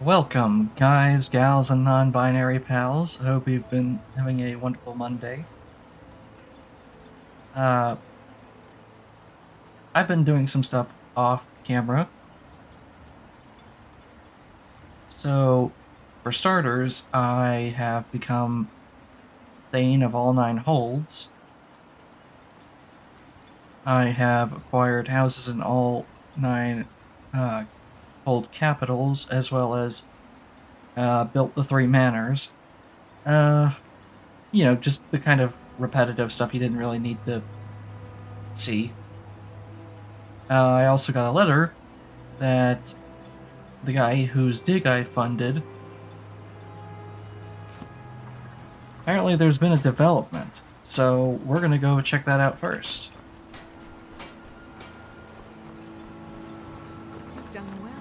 Welcome, guys, gals, and non-binary pals. I hope you've been having a wonderful Monday. Uh, I've been doing some stuff off camera. So, for starters, I have become Thane of all 9 holds. I have acquired houses in all 9 hold capitals, as well as built the 3 manors. Just the kind of repetitive stuff you didn't really need to see. I also got a letter that the guy whose dig I funded, apparently there's been a development, so we're gonna go check that out first. You've done well.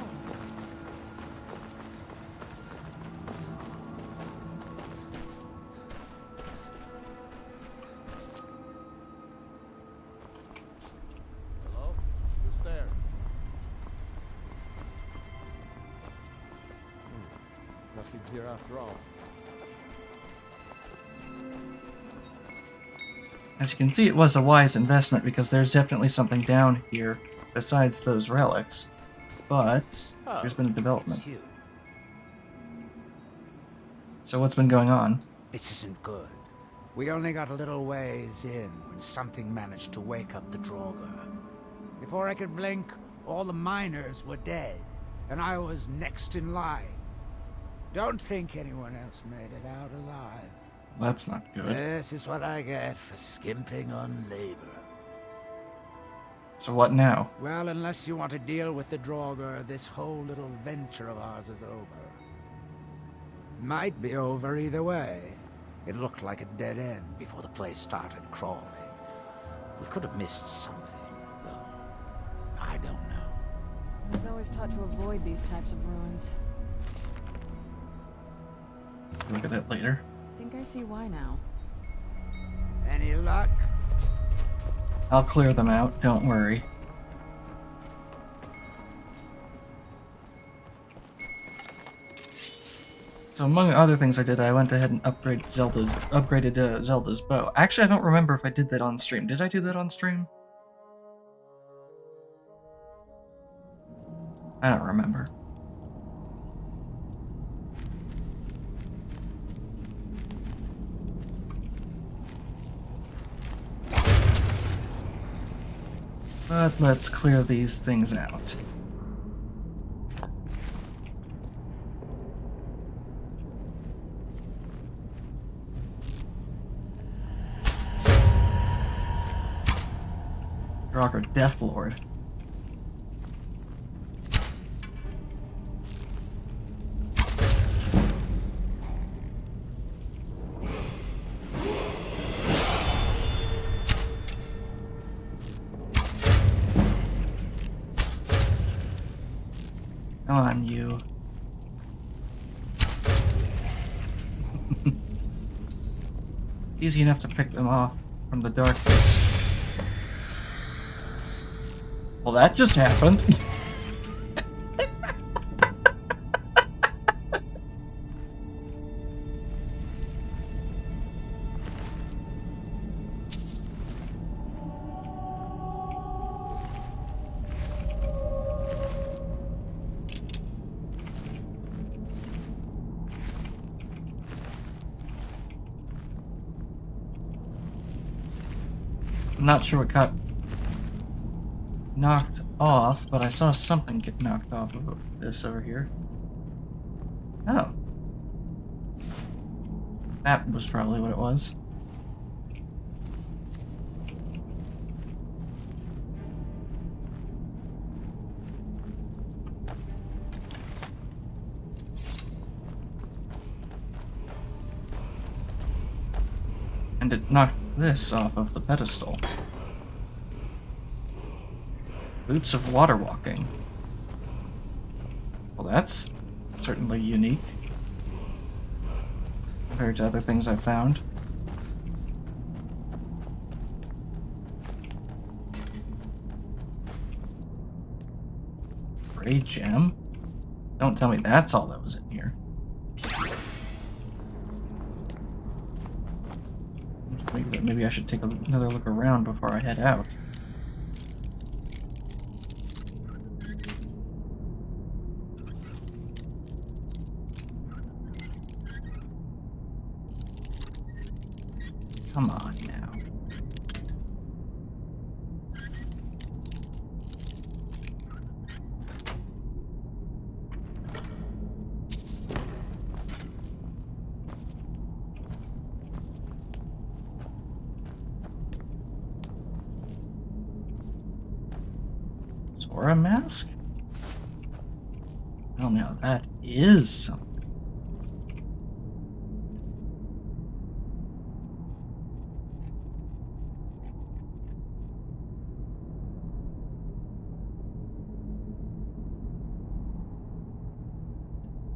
Hello? Who's there? Nothing here after all. As you can see, it was a wise investment because there's definitely something down here besides those relics, but there's been a development. It's you. So what's been going on? This isn't good. We only got a little ways in when something managed to wake up the Draugr. Before I could blink, all the miners were dead, and I was next in line. Don't think anyone else made it out alive. That's not good. This is what I get for skimping on labor. So what now? Well, unless you want to deal with the Draugr, this whole little venture of ours is over. Might be over either way. It looked like a dead end before the place started crawling. We could have missed something, though. I don't know. I was always taught to avoid these types of ruins. Look at that later. I think I see why now. Any luck? I'll clear them out, don't worry. So among other things I did, I went ahead and upgraded Zelda's bow. Actually, I don't remember if I did that on stream. Did I do that on stream? I don't remember. But let's clear these things out. Draugr Deathlord. Come on, you. Easy enough to pick them off from the darkness. Well, that just happened. I'm not sure what got knocked off, but I saw something get knocked off of this over here. Oh. That was probably what it was. And it knocked this off of the pedestal. Boots of water walking. Well, that's certainly unique compared to other things I've found. Gray gem? Don't tell me that's all that was in here. Maybe I should take another look around before I head out. Come on now. Zora mask? Well, now that is something.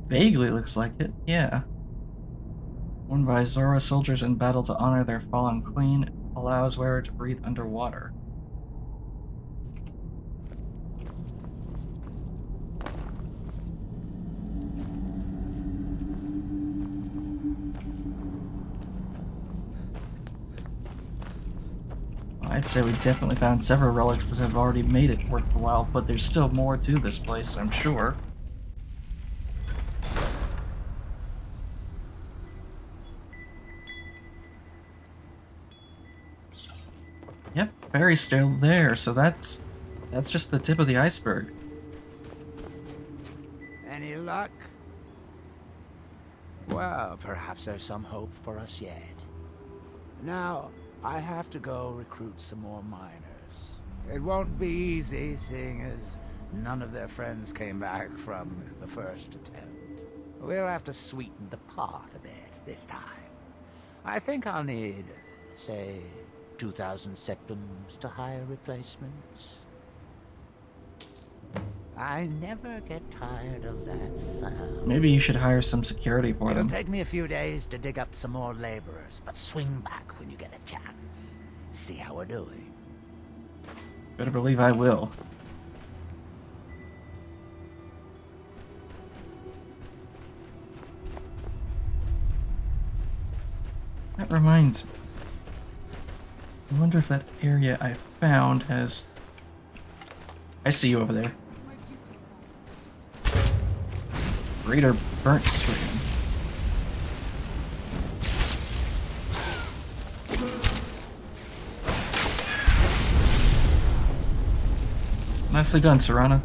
Vaguely looks like it, yeah. Worn by Zora soldiers in battle to honor their fallen queen, allows wearer to breathe underwater. I'd say we definitely found several relics that have already made it worth the while, but there's still more to this place, I'm sure. Yep, ferry's still there, so that's just the tip of the iceberg. Any luck? Well, perhaps there's some hope for us yet. Now, I have to go recruit some more miners. It won't be easy, seeing as none of their friends came back from the first attempt. We'll have to sweeten the pot a bit this time. I think I'll need, say, 2,000 sequins to hire replacements. I never get tired of that sound. Maybe you should hire some security for It'll them. take me a few days to dig up some more laborers, but swing back when you get a chance. See how we're doing. Better believe I will. That reminds me. I wonder if that area I found has... I see you over there. Greater burnt stream. Nicely done, Serana.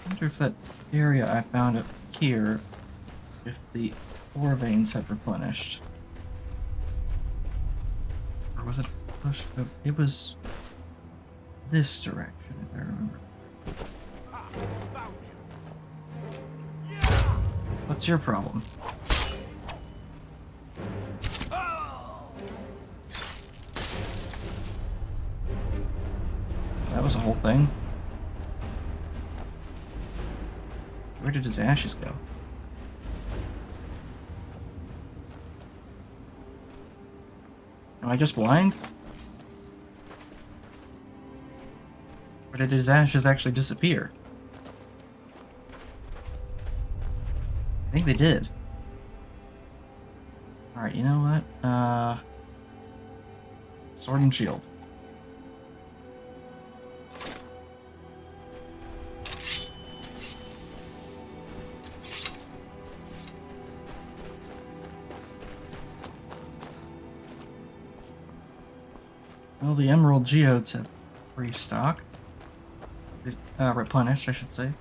I wonder if that area I found up here, if the ore veins have replenished. Or was it pushed? It was this direction, if I remember. What's your problem? That was a whole thing. Where did his ashes go? Am I just blind? Or did his ashes actually disappear? I think they did. Alright, you know what? Sword and shield. Well, the emerald geodes have restocked. Replenished, I should say.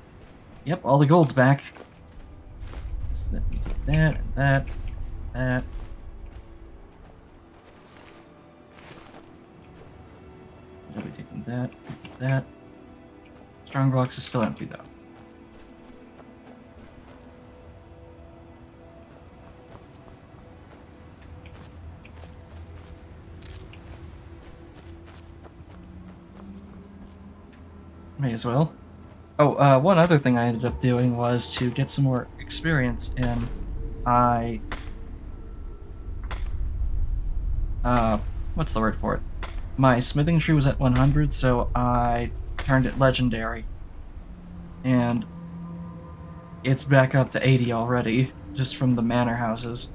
Yep, all the gold's back. So let me take that and that, that. I'll be taking that, that. Strong box is still empty though. May as well. Oh, one other thing I ended up doing was to get some more experience in. What's the word for it? my smithing tree was at 100, so I turned it legendary. And it's back up to 80 already, just from the manor houses.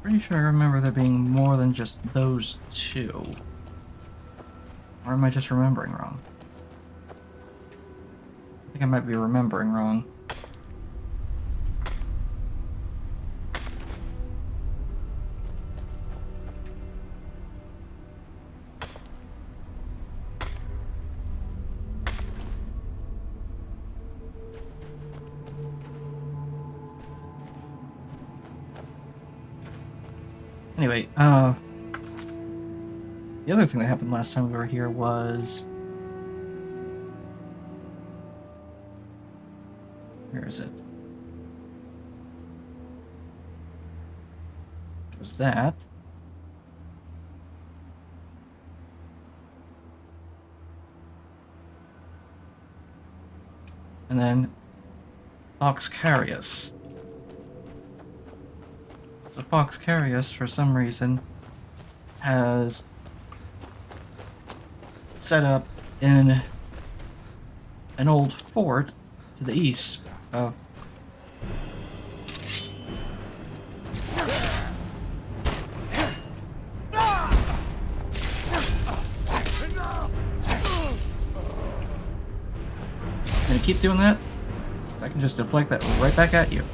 Pretty sure I remember there being more than just those two. Or am I just remembering wrong? I think I might be remembering wrong. Anyway, the other thing that happened last time we were here was... Where is it? It was that. And then Foxcarius. So Foxcarius, for some reason, has set up in an old fort to the east of... Gonna keep doing that? I can just deflect that right back at you.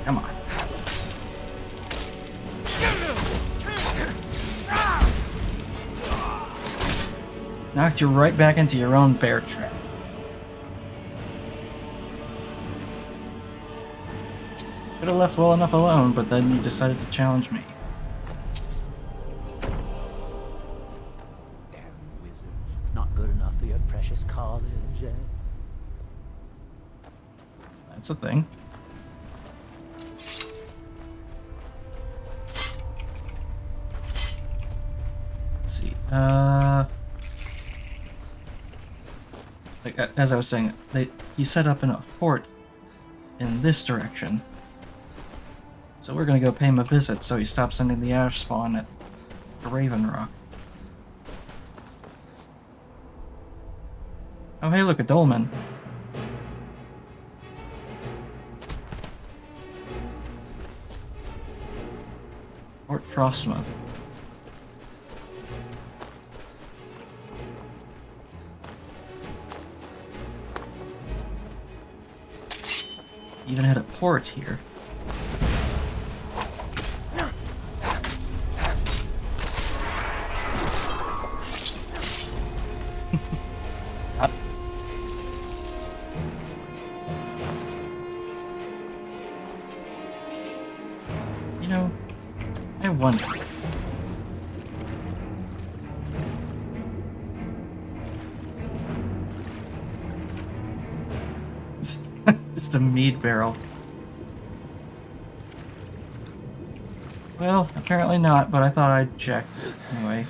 Come on. Knocked you right back into your own bear trap. Could have left well enough alone, but then you decided to challenge me. Damn wizards. Not good enough for your precious college, eh? That's a thing. Let's see. Like, as I was saying, he set up in a fort in this direction. So we're gonna go pay him a visit so he stops sending the ash spawn at the Raven Rock. Oh hey, look, a dolmen. Fort Frostmouth. Even had a port here. You know, I wonder. Just a mead barrel. Well, apparently not, but I thought I'd check anyway.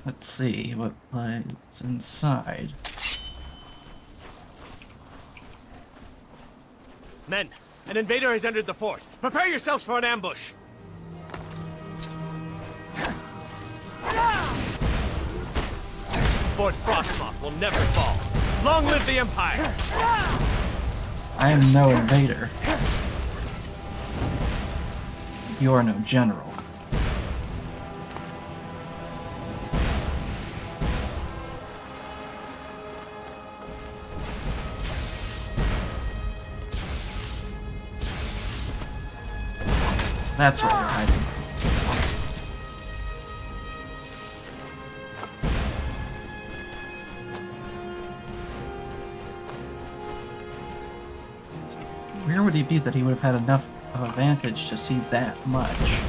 Let's see what lies inside. Men, an invader has entered the fort. Prepare yourselves for an ambush. Fort Frostmoth will never fall. Long live the Empire! I am no invader. You are no general. That's where you're hiding. Where would he be that he would have had enough of a vantage to see that much?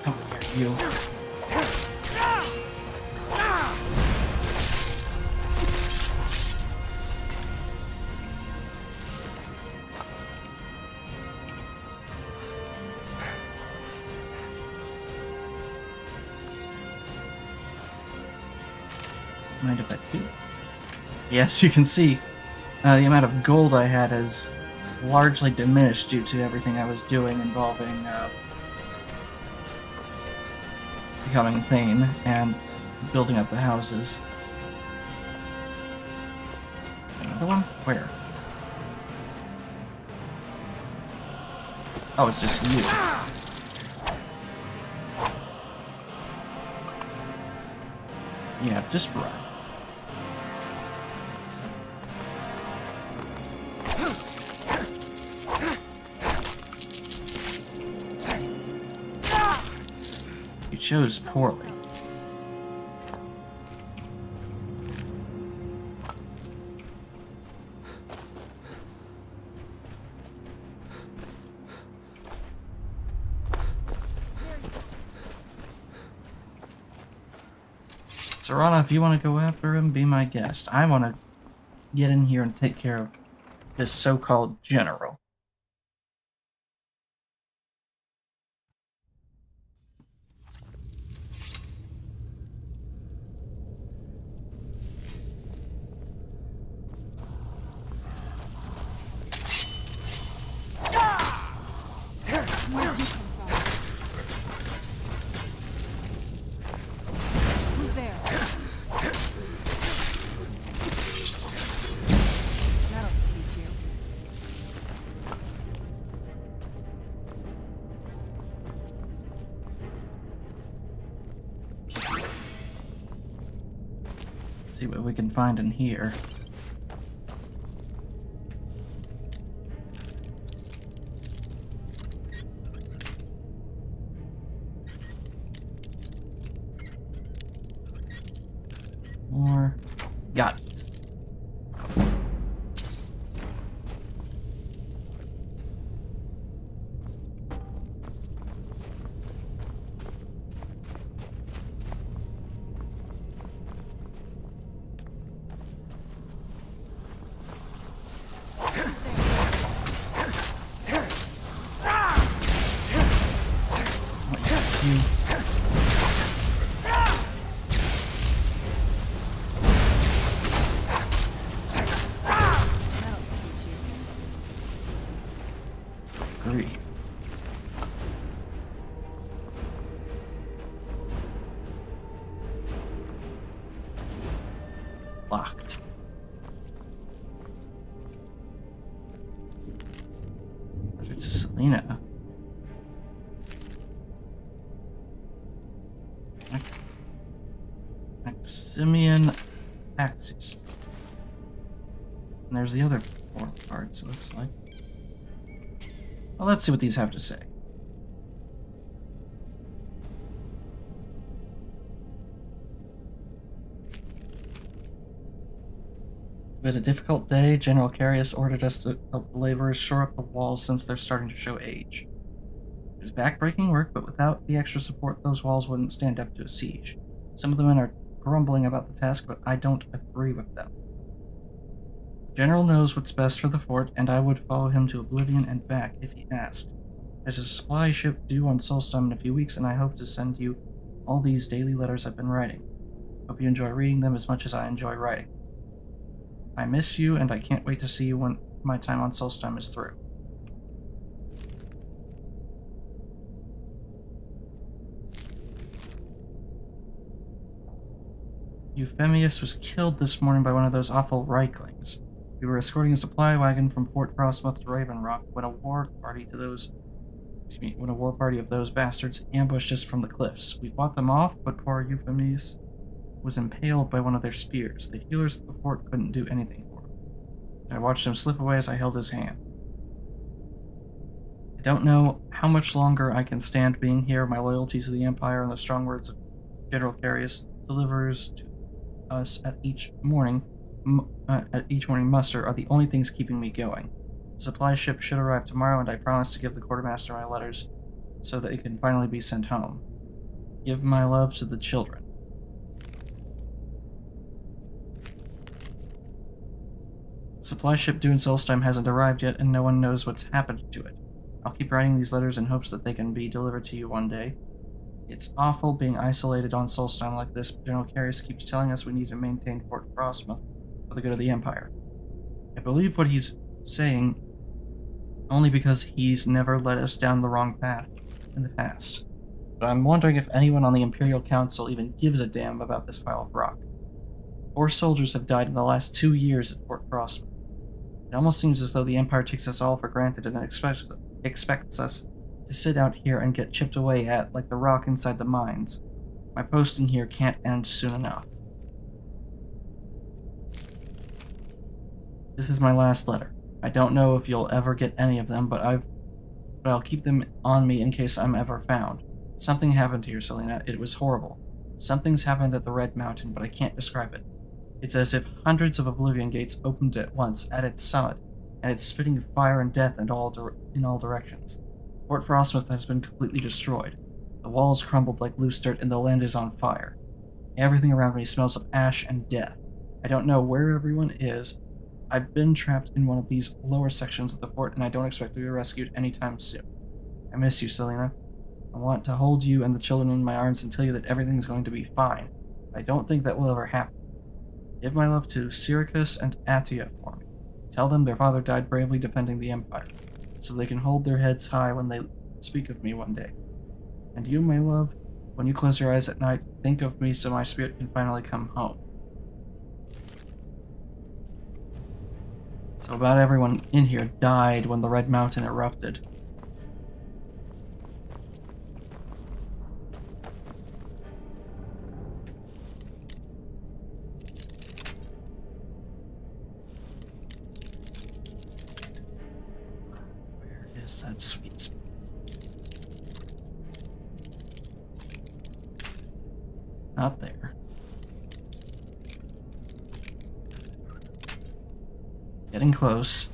Come here, you. Mind if I do? Yes, you can see the amount of gold I had has largely diminished due to everything I was doing involving becoming Thane and building up the houses. Another one? Where? Oh, it's just you. Yeah, just run. You chose poorly. Serana, if you want to go after him, be my guest. I want to get in here and take care of this so-called general. Who's there? That'll teach you. Let's see what we can find in here. More. Got it. That'll teach you. Agree. Locked. Project to Selena. Maximian Axis. And there's the other 4 cards, it looks like. Well, let's see what these have to say. It's been a difficult day. General Carius ordered us to help the laborers shore up the walls since they're starting to show age. It was backbreaking work, but without the extra support, those walls wouldn't stand up to a siege. Some of the men are grumbling about the task, but I don't agree with them. The General knows what's best for the fort, and I would follow him to oblivion and back if he asked. There's a supply ship due on Solstheim in a few weeks, and I hope to send you all these daily letters I've been writing. Hope you enjoy reading them as much as I enjoy writing. I miss you, and I can't wait to see you when my time on Solstheim is through. Euphemius was killed this morning by one of those awful Reiklings. We were escorting a supply wagon from Fort Frostmoth to Raven Rock when a war party of those bastards ambushed us from the cliffs. We fought them off, but poor Euphemus was impaled by one of their spears. The healers at the fort couldn't do anything for him. I watched him slip away as I held his hand. I don't know how much longer I can stand being here. My loyalty to the Empire and the strong words of General Carius delivers to us at each morning muster are the only things keeping me going. The supply ship should arrive tomorrow, and I promise to give the quartermaster my letters so that it can finally be sent home. Give my love to the children. Supply ship due in Solstheim hasn't arrived yet, and no one knows what's happened to it. I'll keep writing these letters in hopes that they can be delivered to you one day. It's awful being isolated on Solstheim like this, but General Carius keeps telling us we need to maintain Fort Frostmoth for the good of the Empire. I believe what he's saying only because he's never led us down the wrong path in the past. But I'm wondering if anyone on the Imperial Council even gives a damn about this pile of rock. 4 soldiers have died in the last 2 years at Fort Frostmoth. It almost seems as though the Empire takes us all for granted and expects us to sit out here and get chipped away at like the rock inside the mines. My posting here can't end soon enough. This is my last letter. I don't know if you'll ever get any of them, but I'll keep them on me in case I'm ever found. Something happened here, Selena. It was horrible. Something's happened at the Red Mountain, but I can't describe it. It's as if hundreds of Oblivion Gates opened at once at its summit, and it's spitting fire and death in all directions. Fort Frostmoth has been completely destroyed. The walls crumbled like loose dirt, and the land is on fire. Everything around me smells of ash and death. I don't know where everyone is. I've been trapped in one of these lower sections of the fort, and I don't expect to be rescued anytime soon. I miss you, Selena. I want to hold you and the children in my arms and tell you that everything's going to be fine. I don't think that will ever happen. Give my love to Syracuse and Attia for me. Tell them their father died bravely defending the Empire, so they can hold their heads high when they speak of me one day. And you, my love, when you close your eyes at night, think of me so my spirit can finally come home. So about everyone in here died when the Red Mountain erupted. Where is that sweet spot? Not there. Getting close.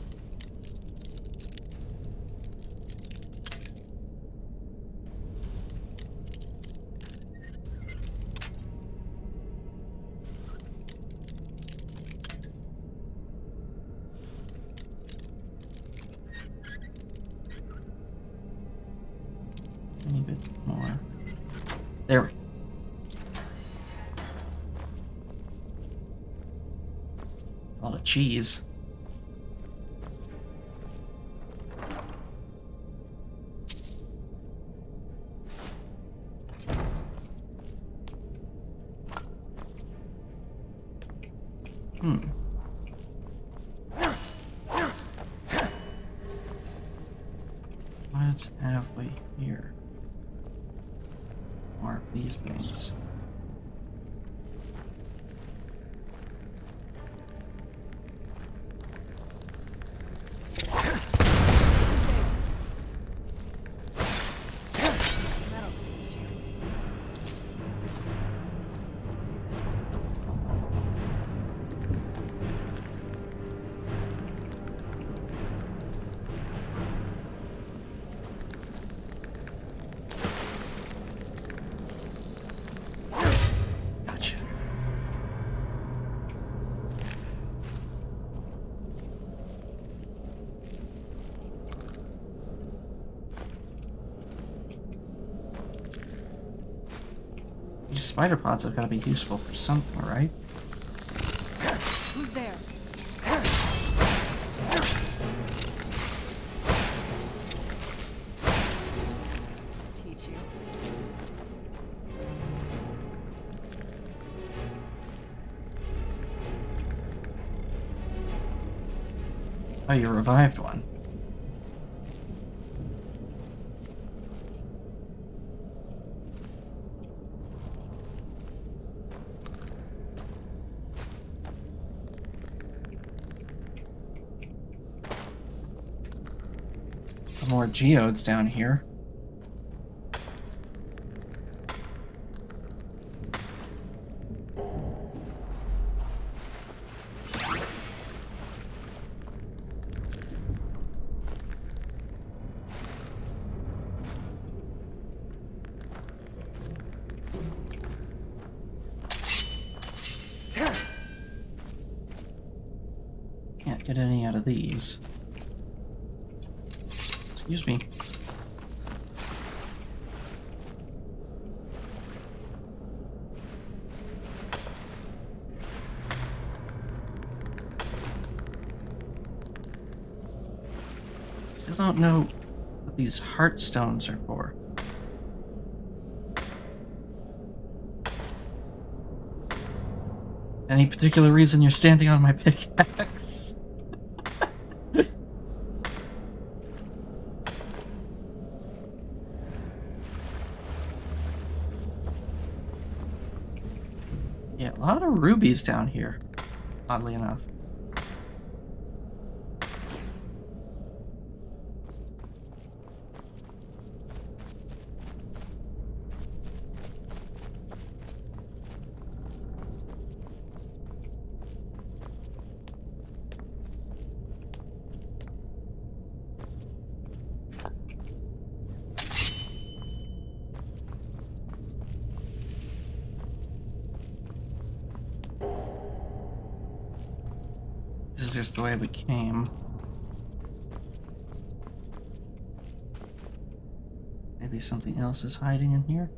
A bit more. There we go. It's a lot of cheese. What have we here? More of these things. That'll teach you. Gotcha. These spider pods have got to be useful for something, right? Who's there? Teach you. Oh, you revived one. Some more geodes down here. Can't get any out of these. Excuse me. Still don't know what these heart stones are for. Any particular reason you're standing on my pickaxe? Yeah, a lot of rubies down here, oddly enough. This is just the way we came. Maybe something else is hiding in here?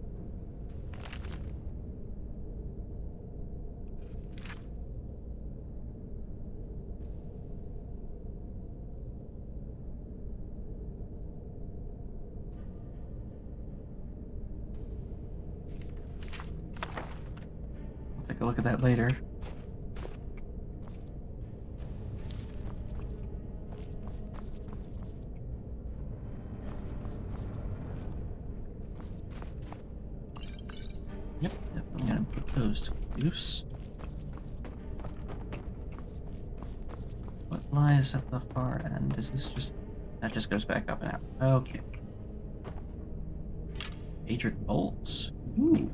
I'll take a look at that later. Yep, definitely gonna put those to use. What lies at the far end? Is this just... That just goes back up and out. Okay. Adric bolts. Ooh.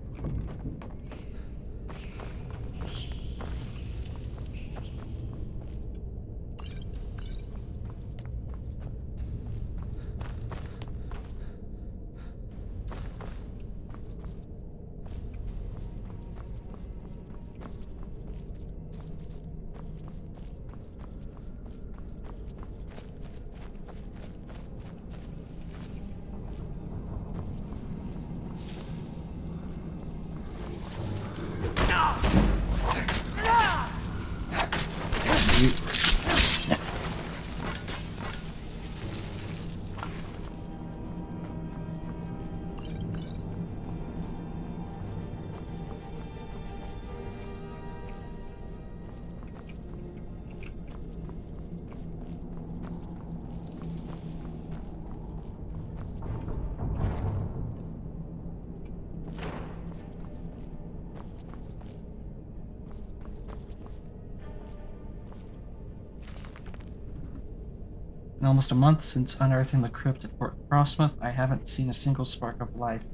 In almost a month since unearthing the crypt at Fort Frostmouth, I haven't seen a single spark of life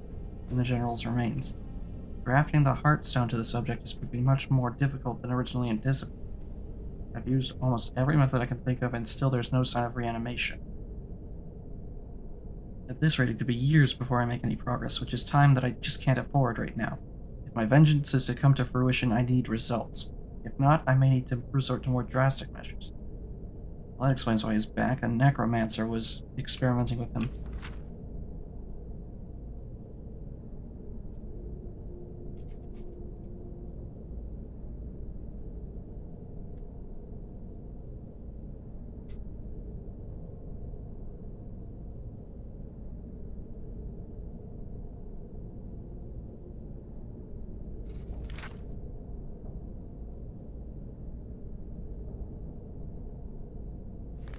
in the General's remains. Grafting the Heartstone to the subject is proving much more difficult than originally anticipated. I've used almost every method I can think of, and still there's no sign of reanimation. At this rate, it could be years before I make any progress, which is time that I just can't afford right now. If my vengeance is to come to fruition, I need results. If not, I may need to resort to more drastic measures. Well, that explains why his back, a necromancer, was experimenting with him.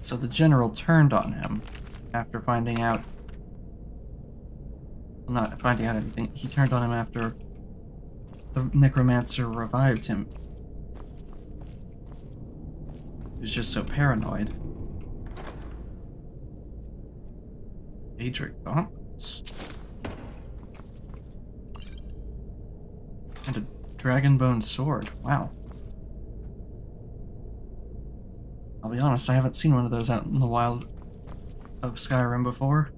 So the general turned on him after finding out... Well, not finding out anything. He turned on him after the necromancer revived him. He was just so paranoid. Adric gauntlets. And a dragonbone sword. Wow. I'll be honest, I haven't seen one of those out in the wild of Skyrim before.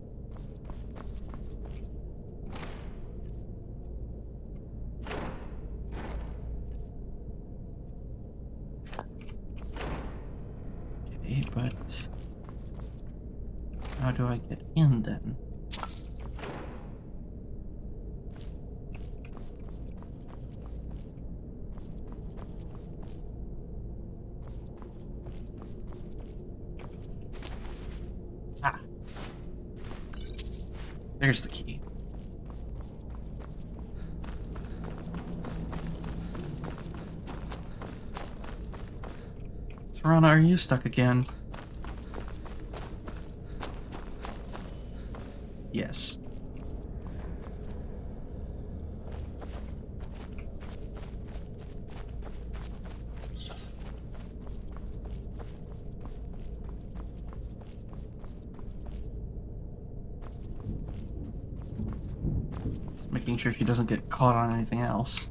Okay, but how do I get in then? There's the key. Serana, are you stuck again? Yes. Making sure she doesn't get caught on anything else.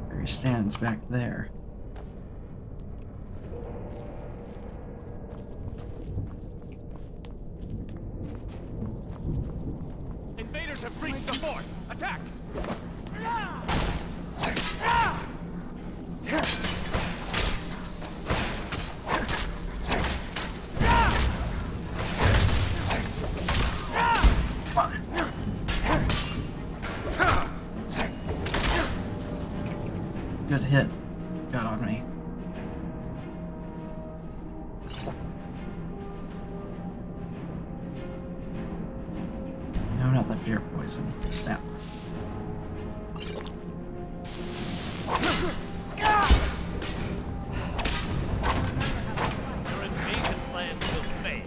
There he stands back there. Invaders have breached the fort! Attack! Good hit. Got on me. No, not the fear poison. That one. Your invasion plan will fail.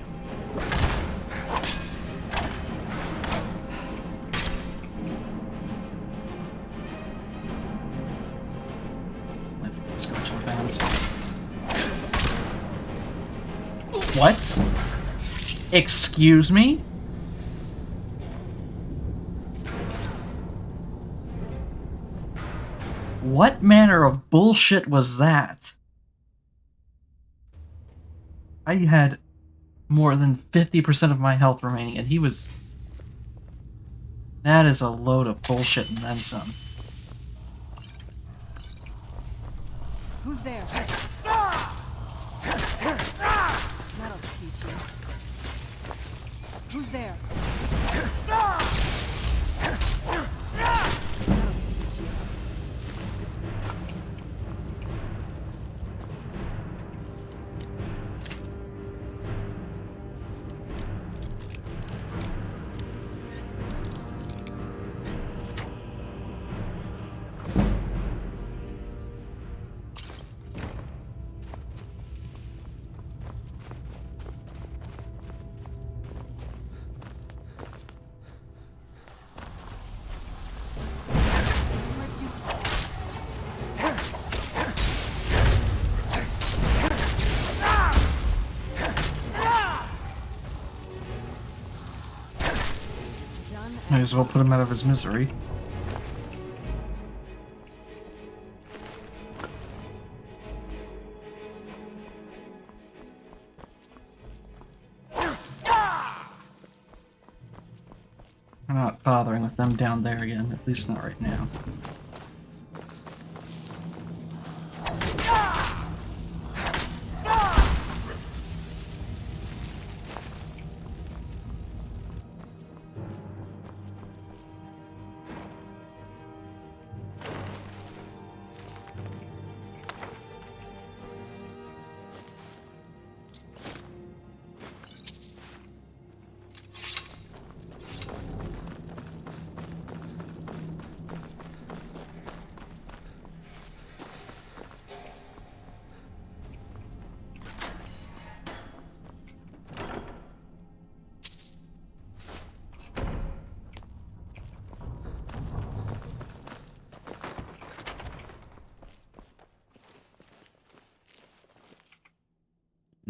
Left scratch on bounds. What? Excuse me? What manner of bullshit was that? I had more than 50% of my health remaining, and he was... That is a load of bullshit and then some. Who's there? That'll teach you. Who's there? That'll teach you. Where'd you... Done. Might as well put him out of his misery. I'm not bothering with them down there again, at least not right now.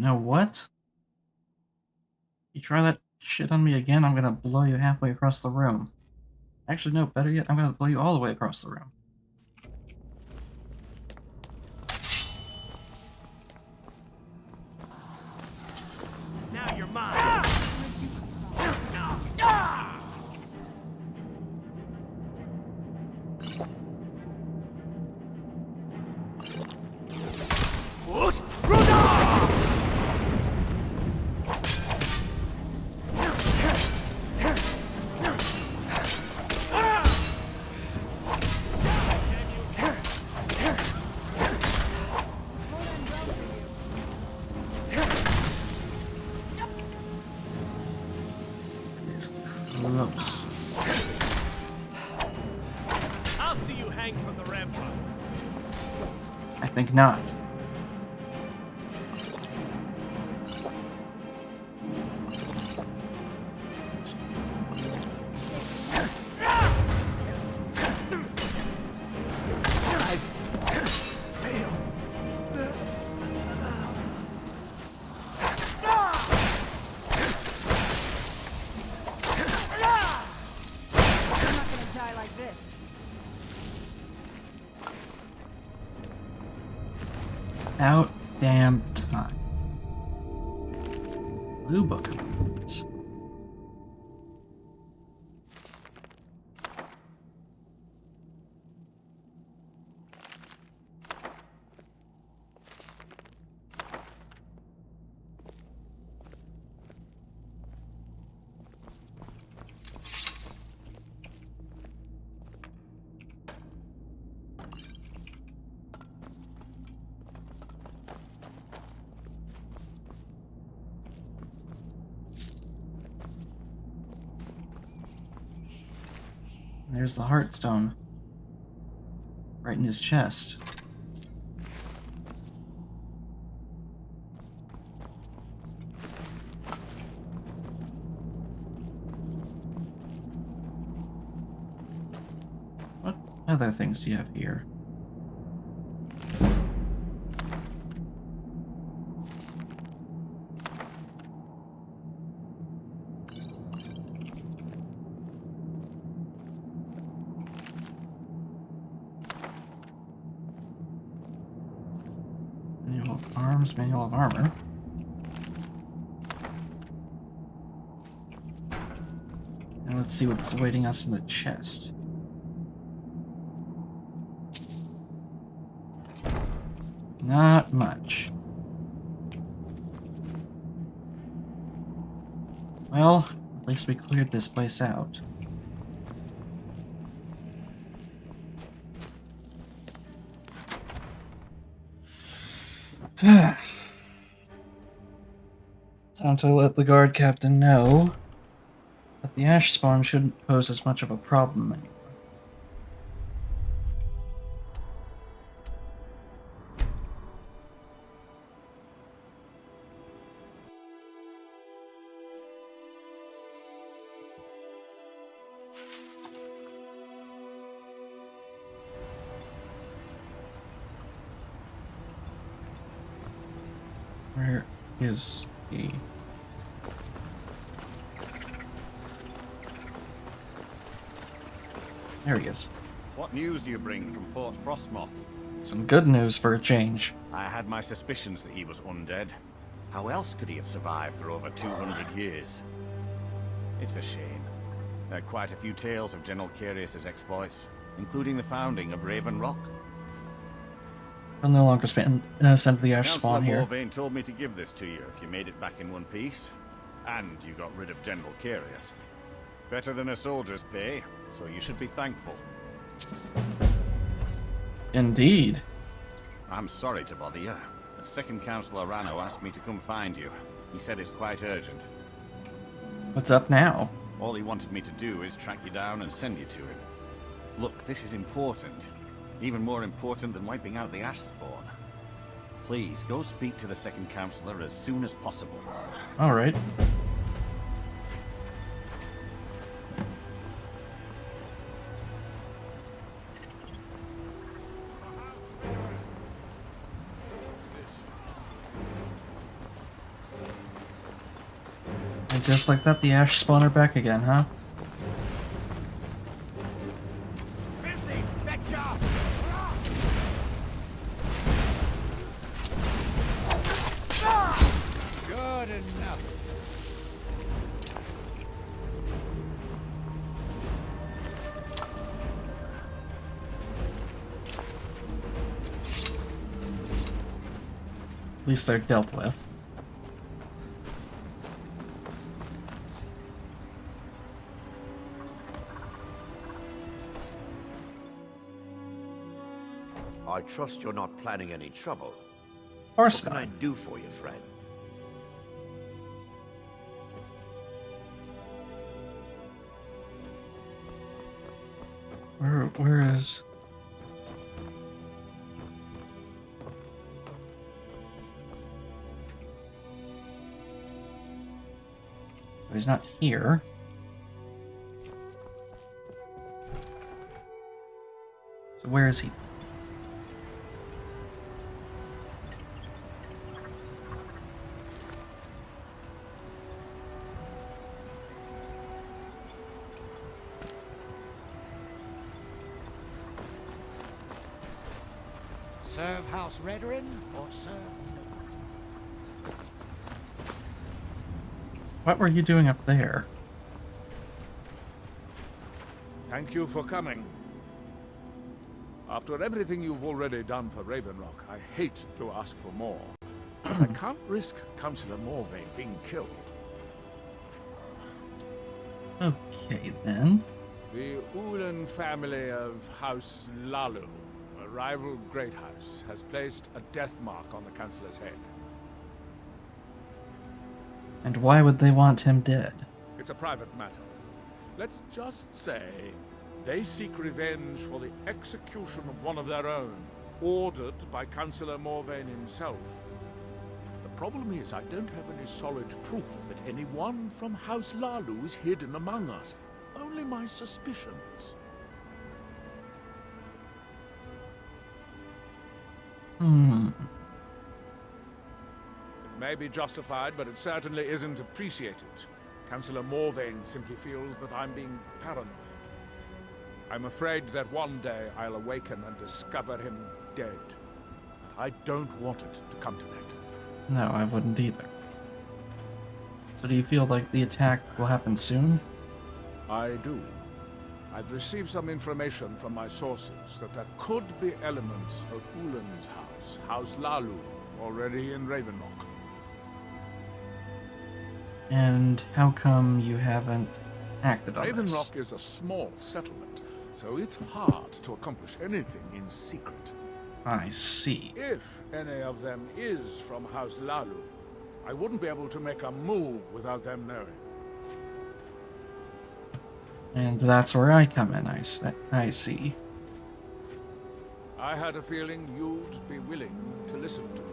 know what? You try that shit on me again, I'm gonna blow you halfway across the room. Actually, no, better yet, I'm gonna blow you all the way across the room. Now you're mine. It's close. I'll see you hang from the ramparts. I think not. I'm not gonna die like this. Out damn time. Blue book of words. There's the Heartstone. Right in his chest. What other things do you have here? Manual of Arms, Manual of Armor. And let's see what's awaiting us in the chest. Not much. Well, at least we cleared this place out. Time to let the guard captain know that the ash spawn shouldn't pose as much of a problem anymore. Where is he? There he is. What news do you bring from Fort Frostmoth? Some good news for a change. I had my suspicions that he was undead. How else could he have survived for over 200 years? It's a shame. There are quite a few tales of General Carius's exploits, including the founding of Raven Rock. I'll no longer send the ash spawn here. Morvain told me to give this to you if you made it back in one piece. And you got rid of General Carius. Better than a soldier's pay, so you should be thankful. Indeed. I'm sorry to bother you, but Second Councillor Rano asked me to come find you. He said it's quite urgent. What's up now? All he wanted me to do is track you down and send you to him. Look, this is important. Even more important than wiping out the ash spawn. Please, go speak to the Second Councillor as soon as possible. Alright. And just like that, the Ash spawn are back again, huh? Filthy betcha! Good enough. At least they're dealt with. I trust you're not planning any trouble. Of course What can I not. do for you, friend? Where is... He's not here. So where is he? Serve House Redoran or serve no? What were you doing up there? Thank you for coming. After everything you've already done for Ravenrock, I hate to ask for more. I can't risk Councillor Morvain being killed. Okay, then. The Ulan family of House Lalu, a rival great house, has placed a death mark on the Councillor's head. And why would they want him dead? It's a private matter. Let's just say they seek revenge for the execution of one of their own, ordered by Councillor Morvain himself. The problem is I don't have any solid proof that anyone from House Lalu is hidden among us. Only my suspicions. It may be justified, but it certainly isn't appreciated. Councillor Morvain simply feels that I'm being paranoid. I'm afraid that one day I'll awaken and discover him dead. I don't want it to come to that. No, I wouldn't either. So do you feel like the attack will happen soon? I do. I've received some information from my sources that there could be elements of Ulan's house, House Lalu, already in Ravenrock. And how come you haven't acted on this? Ravenrock is a small settlement, so it's hard to accomplish anything in secret. I see. If any of them is from House Lalu, I wouldn't be able to make a move without them knowing. And that's where I come in, I see. I had a feeling you'd be willing to listen to me.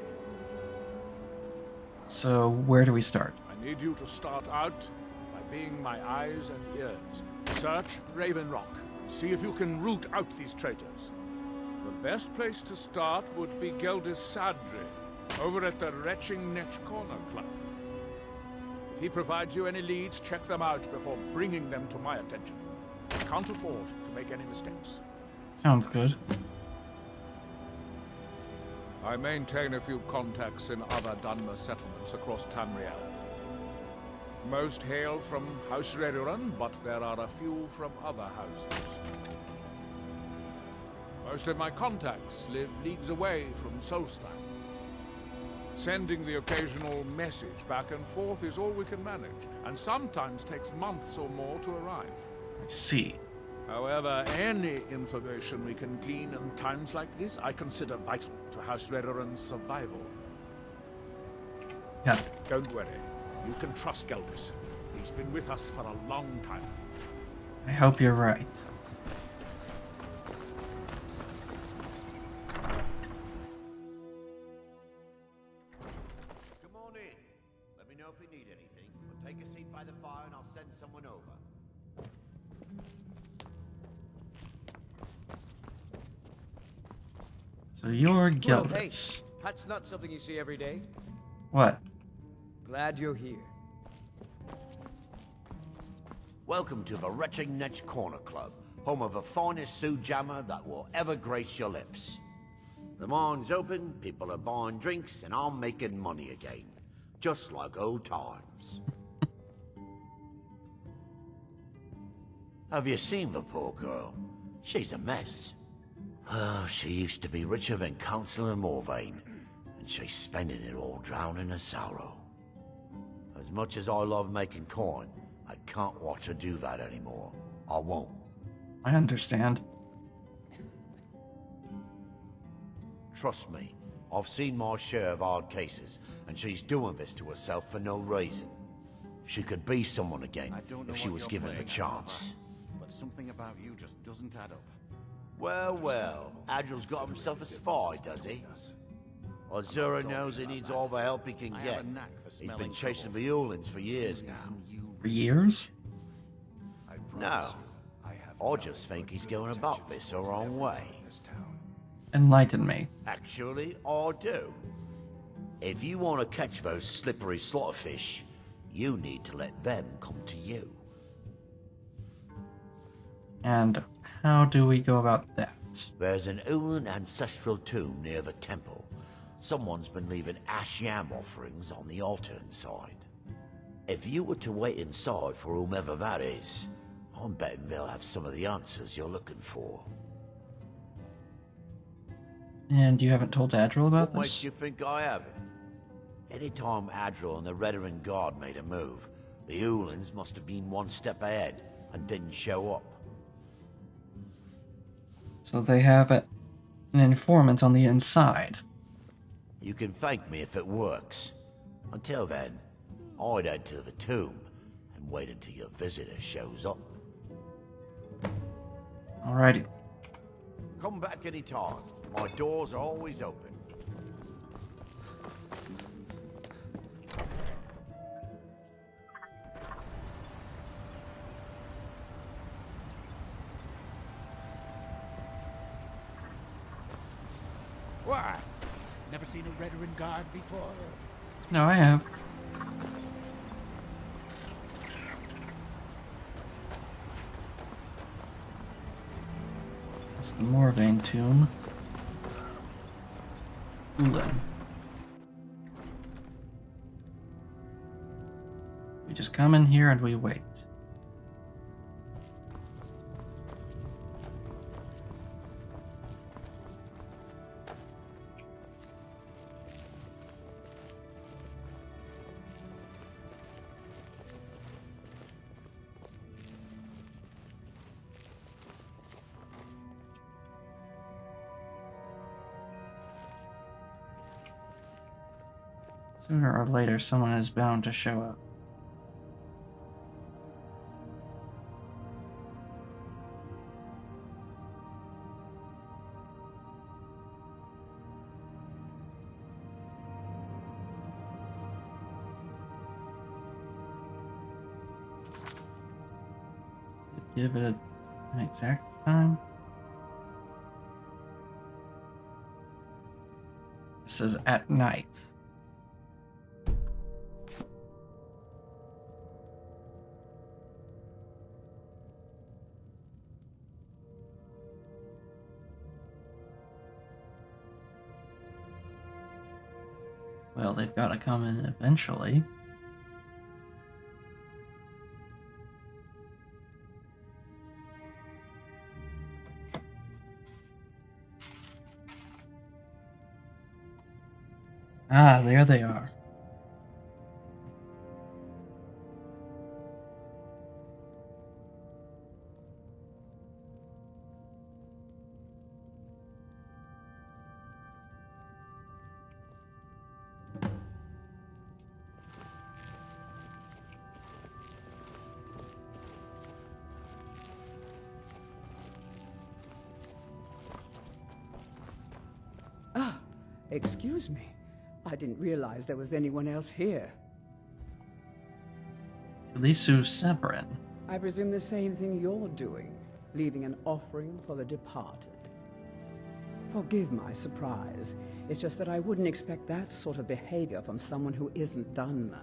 So where do we start? I need you to start out by being my eyes and ears. Search Ravenrock. See if you can root out these traitors. The best place to start would be Geldis Sadri, over at the Retching Netch Corner Club. If he provides you any leads, check them out before bringing them to my attention. I can't afford to make any mistakes. Sounds good. I maintain a few contacts in other Dunmer settlements across Tamriel. Most hail from House Redoran, but there are a few from other houses. Most of my contacts live leagues away from Solstheim. Sending the occasional message back and forth is all we can manage, and sometimes takes months or more to arrive. I see. However, any information we can glean in times like this, I consider vital to House Redoran's survival. Yeah. Don't worry. You can trust Geldis. He's been with us for a long time. I hope you're right. Come on in. Let me know if you need anything. Or take a seat by the fire and I'll send someone over. So you're Well, hey, Gildis. that's not something you see every day. What? Glad you're here. Welcome to the Retching Netch Corner Club, home of the finest Sioux jammer that will ever grace your lips. The mine's open, people are buying drinks, and I'm making money again. Just like old times. Have you seen the poor girl? She's a mess. Oh, she used to be richer than Councillor Morvain, and she's spending it all drowning her sorrow. As much as I love making coin, I can't watch her do that anymore. I won't. I understand. Trust me, I've seen my share of hard cases, and she's doing this to herself for no reason. She could be someone again I don't know if she what was you're given the playing at, chance. but something about you just doesn't add up. Well, Adril's got himself a spy, does he? Azura knows he needs all the help he can I get. have a knack for He's been smelling chasing trouble. the Ulins for years now. For years? No, I just think he's going about this the wrong way. Enlighten me. Actually, I do. If you want to catch those slippery slaughterfish, you need to let them come to you. And how do we go about that? There's an Ulin ancestral tomb near the temple. Someone's been leaving ash yam offerings on the altar inside. If you were to wait inside for whomever that is, I'm betting they'll have some of the answers you're looking for. And you haven't told Adril about What makes this? you think I haven't? Anytime Adril and the Redarin Guard made a move, the Ulins must have been one step ahead and didn't show up. So they have an informant on the inside. You can thank me if it works. Until then, I'd head to the tomb and wait until your visitor shows up. Alrighty. Come back anytime. My doors are always open. Why? Never seen a Redarin guard before? No, I have. It's the Morvain tomb. Ulin. We just come in here and we wait. Sooner or later, someone is bound to show up. Give it an exact time. It says at night. Well, they've got to come in eventually. Ah, there they are. Excuse me. I didn't realize there was anyone else here. Lisu Severin. I presume the same thing you're doing, leaving an offering for the departed. Forgive my surprise. It's just that I wouldn't expect that sort of behavior from someone who isn't Dunmer.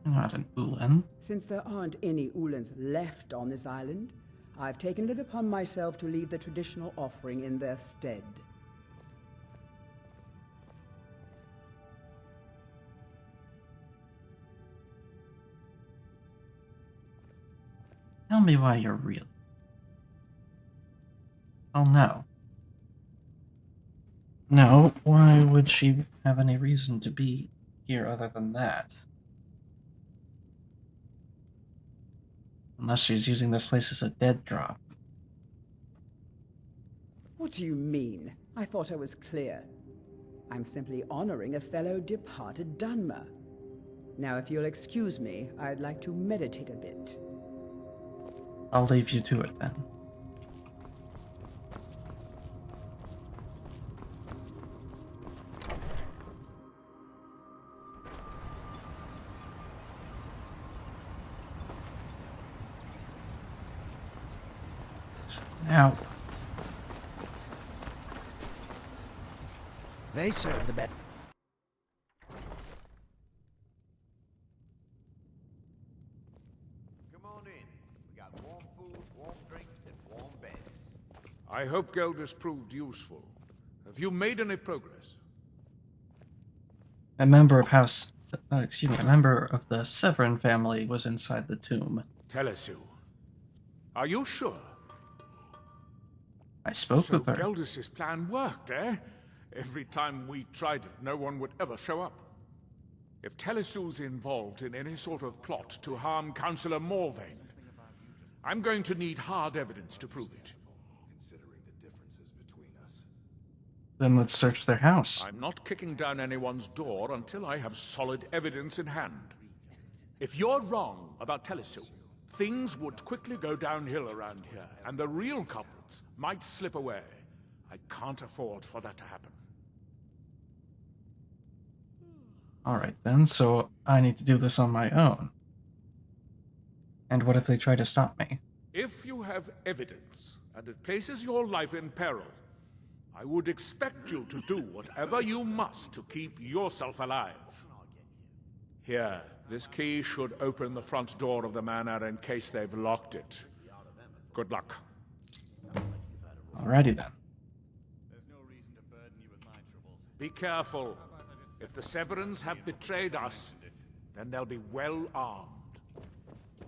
Not an Ulan. Since there aren't any Ulans left on this island, I've taken it upon myself to leave the traditional offering in their stead. Tell me why you're real. Oh no. No, why would she have any reason to be here other than that? Unless she's using this place as a dead drop. What do you mean? I thought I was clear. I'm simply honoring a fellow departed Dunmer. Now, if you'll excuse me, I'd like to meditate a bit. I'll leave you to it then. So now, They serve the best. Come on in. We got warm food, warm drinks, and warm beds. I hope Geldis proved useful. Have you made any progress? a member of a member of the Severin family was inside the tomb. Telesu. Are you sure? I spoke So with her. Geldis's plan worked, eh? Every time we tried it, no one would ever show up. If Telesu's involved in any sort of plot to harm Councillor Morvain, I'm going to need hard evidence to prove it. Then let's search their house. I'm not kicking down anyone's door until I have solid evidence in hand. If you're wrong about Telesu, things would quickly go downhill around here, and the real culprits might slip away. I can't afford for that to happen. Alright then, so I need to do this on my own. And what if they try to stop me? If you have evidence, and it places your life in peril, I would expect you to do whatever you must to keep yourself alive. Here, this key should open the front door of the manor in case they've locked it. Good luck. Alrighty then. Be careful. If the Severins have betrayed us, then they'll be well armed.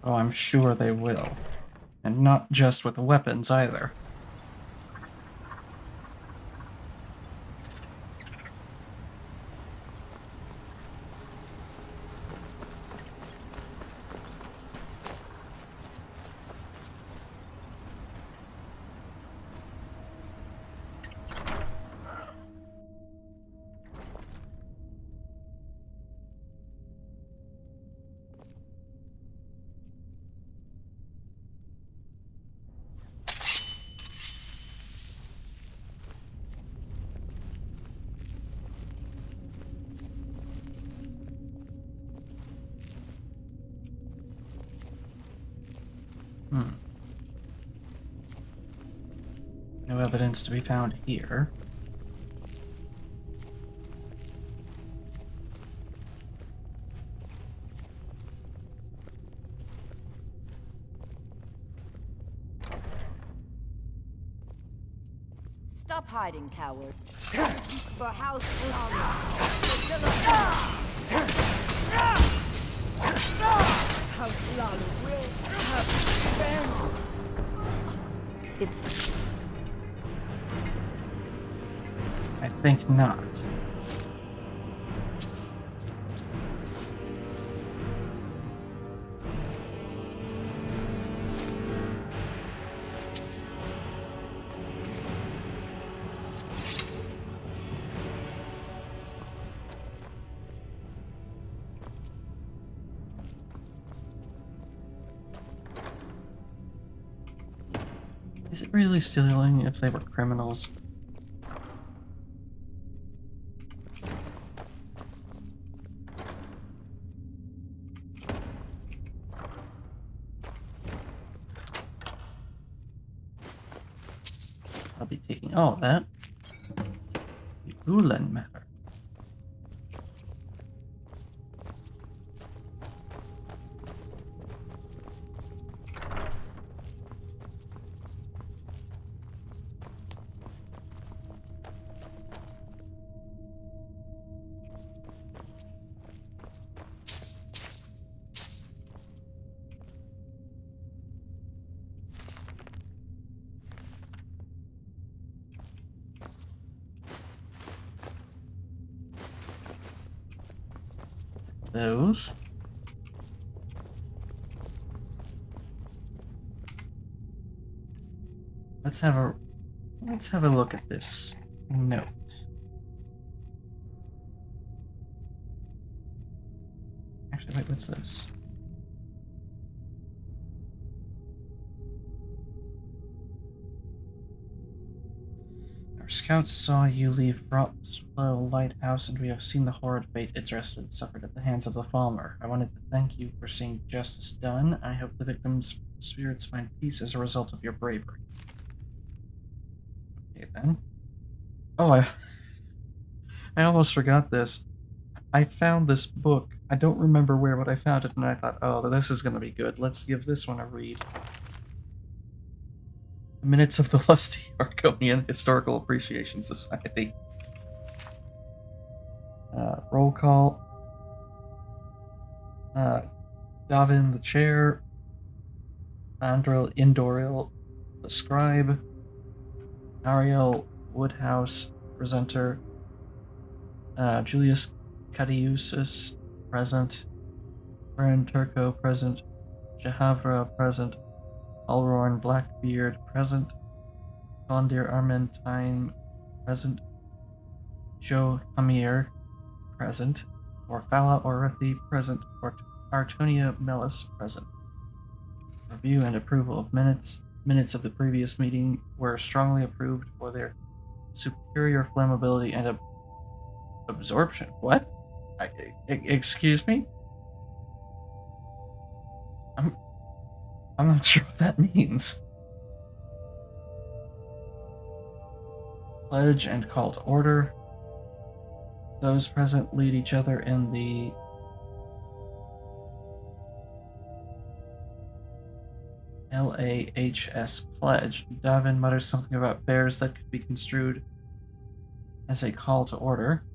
Oh, I'm sure they will. And not just with weapons either. No evidence to be found here. Stop hiding, coward. For House Lala. House Lala will have revenge. It's... I think not. Is it really stealing if they were criminals? I'll be taking all of that. The Ulan matter. those. Let's have a look at this note. Actually, wait, what's this? Our scouts saw you leave Rotswell Lighthouse, and we have seen the horrid fate its residents suffered at the hands of the Falmer. I wanted to thank you for seeing justice done. I hope the victims' spirits find peace as a result of your bravery. Okay, then. Oh, I almost forgot this. I found this book. I don't remember where, but I found it, and I thought, oh, this is going to be good. Let's give this one a read. Minutes of the Lusty Argonian Historical Appreciation Society. Roll call. Davin, the chair. Andril Indoril, the scribe. Ariel Woodhouse, presenter. Julius Cadiusis, present. Baron Turco, present. Jahavra, present. Alrorn Blackbeard, present. Gondir Armentine, present. Joe Hamir, present. Orphala Orethi, present. Artonia Mellis, present. Review and approval of minutes. Minutes of the previous meeting were strongly approved for their superior flammability and absorption. What? Excuse me? I'm not sure what that means. Pledge and call to order. Those present lead each other in the LAHS pledge. Davin mutters something about bears that could be construed as a call to order.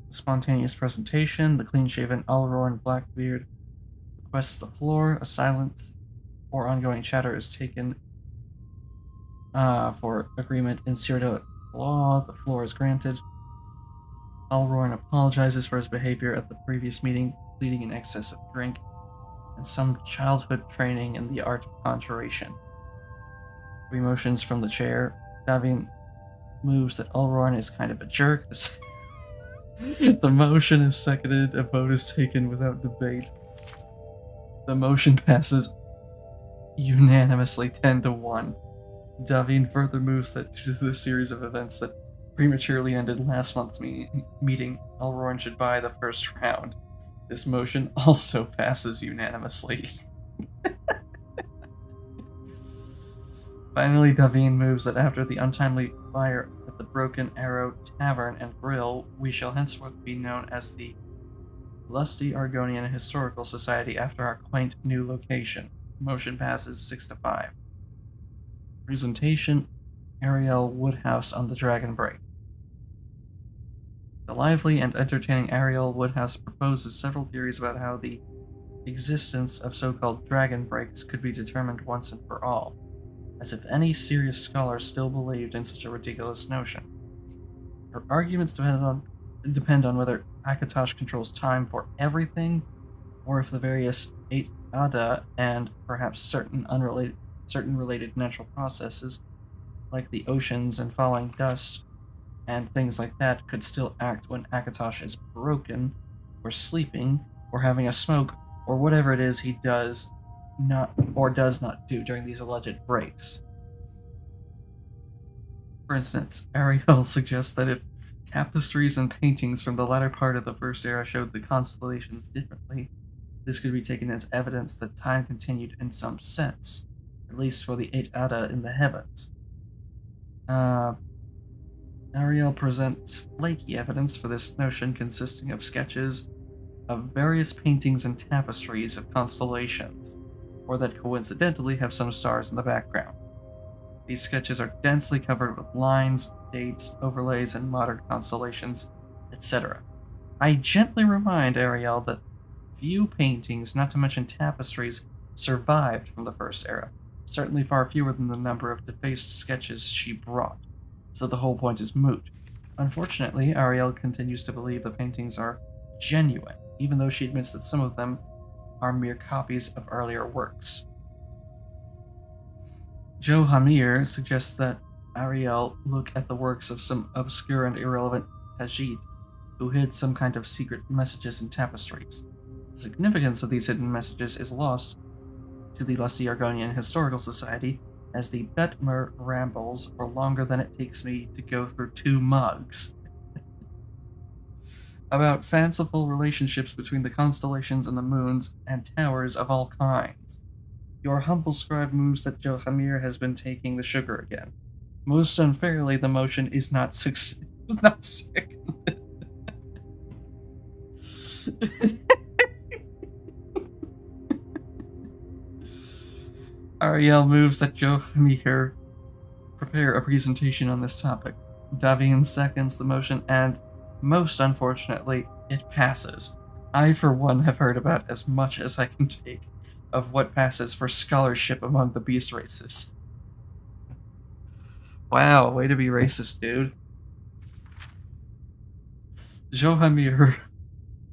The spontaneous presentation. The clean-shaven Alrorn Blackbeard requests the floor. A silent or ongoing chatter is taken for agreement in Cyrodiilic law. The floor is granted. Alrorn apologizes for his behavior at the previous meeting, pleading in excess of drink and some childhood training in the art of conjuration. Three motions from the chair. Davin moves that Alrorn is kind of a jerk. The motion is seconded. A vote is taken without debate. The motion passes unanimously 10-1. Davin further moves that due to the series of events that prematurely ended last month's meeting, Alrorn should buy the first round. This motion also passes unanimously. Finally, Davin moves that after the untimely fire at the Broken Arrow Tavern and Grill, we shall henceforth be known as the Lusty Argonian Historical Society after our quaint new location. Motion passes 6-5. Presentation: Ariel Woodhouse on the Dragon Break. The lively and entertaining Ariel Woodhouse proposes several theories about how the existence of so-called dragon breaks could be determined once and for all, as if any serious scholar still believed in such a ridiculous notion. Her arguments depend on whether Akatosh controls time for everything, or if the various 8 Ada and perhaps certain related natural processes, like the oceans and falling dust, and things like that, could still act when Akatosh is broken, or sleeping, or having a smoke, or whatever it is he does not do during these alleged breaks. For instance, Ariel suggests that if tapestries and paintings from the latter part of the First Era showed the constellations differently, this could be taken as evidence that time continued in some sense, at least for the 8 Ada in the heavens. Ariel presents flaky evidence for this notion, consisting of sketches of various paintings and tapestries of constellations, or that coincidentally have some stars in the background. These sketches are densely covered with lines, dates, overlays, and modern constellations, etc. I gently remind Ariel that few paintings, not to mention tapestries, survived from the First Era, certainly far fewer than the number of defaced sketches she brought, so the whole point is moot. Unfortunately, Ariel continues to believe the paintings are genuine, even though she admits that some of them are mere copies of earlier works. Joe Hamir suggests that Ariel look at the works of some obscure and irrelevant Tajid, who hid some kind of secret messages in tapestries. The significance of these hidden messages is lost to the lusty Argonian Historical Society, as the Betmer rambles for longer than it takes me to go through 2 mugs. About fanciful relationships between the constellations and the moons and towers of all kinds. Your humble scribe moves that Johamir has been taking the sugar again. Most unfairly, the motion is not seconded. Ariel moves that Johamir prepare a presentation on this topic. Davin seconds the motion, and, most unfortunately, it passes. I, for one, have heard about as much as I can take of what passes for scholarship among the beast races. Wow, way to be racist, dude. Johamir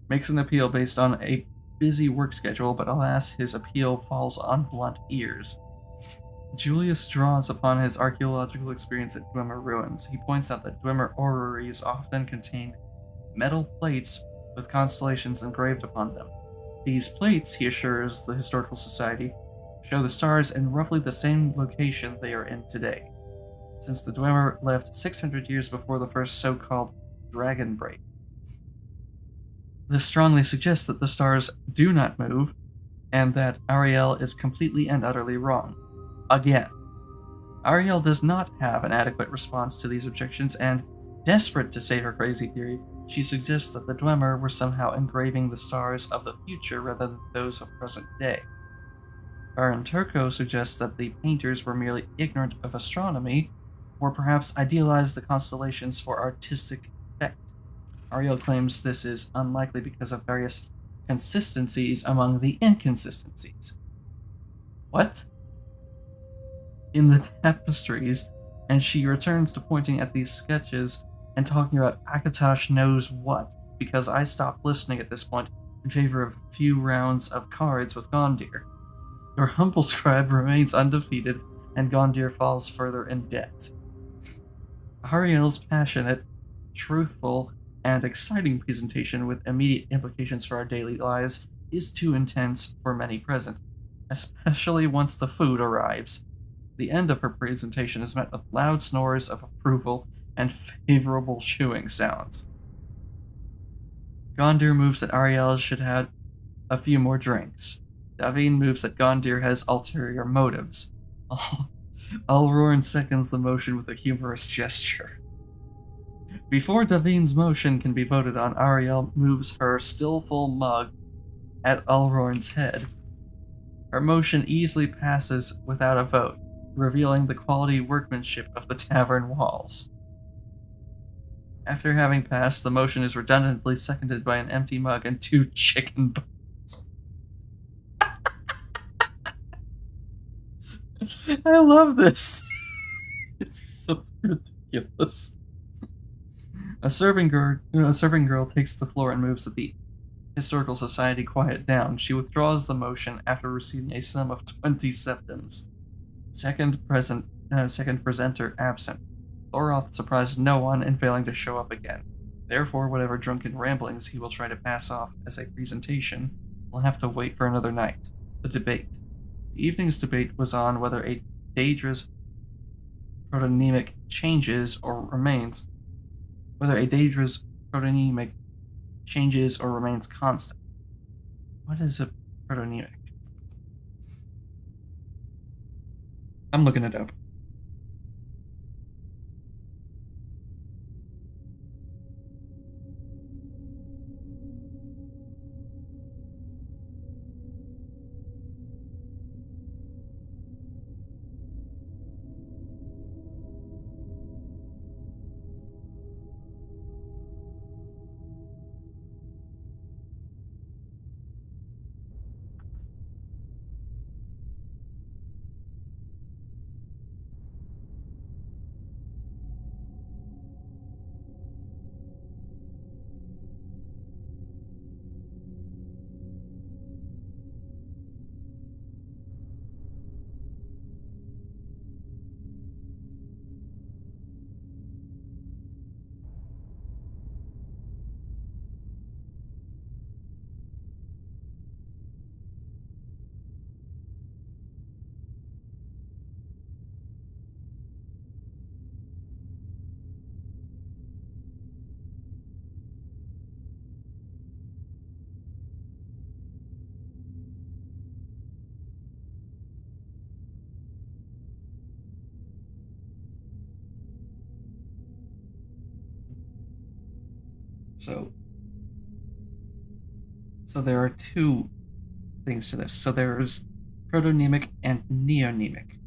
makes an appeal based on a busy work schedule, but alas, his appeal falls on blunt ears. Julius draws upon his archaeological experience at Dwemer ruins. He points out that Dwemer orreries often contain metal plates with constellations engraved upon them. These plates, he assures the Historical Society, show the stars in roughly the same location they are in today, since the Dwemer lived 600 years before the first so-called Dragon Break. This strongly suggests that the stars do not move, and that Ariel is completely and utterly wrong. Again. Ariel does not have an adequate response to these objections, and, desperate to save her crazy theory, she suggests that the Dwemer were somehow engraving the stars of the future rather than those of present day. Baron Turco suggests that the painters were merely ignorant of astronomy, or perhaps idealized the constellations for artistic effect. Ariel claims this is unlikely because of various consistencies among the inconsistencies. What? In the tapestries, and she returns to pointing at these sketches and talking about Akatosh knows what, because I stopped listening at this point in favor of a few rounds of cards with Gondir. Your humble scribe remains undefeated, and Gondir falls further in debt. Ariel's passionate, truthful, and exciting presentation with immediate implications for our daily lives is too intense for many present, especially once the food arrives. The end of her presentation is met with loud snores of approval and favorable chewing sounds. Gondir moves that Ariel should have a few more drinks. Davin moves that Gondir has ulterior motives. Alrorn seconds the motion with a humorous gesture. Before Davin's motion can be voted on, Ariel moves her still full mug at Alrorn's head. Her motion easily passes without a vote, revealing the quality workmanship of the tavern walls. After having passed, the motion is redundantly seconded by an empty mug and 2 chicken bones. I love this. It's so ridiculous. A serving girl takes the floor and moves that the Historical Society quiet down. She withdraws the motion after receiving a sum of 20 septims. Second presenter absent. Thoroth surprised no one in failing to show up again. Therefore, whatever drunken ramblings he will try to pass off as a presentation will have to wait for another night. The debate. The evening's debate was on whether a Daedra's protonymic changes or remains constant. What is a protonymic? I'm looking it up. So there are two things to this. So there's protonymic and neonymic.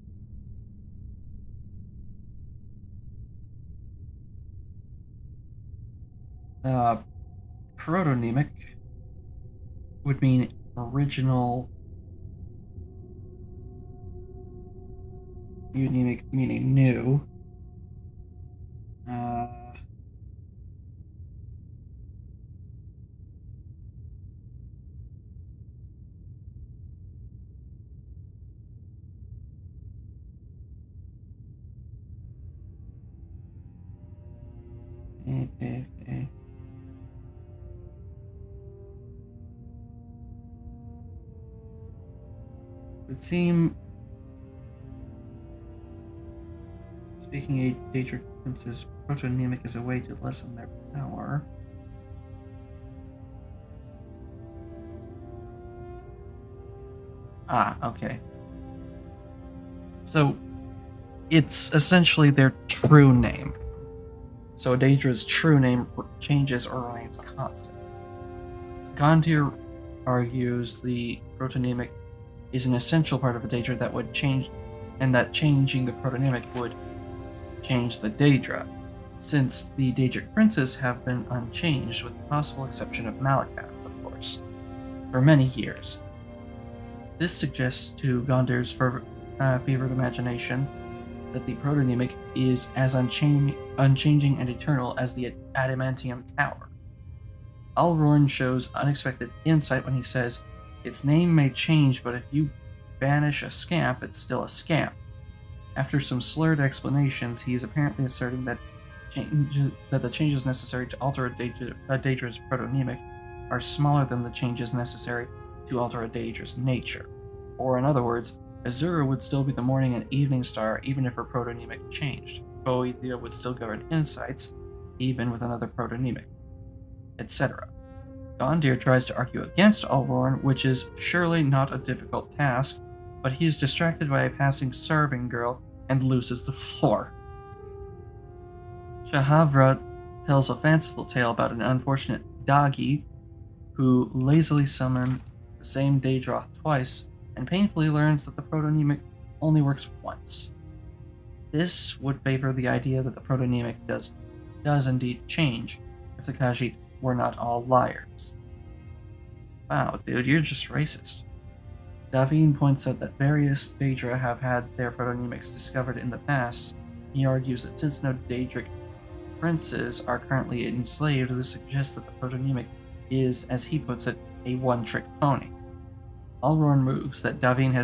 Protonymic would mean original. Neonymic meaning new. Okay. It would seem, speaking a Daedric prince's protonymic is a way to lessen their power. Okay. So, it's essentially their true name. So a Daedra's true name changes or remains constant. Gondir argues the protonymic is an essential part of a Daedra that would change, and that changing the protonymic would change the Daedra, since the Daedric princes have been unchanged, with the possible exception of Malakath, of course, for many years. This suggests to Gondir's favored imagination that the protonymic is as unchanging and eternal as the adamantium tower. Alrorn shows unexpected insight when he says, "Its name may change, but if you banish a scamp, it's still a scamp." After some slurred explanations, he is apparently asserting that the changes necessary to alter a Daedra's protonymic are smaller than the changes necessary to alter a Daedra's nature. Or in other words, Azura would still be the morning and evening star even if her protonymic changed. Boethia would still govern insights, even with another protonymic, etc. Gondir tries to argue against Alrorn, which is surely not a difficult task, but he is distracted by a passing serving girl and loses the floor. Shahavra tells a fanciful tale about an unfortunate Dagi who lazily summoned the same Daedra twice and painfully learns that the protonymic only works once. This would favor the idea that the protonymic does indeed change if the Khajiit were not all liars. Wow, dude, you're just racist. Davin points out that various Daedra have had their protonymics discovered in the past. He argues that since no Daedric princes are currently enslaved, this suggests that the protonymic is, as he puts it, a one-trick pony. Alrorn moves that Davin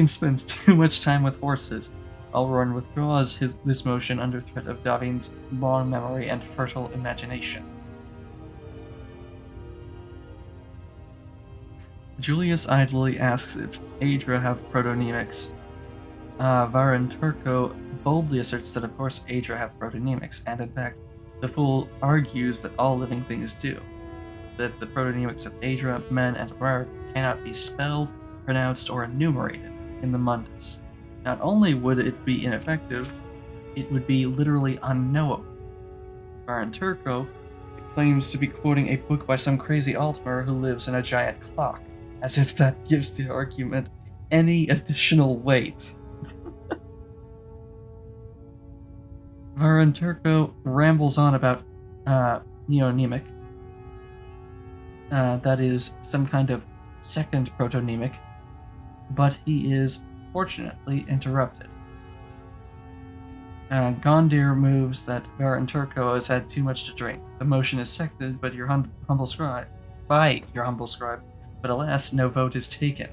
spends too much time with horses. Alrorn withdraws this motion under threat of Davin's long memory and fertile imagination. Julius idly asks if Aedra have protonymics. Varan Turco boldly asserts that of course Aedra have protonymics, and in fact, the fool argues that all living things do. That the protonymics of Aedra, Men, and Mer cannot be spelled, pronounced, or enumerated in the Mundus. Not only would it be ineffective, it would be literally unknowable. Varan Turco claims to be quoting a book by some crazy Altmer who lives in a giant clock, as if that gives the argument any additional weight. Varan Turco rambles on about neonymic. That is some kind of second protonymic, but he is fortunately interrupted. Gondir moves that Varan Turco has had too much to drink. The motion is seconded by your humble scribe, but alas, no vote is taken.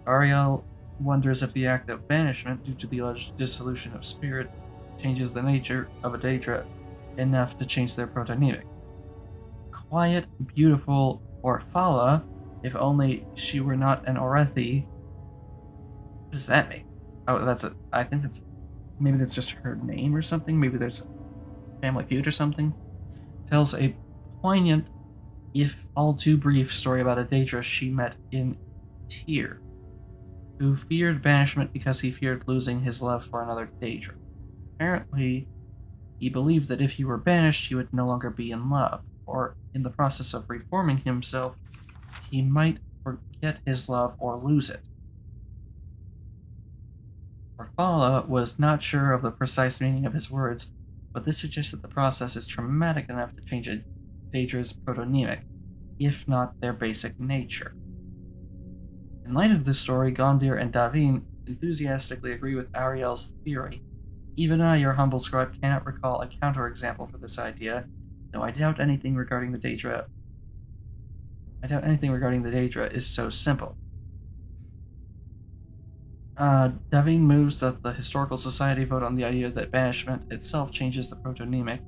Ariel wonders if the act of banishment, due to the alleged dissolution of spirit, changes the nature of a Daedra enough to change their protonymic. Quiet, beautiful Orphala, if only she were not an Orethi. What does that mean? Oh, I think maybe that's just her name or something. Maybe there's a family feud or something. Tells a poignant, if all too brief, story about a Daedra she met in Tyr, who feared banishment because he feared losing his love for another Daedra. Apparently, He believed that if he were banished, he would no longer be in love, or in the process of reforming himself, he might forget his love or lose it. Orfala was not sure of the precise meaning of his words, but this suggests that the process is traumatic enough to change a Daedra's protonymic, if not their basic nature. In light of this story, Gondir and Davin enthusiastically agree with Ariel's theory. Even I, your humble scribe, cannot recall a counterexample for this idea, though I doubt anything regarding the Daedra is so simple. Davin moves that the Historical Society vote on the idea that banishment itself changes the protonymic.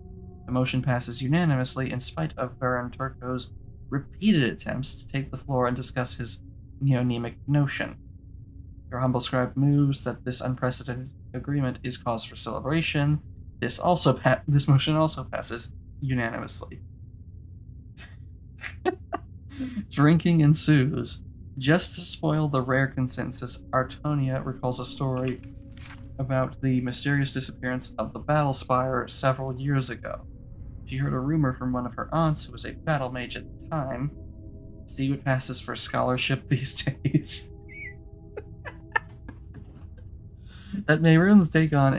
The motion passes unanimously in spite of Baron Turco's repeated attempts to take the floor and discuss his neonemic notion. Your humble scribe moves that this unprecedented agreement is cause for celebration. This motion also passes unanimously. Drinking ensues. Just to spoil the rare consensus, Artonia recalls a story about the mysterious disappearance of the battle spire several years ago. She heard a rumor from one of her aunts, who was a battle mage at the time. See what passes for scholarship these days. That Mehrunes Dagon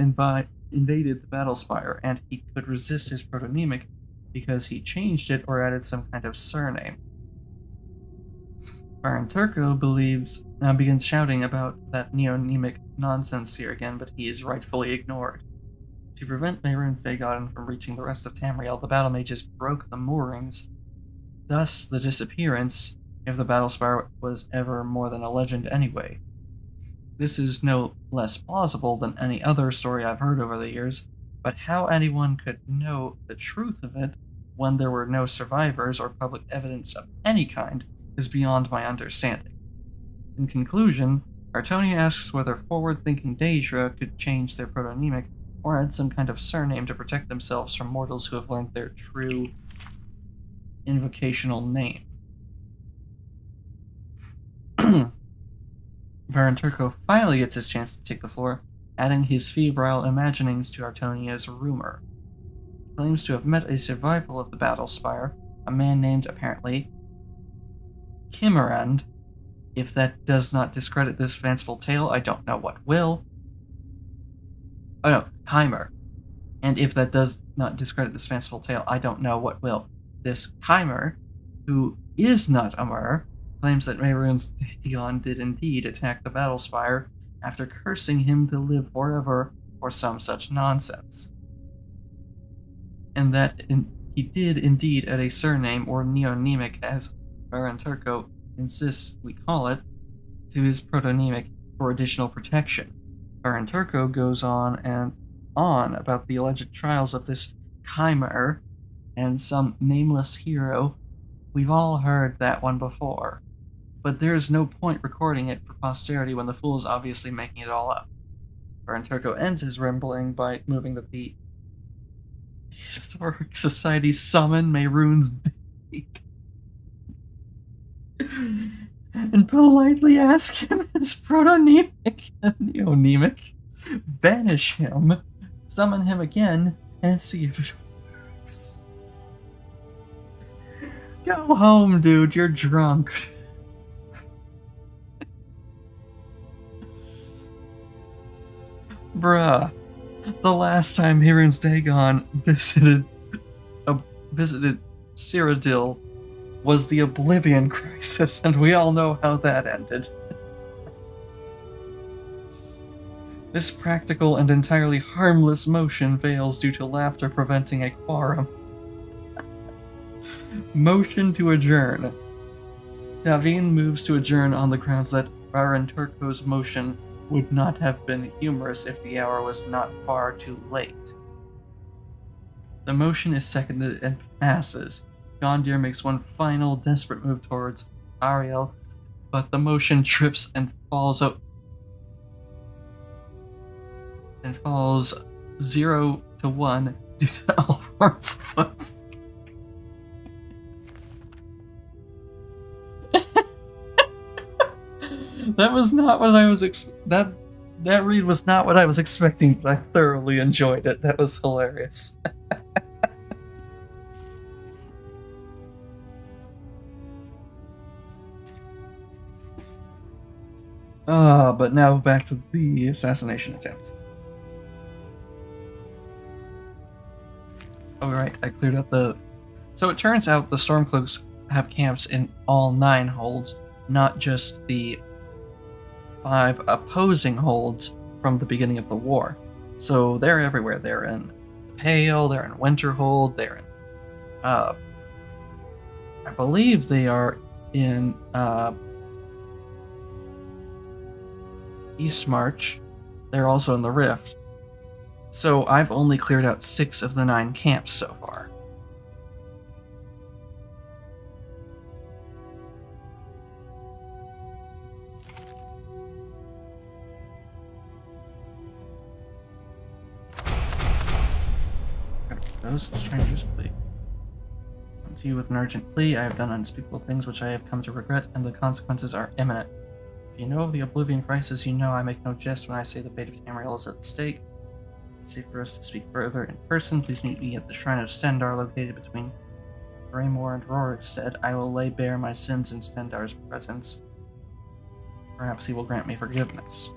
invaded the battle spire, and he could resist his protonymic because he changed it or added some kind of surname. Baron Turco begins shouting about that neonemic nonsense here again, but he is rightfully ignored. To prevent Mehrunes Dagon from reaching the rest of Tamriel, the battle mages broke the moorings. Thus, the disappearance, if the battle spire was ever more than a legend anyway. This is no less plausible than any other story I've heard over the years, but how anyone could know the truth of it when there were no survivors or public evidence of any kind is beyond my understanding. In conclusion, Artonia asks whether forward-thinking Daedra could change their protonymic or add some kind of surname to protect themselves from mortals who have learned their true invocational name. Baron Turco finally gets his chance to take the floor, adding his febrile imaginings to Artonia's rumor. He claims to have met a survival of the battle spire, a man named, apparently, Kimmerand. If that does not discredit this fanciful tale, I don't know what will. Oh no, Chimer. And if that does not discredit this fanciful tale, I don't know what will. This Chimer, who is not Amur, claims that Mehrunes Dagon did indeed attack the battle spire after cursing him to live forever or some such nonsense. And that he did indeed add a surname or neonemic, as Baron Turco insists we call it, to his protonymic for additional protection. Baron Turco goes on and on about the alleged trials of this Chimer and some nameless hero. We've all heard that one before, but there's no point recording it for posterity when the fool is obviously making it all up. Baron Turco ends his rambling by moving that the Historic Society summon Mehrunes Dagon and politely ask him his protonymic, neonemic, banish him, summon him again, and see if it works. Go home, dude, you're drunk. Bruh, the last time Mehrunes Dagon visited Cyrodiil was the Oblivion Crisis, and we all know how that ended. This practical and entirely harmless motion fails due to laughter preventing a quorum. Motion to adjourn. Davin moves to adjourn on the grounds that Baron Turco's motion would not have been humorous if the hour was not far too late. The motion is seconded and passes. Gondir makes one final desperate move towards Ariel, but the motion trips and falls 0 to 1 due to Elrond's foot. That was not what I was that That read was not what I was expecting, but I thoroughly enjoyed it. That was hilarious. But now back to the assassination attempt. Alright, I cleared out the... So it turns out the Stormcloaks have camps in all 9 holds, not just the 5 opposing holds from the beginning of the war. So they're everywhere. They're in Pale, they're in Winterhold, they're in... I believe they are in Eastmarch. They're also in the Rift. So I've only cleared out 6 of the 9 camps so far. Those strangers plea. Come to you with an urgent plea. I have done unspeakable things which I have come to regret, and the consequences are imminent. If you know of the Oblivion Crisis, you know I make no jest when I say the fate of Tamriel is at stake. It's safe for us to speak further in person. Please meet me at the Shrine of Stendarr, located between Braemore and Rorikstead. I will lay bare my sins in Stendarr's presence. Perhaps he will grant me forgiveness.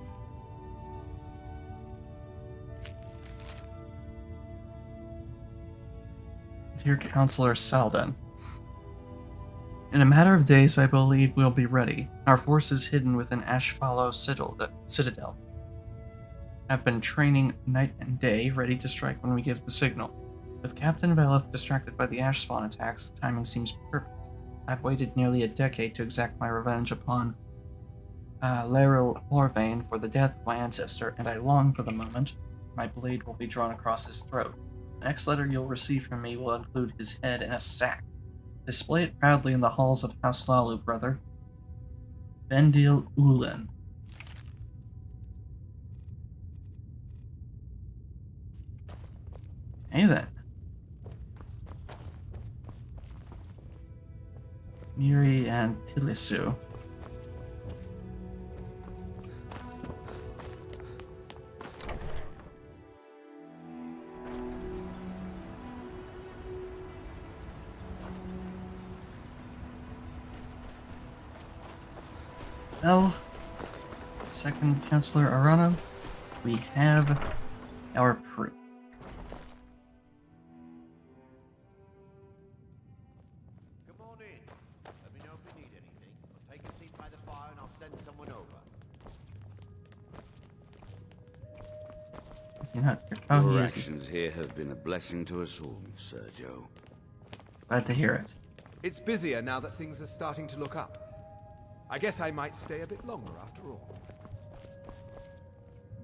Dear Counselor Salden, in a matter of days, I believe we'll be ready. Our forces hidden within Ashfallow Citadel have been training night and day, ready to strike when we give the signal. With Captain Veleth distracted by the Ashspawn attacks, the timing seems perfect. I've waited nearly a decade to exact my revenge upon Laeral Morvain for the death of my ancestor, and I long for the moment my blade will be drawn across his throat. The next letter you'll receive from me will include his head in a sack. Display it proudly in the halls of House Lalu, brother. Vendil Ulen. Hey then. Miri and Tilisu. Well, second Chancellor Arano, we have our proof. Come on in. Let me know if you need anything. I'll take a seat by the fire and I'll send someone over. Is he not here? Oh, Your he is. actions here have been a blessing to us all, Sergio. Glad to hear it. It's busier now that things are starting to look up. I guess I might stay a bit longer after all.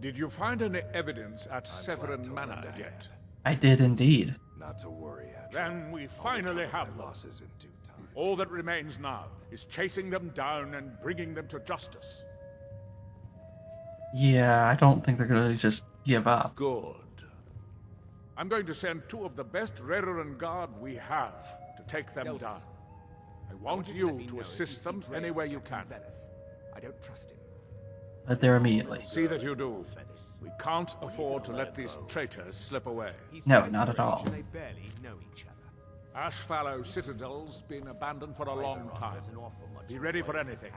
Did you find any evidence at Severin Manor yet? I did indeed. Not to worry, Adrian. Then we finally have them. Losses in due time. All that remains now is chasing them down and bringing them to justice. Yeah, I don't think they're gonna just give up. Good. I'm going to send 2 of the best Rerenn Guard we have to take them down. I want you to assist them any way you can. I don't trust him. But there immediately. See that you do. We can't afford to let these traitors slip away. No, not at all. They barely know each other. Ashfallow Citadel's been abandoned for a long time. Be ready for anything.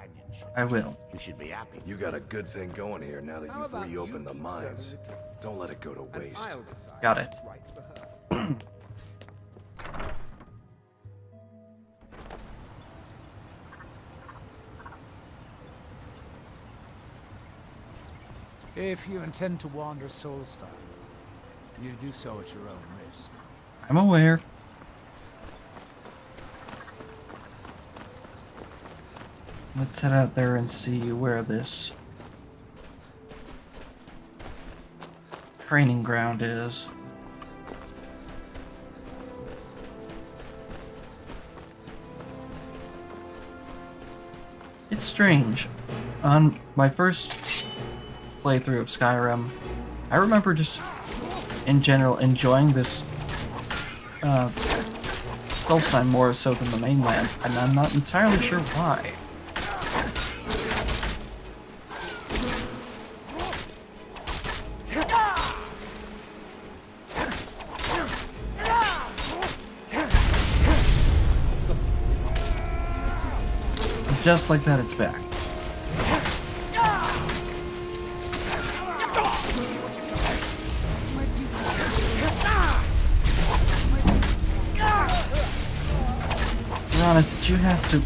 I will. You should be happy. You got a good thing going here now that you've reopened the mines. Don't let it go to waste. Got it. Right for her. If you intend to wander Soulstar, you do so at your own risk. I'm aware. Let's head out there and see where this training ground is. It's strange. On my first playthrough of Skyrim, I remember just, in general, enjoying this Solstheim more so than the mainland, and I'm not entirely sure why. just like that, it's back. Serana, did you have to...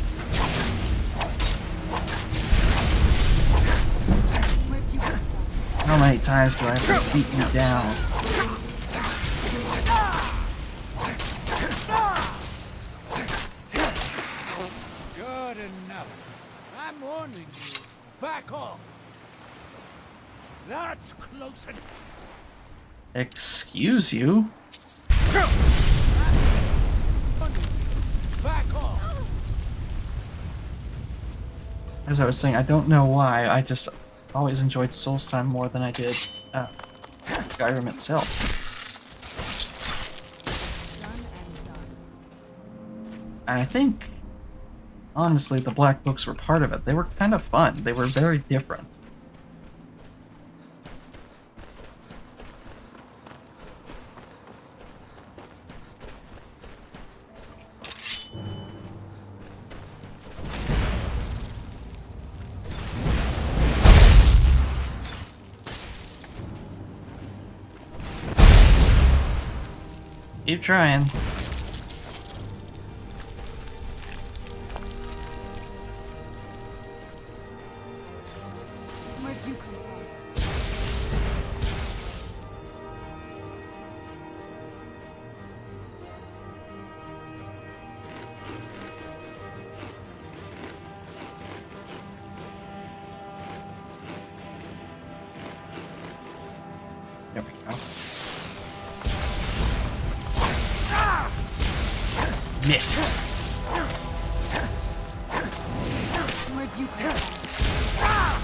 How many times do I have to beat you down? Good enough. I'm warning you. Back off. That's close enough. Excuse you? Back off. As I was saying, I don't know why, I just always enjoyed Soulstime more than I did Skyrim itself. And I think, honestly, the Black Books were part of it. They were kind of fun. They were very different. Keep trying. Where'd you come from? There we go. Missed. Where'd you come from?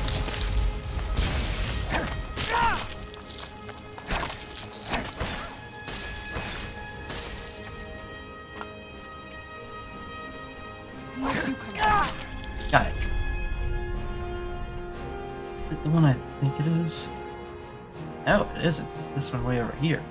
Where'd you come from? Got it. Is it the one I think it is? No, it isn't. It's this one way over here.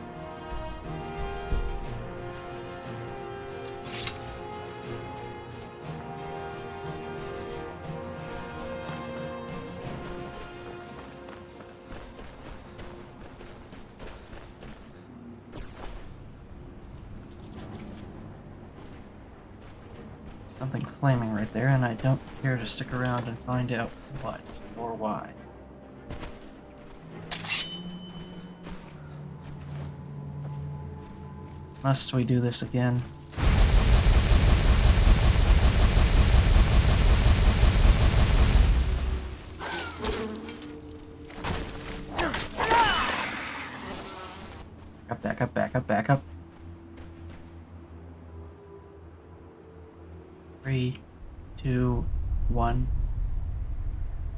Something flaming right there, and I don't care to stick around and find out what or why. Must we do this again? Back up, back up, back up. 3, 2, 1.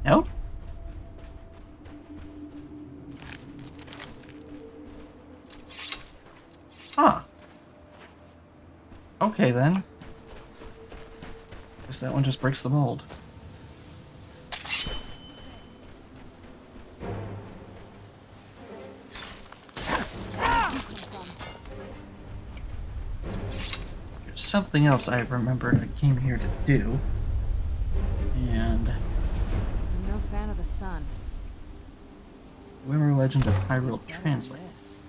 Nope. Huh. Okay then. Guess that one just breaks the mold. There's something else I remembered I came here to do. And I'm no fan of the sun. Wimmer Legend of Hyrule Translate. This.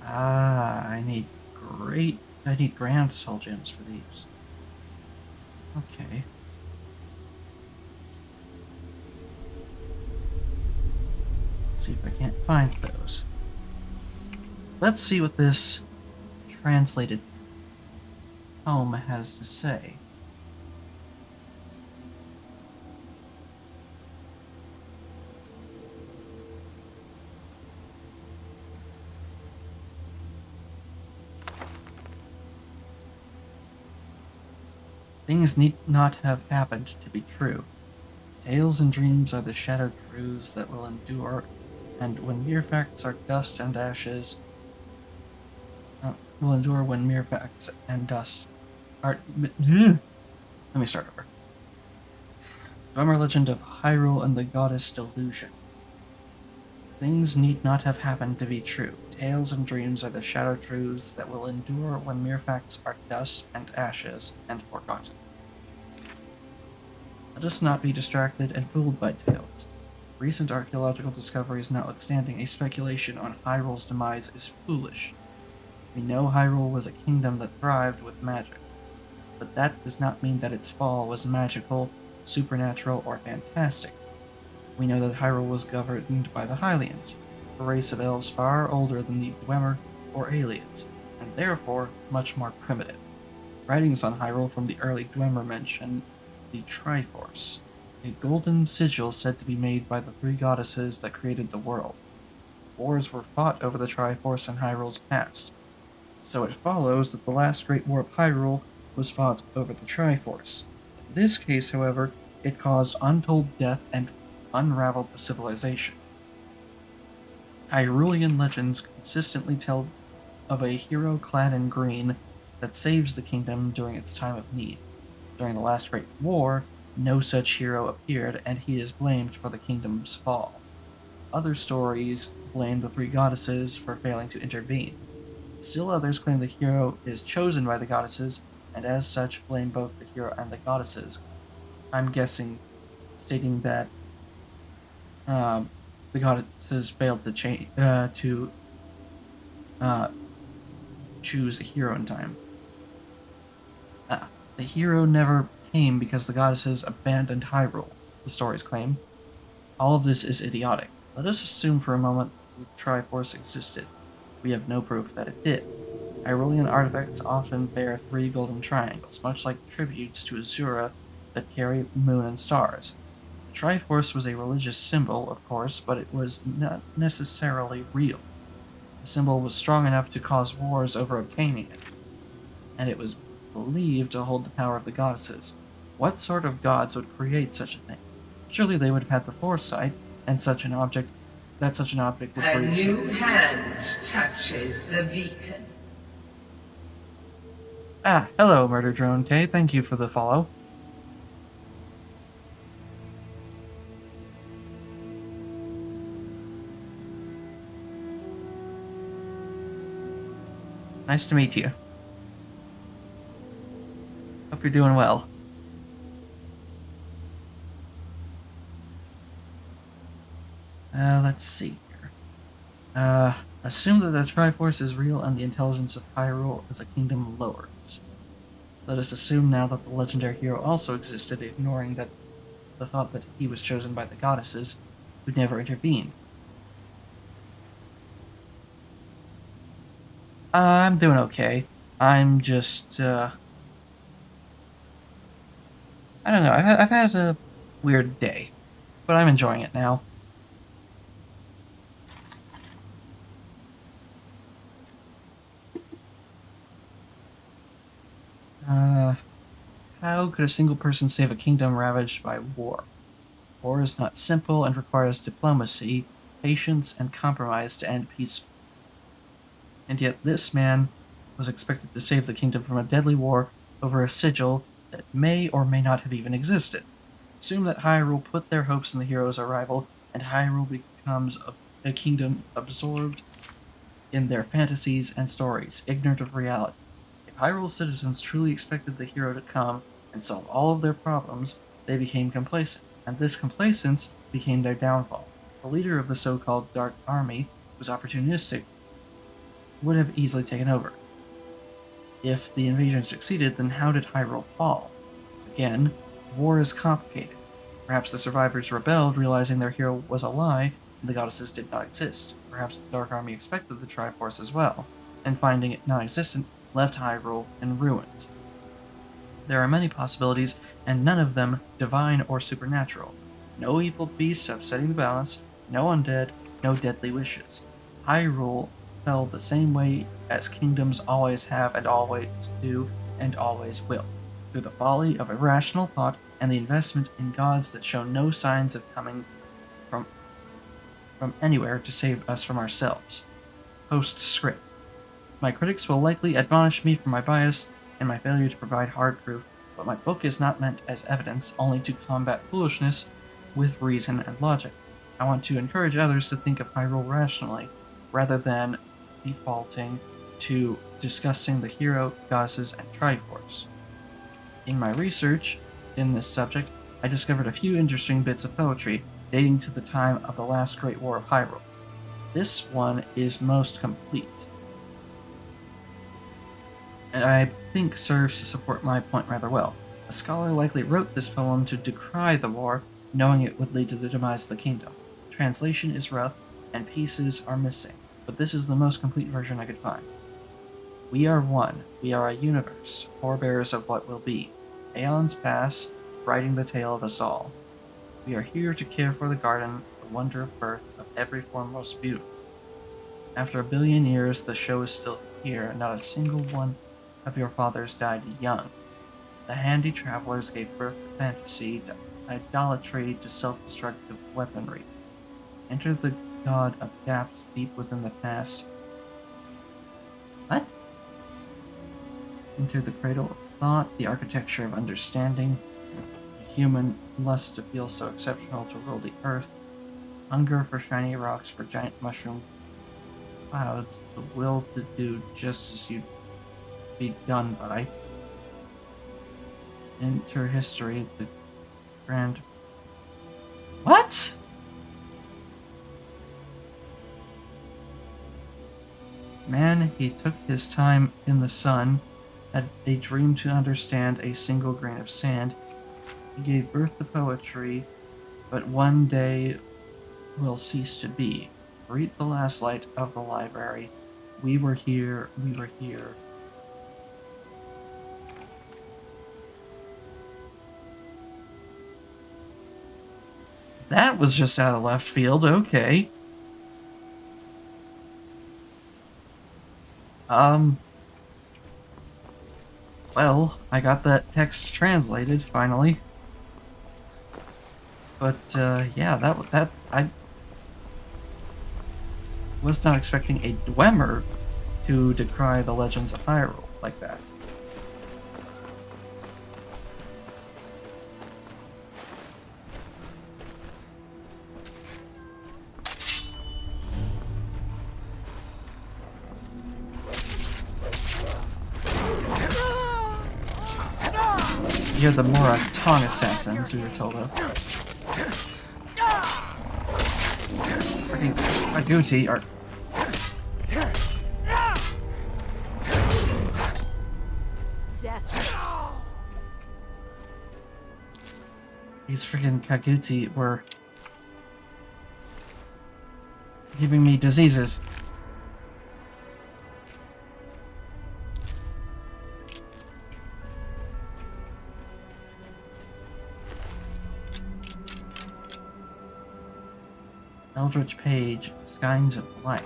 Ah, I need grand soul gems for these. Okay. Let's see if I can't find those. Let's see what this translated tome has to say. Things need not have happened to be true. Tales and dreams are the shadowed truths that will endure, and when mere facts are dust and ashes, will endure when mere facts and dust are... Let me start over. Drummer Legend of Hyrule and the Goddess Delusion. Things need not have happened to be true. Tales and dreams are the shadow truths that will endure when mere facts are dust and ashes and forgotten. Let us not be distracted and fooled by tales. Recent archaeological discoveries notwithstanding, a speculation on Hyrule's demise is foolish. We know Hyrule was a kingdom that thrived with magic, but that does not mean that its fall was magical, supernatural, or fantastic. We know that Hyrule was governed by the Hylians, a race of elves far older than the Dwemer or aliens, and therefore much more primitive. Writings on Hyrule from the early Dwemer mention the Triforce, a golden sigil said to be made by the three goddesses that created the world. Wars were fought over the Triforce in Hyrule's past, so it follows that the last great war of Hyrule was fought over the Triforce. In this case, however, it caused untold death and unraveled the civilization. Hyrulean legends consistently tell of a hero clad in green that saves the kingdom during its time of need. During the last Great War, no such hero appeared, and he is blamed for the kingdom's fall. Other stories blame the three goddesses for failing to intervene. Still others claim the hero is chosen by the goddesses, and as such blame both the hero and the goddesses. I'm guessing stating that the goddesses failed to choose a hero in time. The hero never came because the goddesses abandoned Hyrule, the stories claim. All of this is idiotic. Let us assume for a moment that the Triforce existed. We have no proof that it did. Hyrulean artifacts often bear three golden triangles, much like tributes to Azura that carry moon and stars. The Triforce was a religious symbol, of course, but it was not necessarily real. The symbol was strong enough to cause wars over obtaining it, and it was believed to hold the power of the goddesses. What sort of gods would create such a thing? Surely they would have had the foresight, and such an object would create. A new hand touches the beacon. Hello, Murder Drone K. Thank you for the follow. Nice to meet you. Hope you're doing well. Let's see here. Assume that the Triforce is real and the intelligence of Hyrule as a kingdom lowers. Let us assume now that the legendary hero also existed, ignoring that the thought that he was chosen by the goddesses, who never intervened. I'm doing okay. I'm just, I don't know, I've had a weird day, but I'm enjoying it now. How could a single person save a kingdom ravaged by war? War is not simple and requires diplomacy, patience, and compromise to end peacefully. And yet this man was expected to save the kingdom from a deadly war over a sigil that may or may not have even existed. Assume that Hyrule put their hopes in the hero's arrival, and Hyrule becomes a kingdom absorbed in their fantasies and stories, ignorant of reality. If Hyrule's citizens truly expected the hero to come and solve all of their problems, they became complacent, and this complacence became their downfall. The leader of the so-called Dark Army was opportunistic, would have easily taken over. If the invasion succeeded, then how did Hyrule fall? Again, war is complicated. Perhaps the survivors rebelled, realizing their hero was a lie and the goddesses did not exist. Perhaps the Dark Army expected the Triforce as well, and finding it non-existent, left Hyrule in ruins. There are many possibilities, and none of them divine or supernatural. No evil beasts upsetting the balance, no undead, no deadly wishes. Hyrule fell the same way as kingdoms always have and always do and always will, through the folly of irrational thought and the investment in gods that show no signs of coming from anywhere to save us from ourselves. Postscript. My critics will likely admonish me for my bias and my failure to provide hard proof, but my book is not meant as evidence, only to combat foolishness with reason and logic. I want to encourage others to think of Hyrule rationally, rather than defaulting to discussing the hero, goddesses, and Triforce. In my research in this subject, I discovered a few interesting bits of poetry dating to the time of the last Great War of Hyrule. This one is most complete, and I think serves to support my point rather well. A scholar likely wrote this poem to decry the war, knowing it would lead to the demise of the kingdom. Translation is rough, and pieces are missing, but this is the most complete version I could find. We are one, we are a universe, forebears of what will be. Aeons pass, writing the tale of us all. We are here to care for the garden, the wonder of birth, of every form most beautiful. After 1 billion years, the show is still here, and not a single one of your fathers died young. The handy travelers gave birth to fantasy, to idolatry, to self-destructive weaponry. Enter the god of gaps deep within the past. What? Enter the cradle of thought, the architecture of understanding, the human lust to feel so exceptional to rule the earth, hunger for shiny rocks, for giant mushroom clouds, the will to do just as you'd be done by. Enter history, the grand... What?! Man, he took his time in the sun, had a dream to understand a single grain of sand. He gave birth to poetry, but one day will cease to be. Read the last light of the library. We were here, we were here. That was just out of left field, okay. Well, I got that text translated, finally. But, yeah, I was not expecting a Dwemer to decry the legends of Hyrule like that. You're the Moraton assassins we were told of. Freaking Aguti are... Death. These freaking Kaguti were giving me diseases. Eldritch Page, Skeins of Light.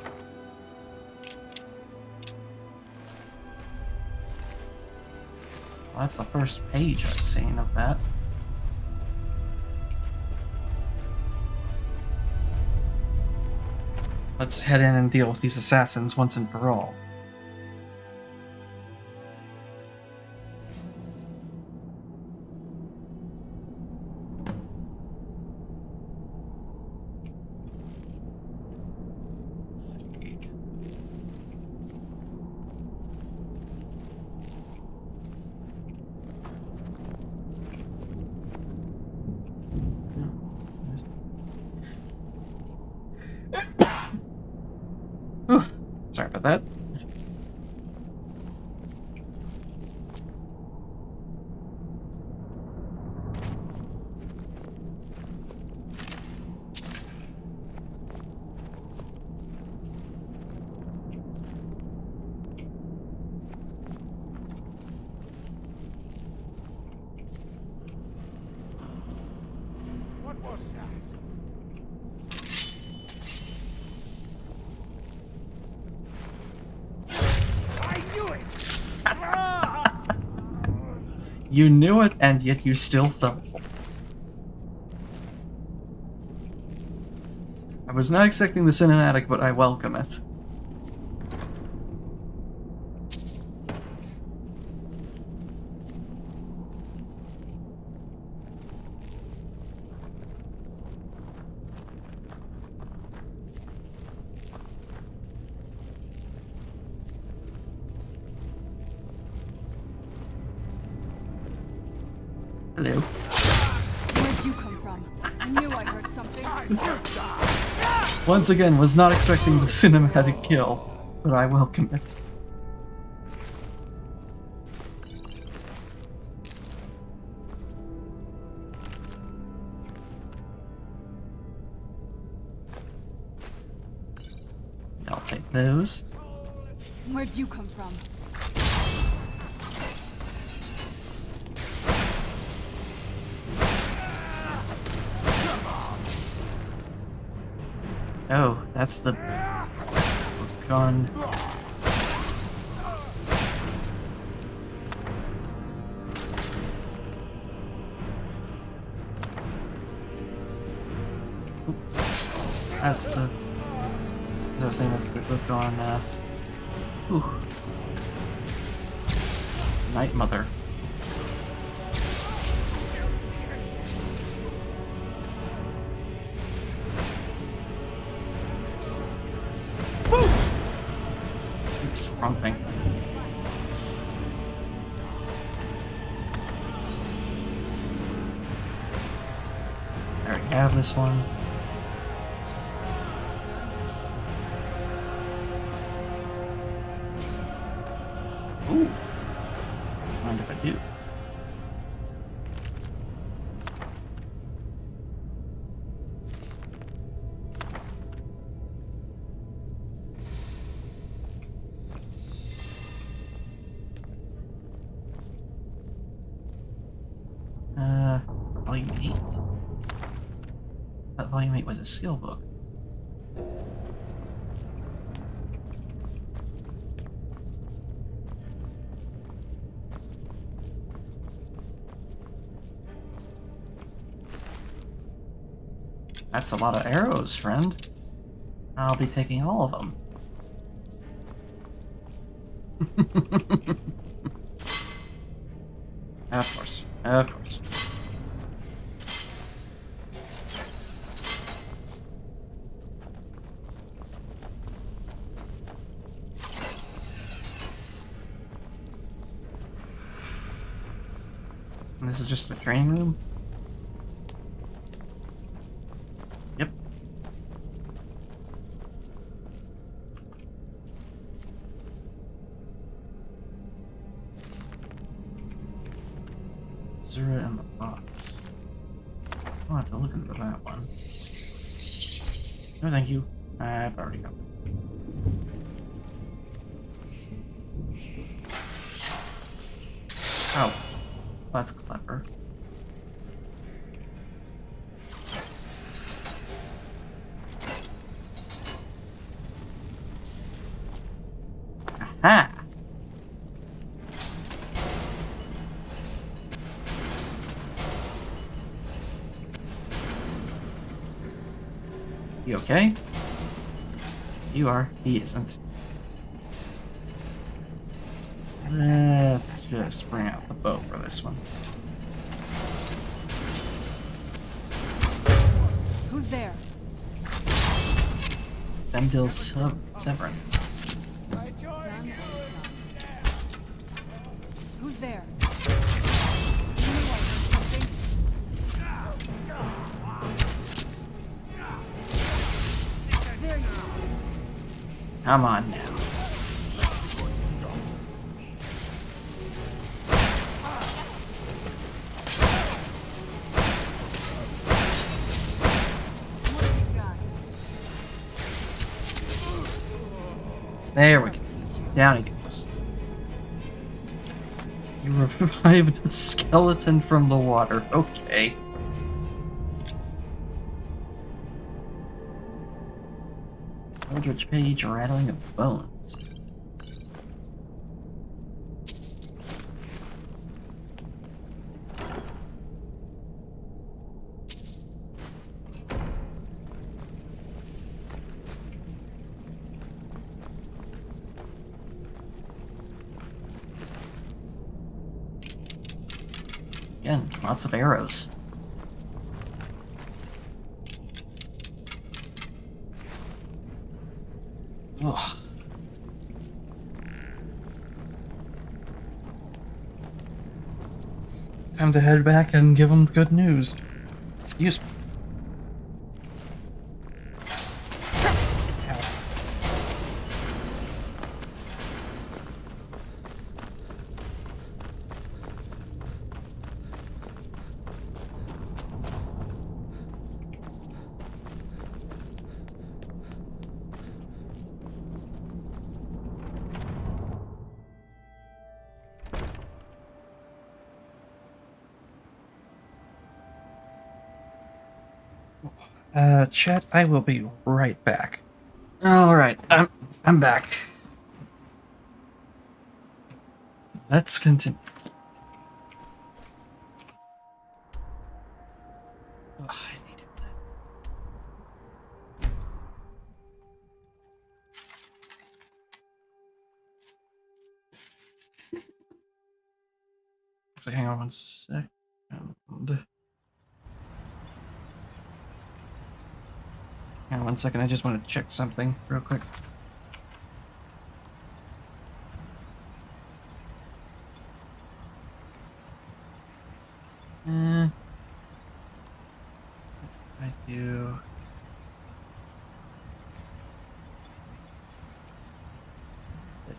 Well, that's the first page I've seen of that. Let's head in and deal with these assassins once and for all. Sorry about that. What was that? You knew it, and yet you still fell for it. I was not expecting the cinematic, but I welcome it. Hello. Where'd you come from? I knew I heard something. Once again, was not expecting the cinematic kill, but I welcome it. I'll take those. Where'd you come from? Oh, that's the gun. That's the. As I was saying, that's the book on. Ooh. Night Mother. Oops, wrong thing. I already have this one. Ooh. Mind if I do? Volume 8. That Volume 8 was a skill book. That's a lot of arrows, friend. I'll be taking all of them. Of course. Of course. And this is just a training room? Yep. Zura in the box. I'll have to look into that one. No, thank you. I've already got it. Oh, that's clever. Aha! You okay? You are. He isn't. Let's just bring out the bow for this one. Who's there? Vendil Severin. Who's there? There you go. Come on now. There we go. Down he goes. You revived the skeleton from the water. Okay. Eldritch Page, rattling of bones. Again, lots of arrows. Ugh. Time to head back and give them the good news. Excuse me. Chat, I will be right back. Alright, I'm back. Let's continue. Ugh, I needed that. Actually, hang on one second. Hang on one second, I just want to check something real quick. I do. This.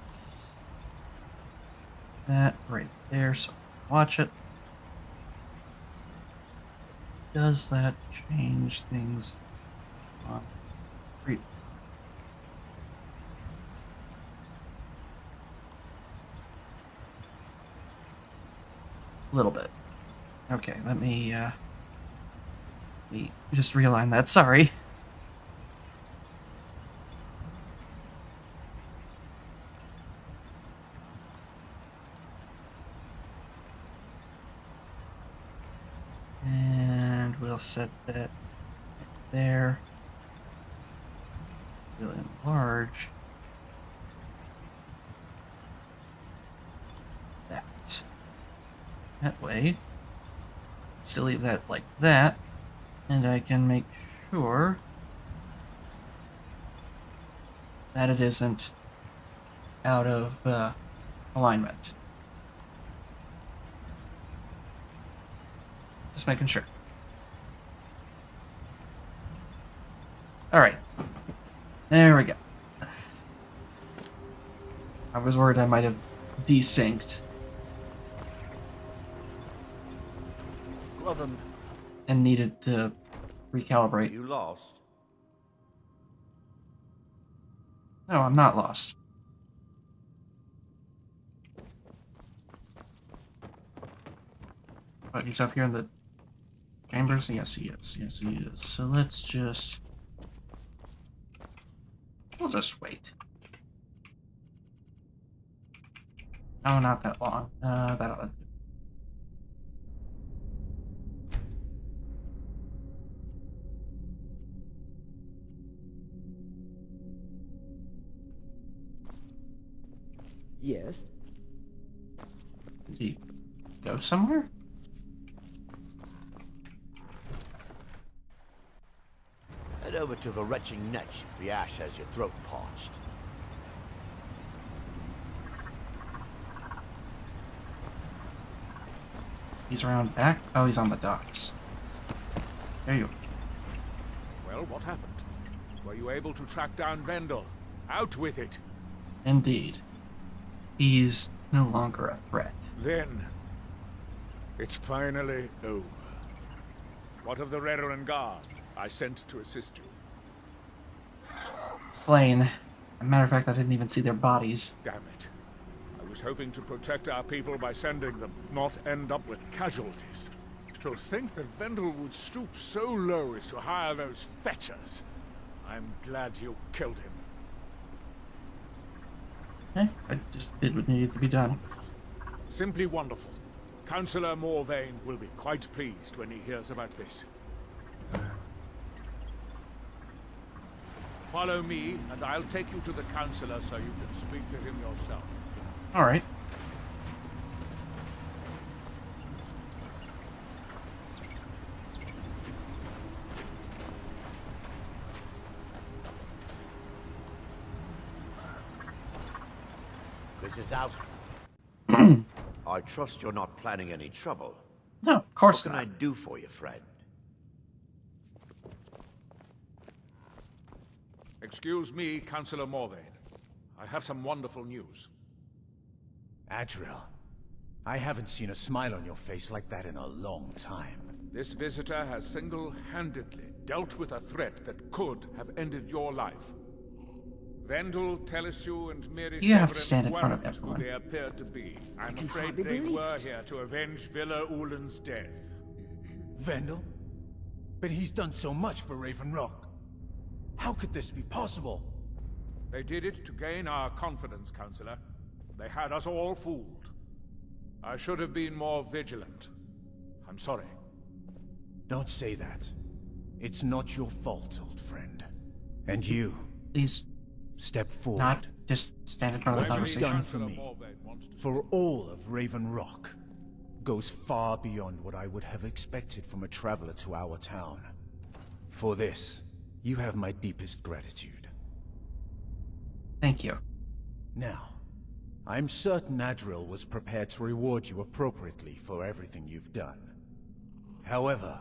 That right there, so watch it. Does that change things? Read. A little bit. Okay, let me just realign that. Sorry. And we'll set that right there. We'll enlarge that. That way. Still leave that like that. And I can make sure that it isn't out of alignment. Just making sure. Alright. There we go. I was worried I might have desynced. And needed to recalibrate. You lost? No, I'm not lost. But he's up here in the chambers? Yes, he is. Yes, he is. So let's just... We'll just wait. Oh, not that long. That'll do. Yes? Did he go somewhere? Head over to the retching netch if the ash has your throat parched. He's around back? Oh, he's on the docks. There you go. Well, what happened? Were you able to track down Vendel? Out with it! Indeed. He's no longer a threat. Then, it's finally over. What of the Reverend Guard I sent to assist you? Slain. As a matter of fact, I didn't even see their bodies. Damn it. I was hoping to protect our people by sending them, not end up with casualties. To think that Vendel would stoop so low as to hire those fetchers. I'm glad you killed him. I just did what needed to be done. Simply wonderful. Councillor Morvain will be quite pleased when he hears about this. Follow me, and I'll take you to the Councillor so you can speak to him yourself. Alright. This is out. I trust you're not planning any trouble. No, of course What can not. I do for you, friend? Excuse me, Councillor Morvain. I have some wonderful news. Adriel, I haven't seen a smile on your face like that in a long time. This visitor has single-handedly dealt with a threat that could have ended your life. Vendel, Telesue, and Mary You have to Severin stand in front of weren't who everyone. they appeared to be. I'm can afraid hardly they believe were it. here to avenge Villa Ulen's death. Vendel? But he's done so much for Raven Rock. How could this be possible? They did it to gain our confidence, Councillor. They had us all fooled. I should have been more vigilant. I'm sorry. Don't say that. It's not your fault, old friend. And you, Please, step forward. not just stand in front of the What you've conversation. done for me, for all of Raven Rock, goes far beyond what I would have expected from a traveler to our town. For this, you have my deepest gratitude. Thank you. Now, I'm certain Adriel was prepared to reward you appropriately for everything you've done. However,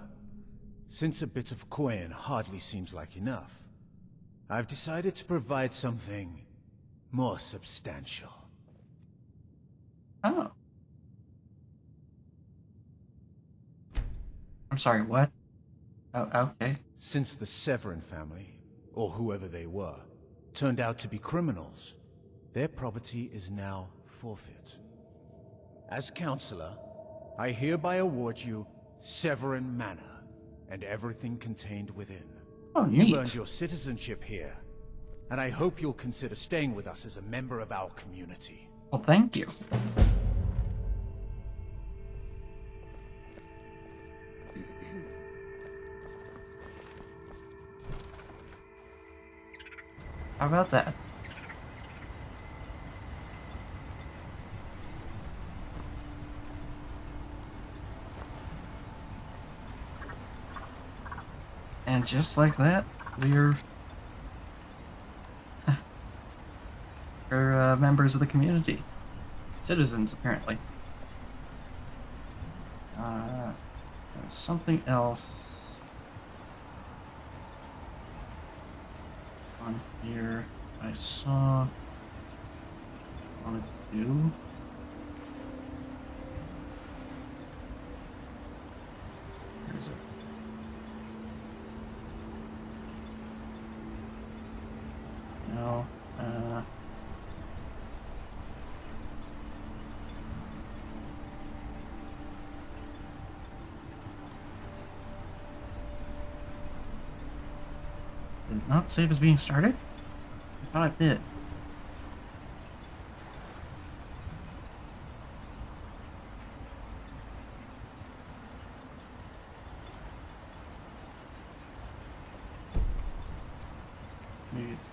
since a bit of coin hardly seems like enough, I've decided to provide something more substantial. Oh. I'm sorry, what? Oh, okay. Since the Severin family, or whoever they were, turned out to be criminals, their property is now forfeit. As Counselor, I hereby award you Severin Manor, and everything contained within. Oh, You've neat. earned your citizenship here, and I hope you'll consider staying with us as a member of our community. Well, thank you. How about that? And just like that, we're members of the community. Citizens, apparently. There's something else on here I saw I wanted to do. Where is it? No, did it not save as being started? I thought it did. Maybe it's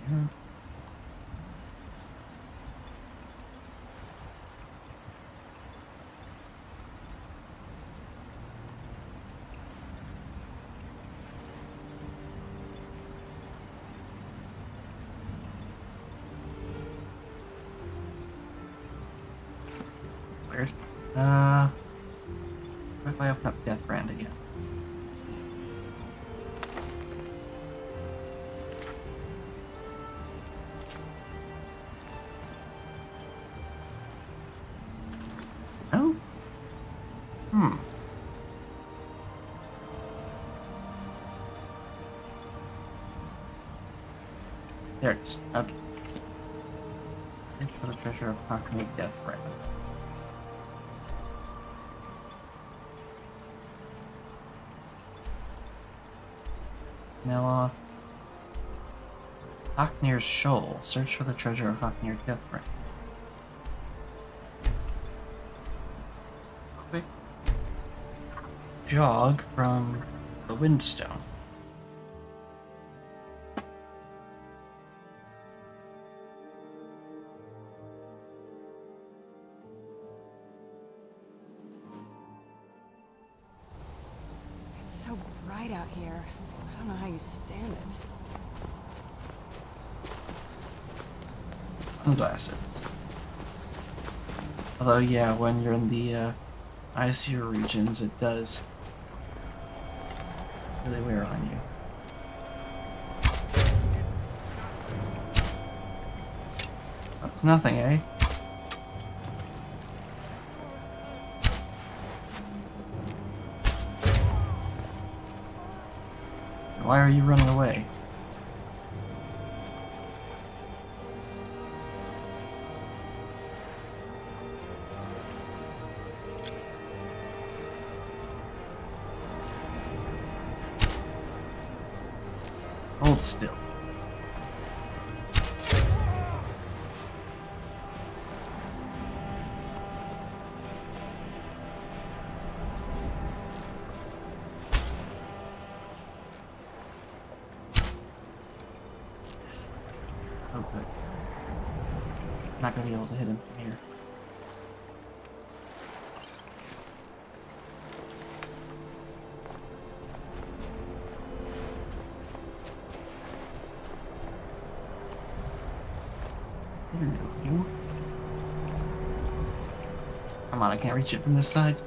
here. It's weird. What if I open up Death Brand again? Oh? Hmm. There it is. Okay. Search for the treasure of Cockney Death Brand. Smell off. Hocknir's Shoal. Search for the treasure of Hocknir Death Brand. Quick jog from the Windstone. It's so bright out here. I don't know how you stand it. Sunglasses. Although, yeah, when you're in the icier regions, it does really wear on you. That's nothing, eh? Why are you running away? Hold still. Oh, good. Not gonna be able to hit him from here. Hello. Come on, I can't reach it from this side.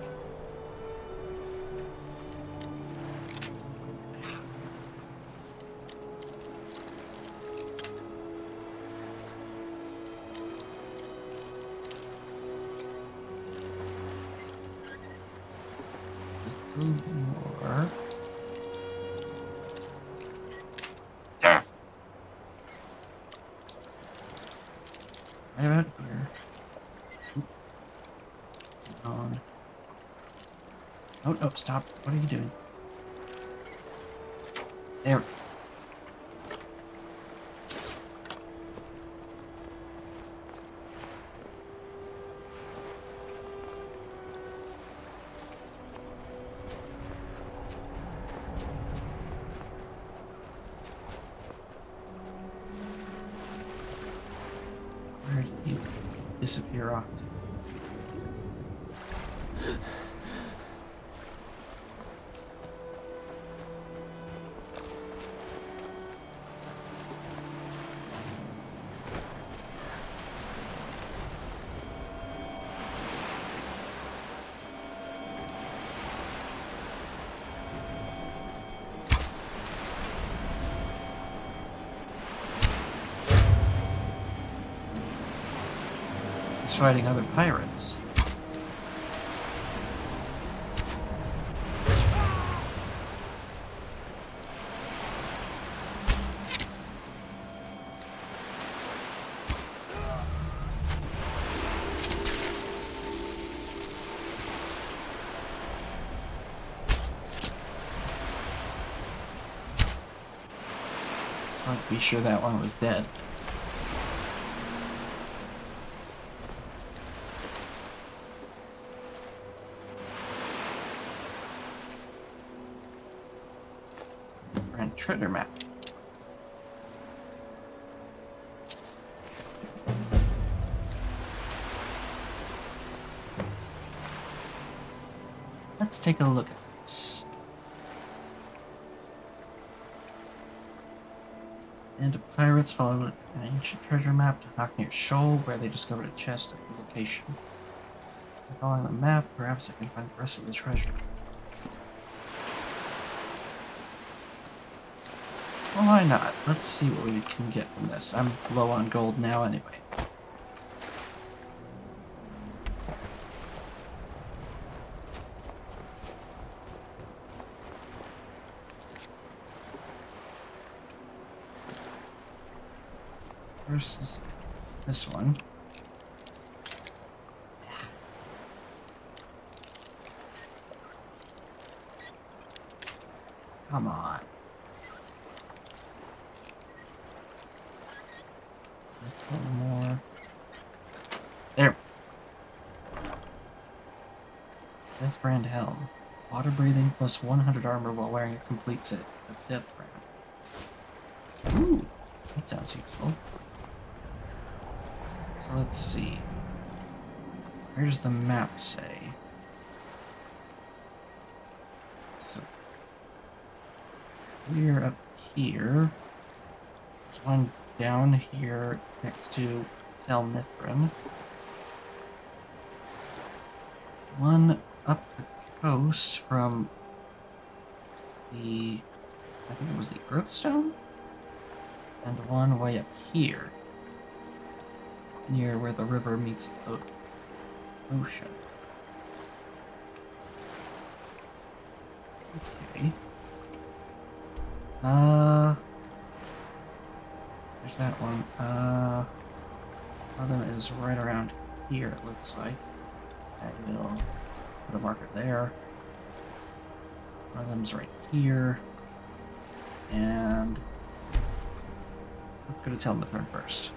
More. Right about here. On. Oh, no, stop. What are you doing? There. Where did he disappear off to? He's fighting other pirates. I wanted to be sure that one was dead. Treasure map. Let's take a look at this. And of pirates followed an ancient treasure map to Knocknear Shoal, where they discovered a chest at the location. By following the map, perhaps I can find the rest of the treasure. Well, why not? Let's see what we can get from this. I'm low on gold now anyway. First is this one. Come on. A little more. There. Deathbrand Helm. Water breathing plus 100 armor while wearing a complete set of Deathbrand. Ooh, that sounds useful. So let's see. Where does the map say? So we're up here. There's one down here next to Tel Mithrin. One up the coast from the, I think it was the Earthstone? And one way up here, near where the river meets the ocean. Okay. There's that one. One of them is right around here, it looks like. I will put a marker there. One of them's right here. And let's go to Telmathorn first.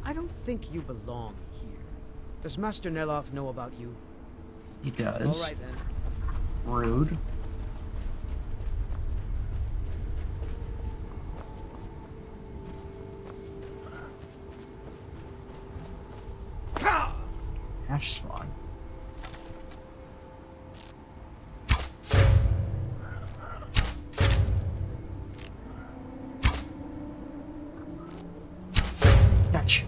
I don't think you belong here. Does Master Neloth know about you? He does. All right then. Rude. Ash spawn. Gotcha.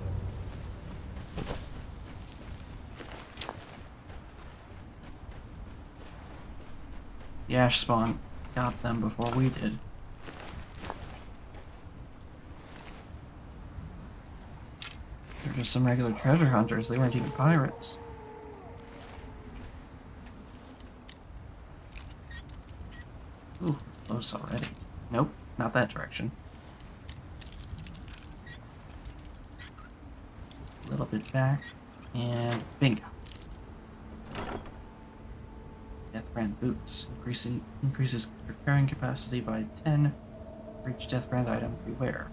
The ash spawn got them before we did. They're just some regular treasure hunters. They weren't even pirates. Ooh, close already. Nope, not that direction. A little bit back, and bingo. Deathbrand boots. Increases your carrying capacity by 10 for each Deathbrand item you wear.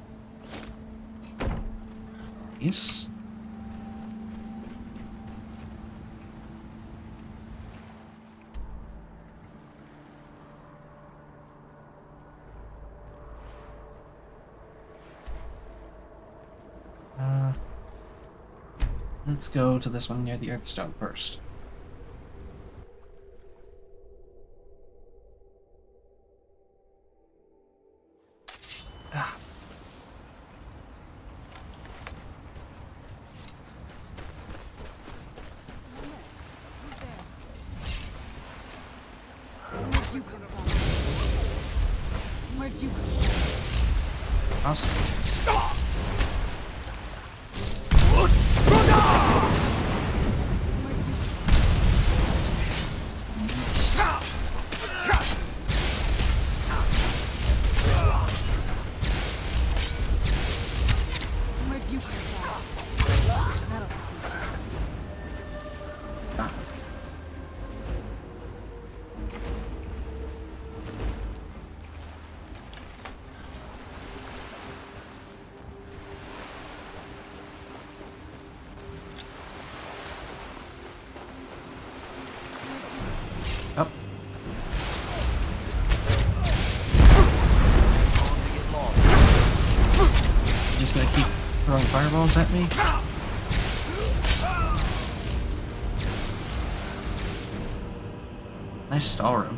Nice. Let's go to this one near the Earthstone first. Ah. Where'd you come? Hostages. Where'd you come from? That'll teach you. Up. Just gonna keep throwing fireballs at me? Nice stall room.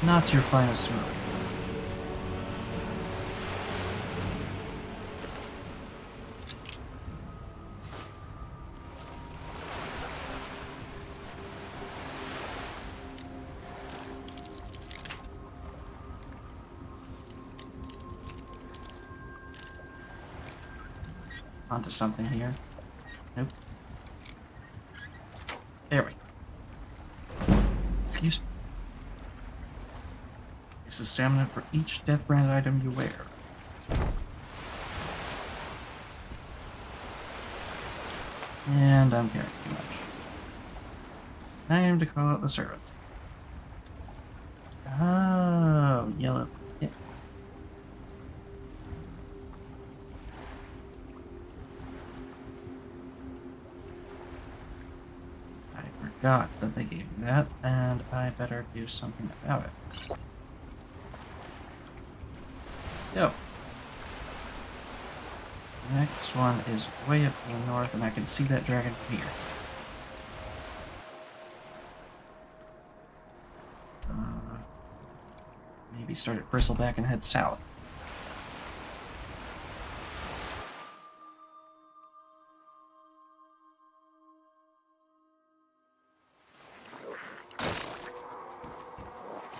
Not your finest move. Onto something here. Nope. There we go. Excuse me. Use the stamina for each Deathbrand item you wear. And I'm carrying too much. Time to call out the servant. Oh, yellow. Yeah. forgot that they gave me that, and I better do something about it. Yo. Next one is way up in the north, and I can see that dragon from here. Maybe start at Bristleback and head south.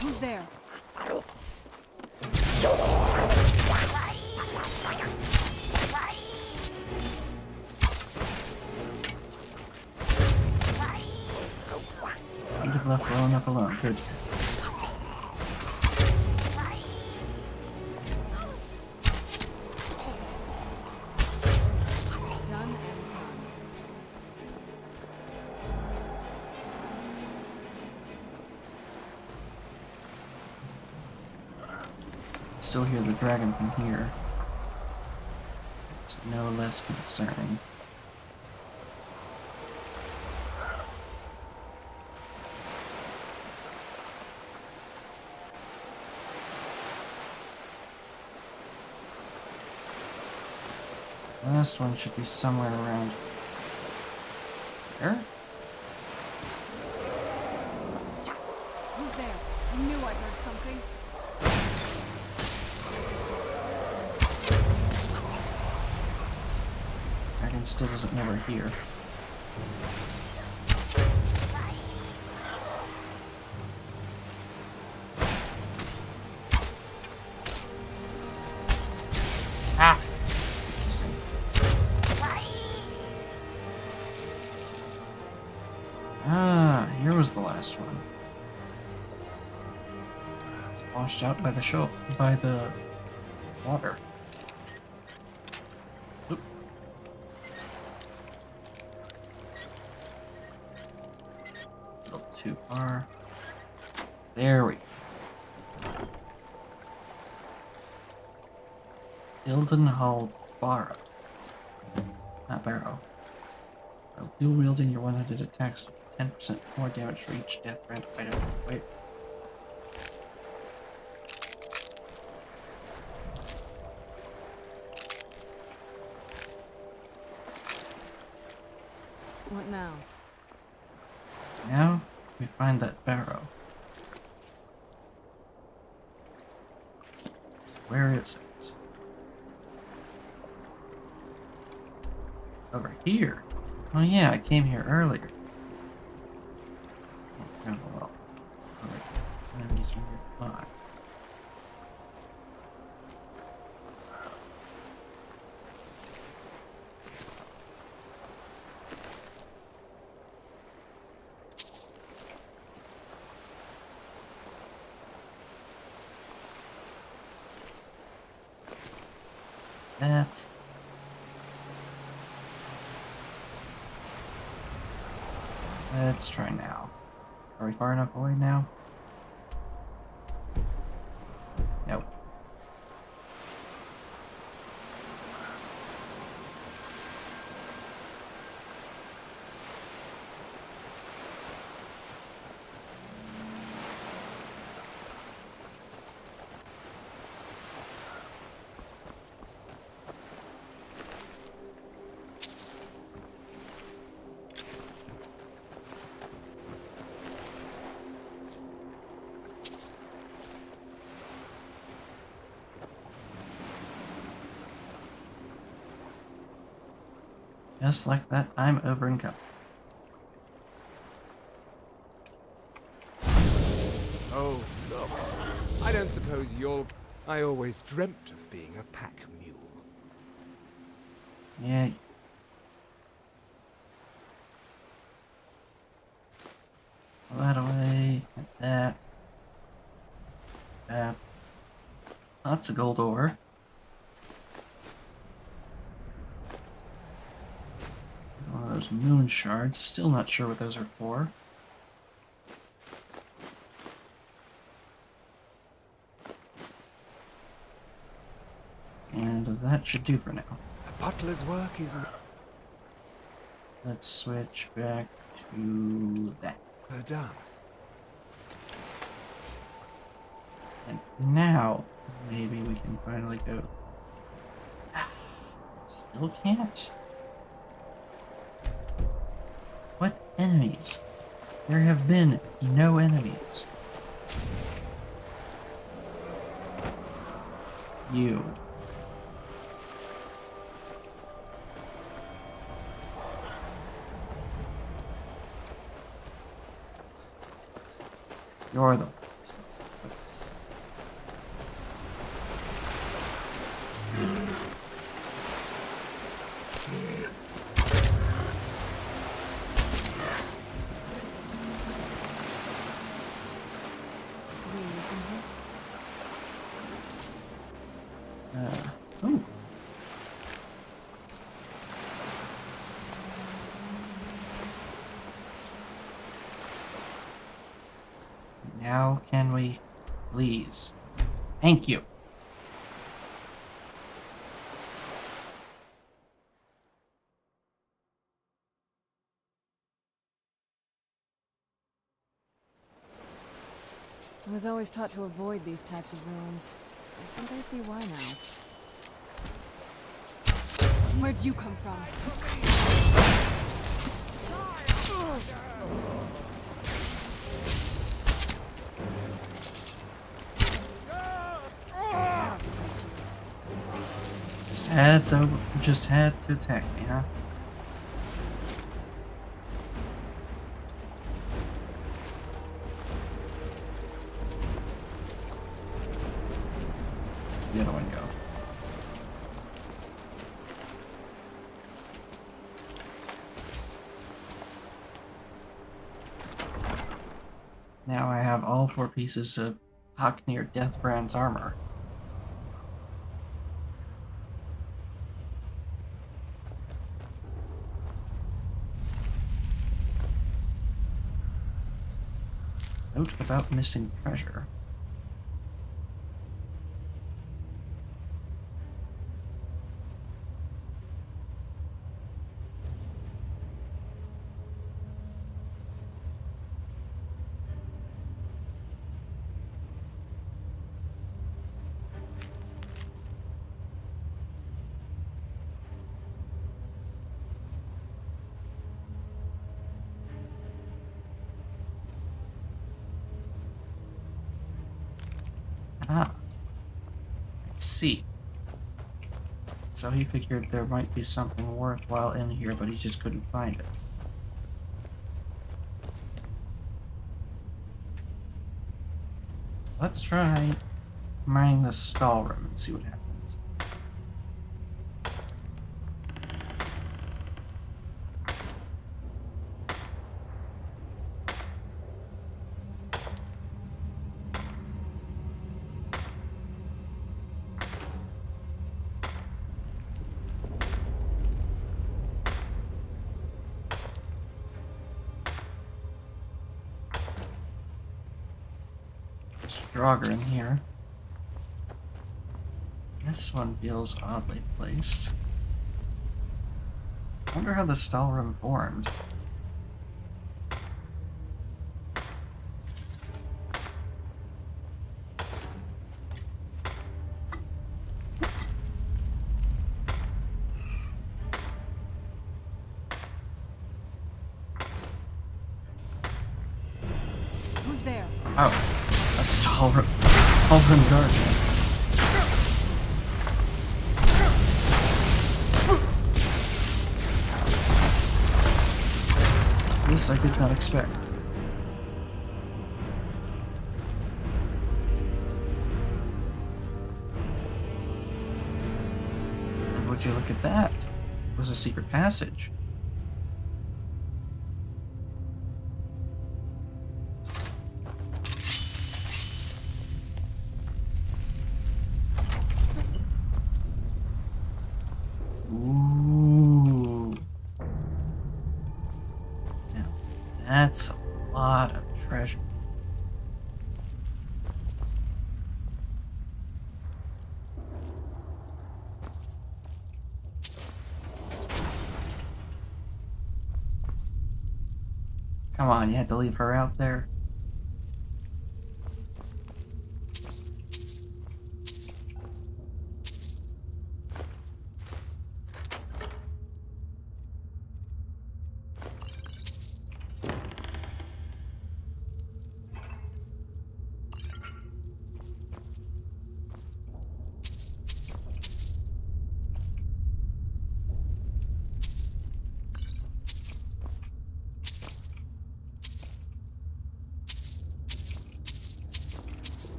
Who's there? You'd have left well enough alone, good. Still hear the dragon from here. It's no less concerning. Last one should be somewhere around here. Who's there? I knew I heard something. Dragon still isn't nowhere here. Ah! Ah, here was the last one. It's washed out by the water. Oop. A little too far. There we go. Ildenhall Barrow. Not Barrow. While dual wielding your one-handed attacks, 10% more damage for each death brand item. Wait. What now? Now we find that barrow. Where is it? Over here. Oh yeah, I came here earlier. Oh, well. Alright. Enemies are nearby. That. Let's try now. Are we far enough away now? Nope. Just like that, I'm over and gone. Oh, look. I don't suppose you'll... I always dreamt of being a pack mule. Yeah. Pull that away, like that. Lots of gold ore. One of those moon shards. Still not sure what those are for. And that should do for now. A butler's work isn't... Let's switch back to that. They're done. And now, maybe we can finally go. Still can't. What enemies? There have been no enemies. You. You're the ooh. Now can we please? Thank you. I was always taught to avoid these types of ruins. I think I see why now. Where'd you come from? Just had to attack me, huh? The other one go. Now I have all 4 pieces of Hocknir Deathbrand's armor. Note about missing treasure. Ah, I see. So he figured there might be something worthwhile in here, but he just couldn't find it. Let's try mining the stall room and see what happens. Draugr in here. This one feels oddly placed. I wonder how the stall room formed. Who's there? Oh. A stall room guard. This I did not expect. And would you look at that? It was a secret passage. Ooh. Now, that's a lot of treasure. Come on, you had to leave her out there.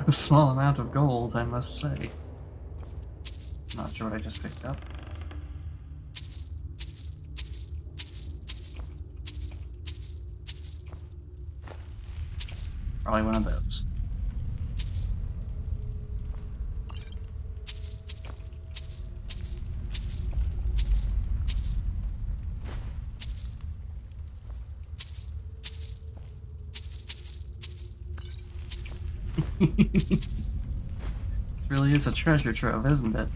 A small amount of gold, I must say. Not sure what I just picked up. Probably one of those. This really is a treasure trove, isn't it?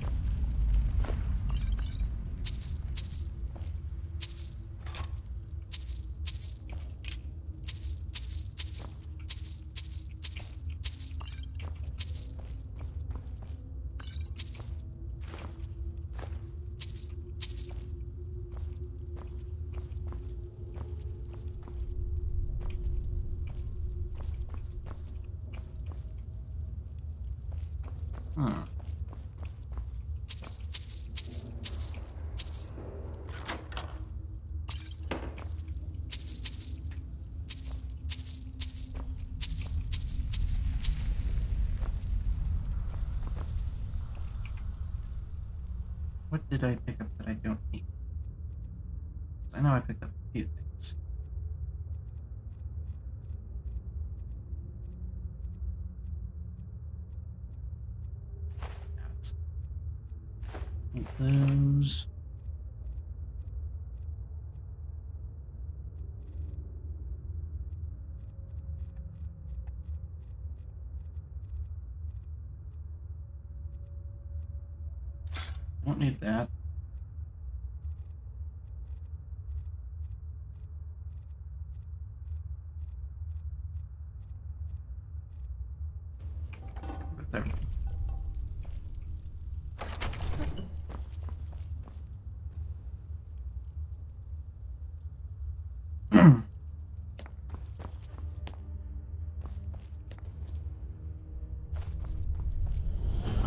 Hmm. What did I pick up that I don't need? 'Cause I know I picked up a few things. Those. Won't need that. That's everything.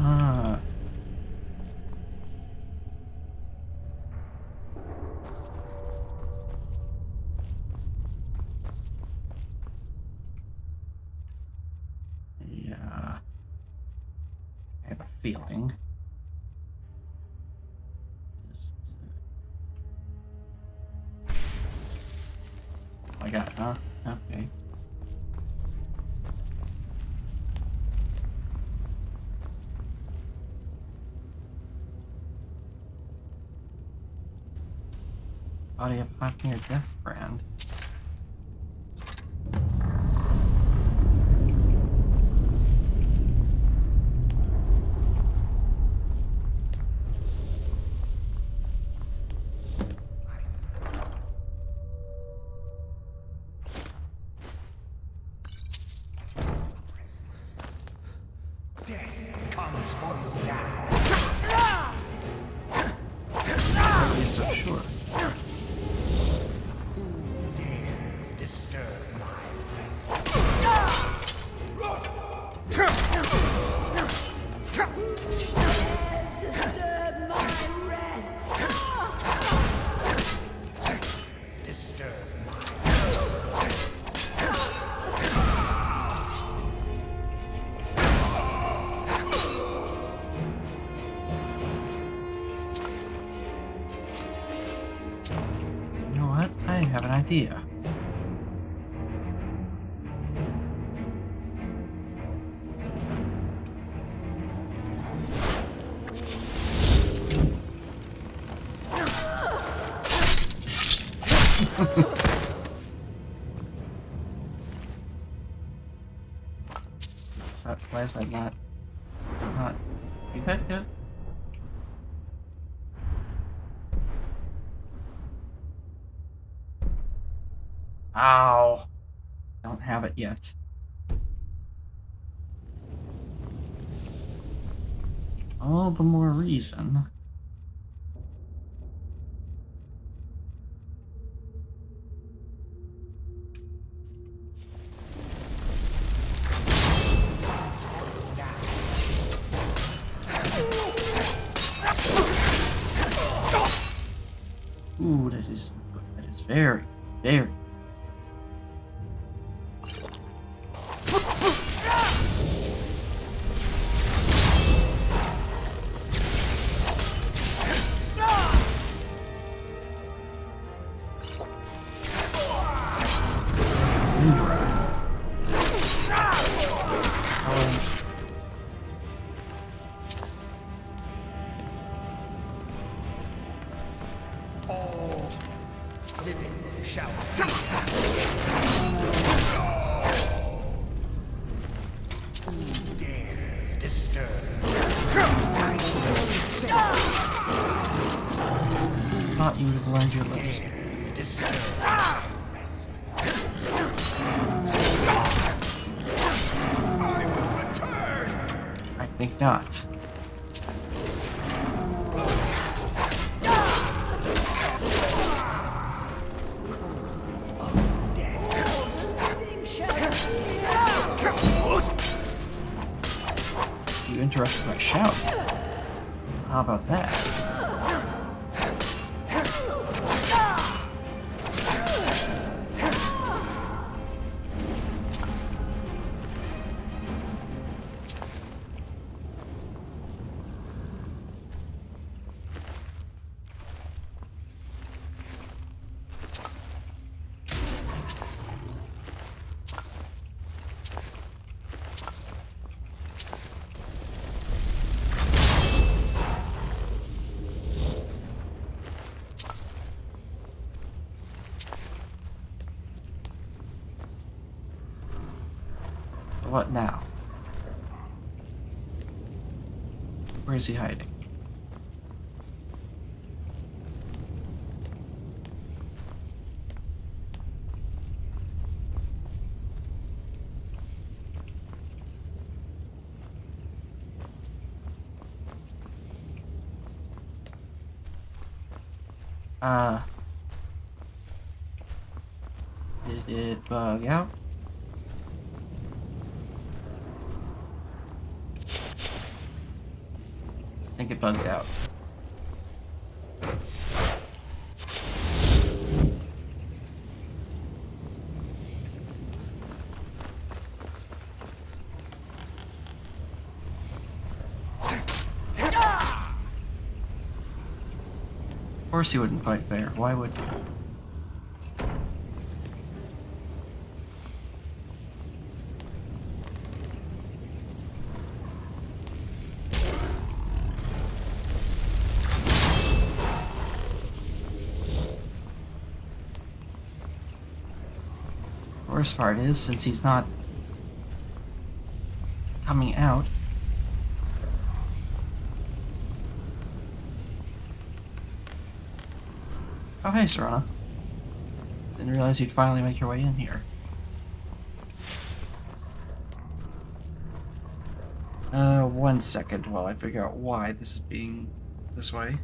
Ah. Yeah. I have a feeling. Just, I got it, huh? Okay. Body of hot near death brand. Comes for you now. Yes, so sure. Who dares disturb my rest? You know what? I have an idea. Why is that not? Is that not? You hit it? Ow. Don't have it yet. All the more reason. Ooh, that is good. That is very, very. Thought you would have learned your lesson. I think not. You interrupted my shout. How about that? What now? Where is he hiding? Did it bug out? I think it bugged out. Of course he wouldn't fight fair. Why would he? Worst part is, since he's not coming out, oh hey Serana, didn't realize you'd finally make your way in here. 1 second while I figure out why this is being this way.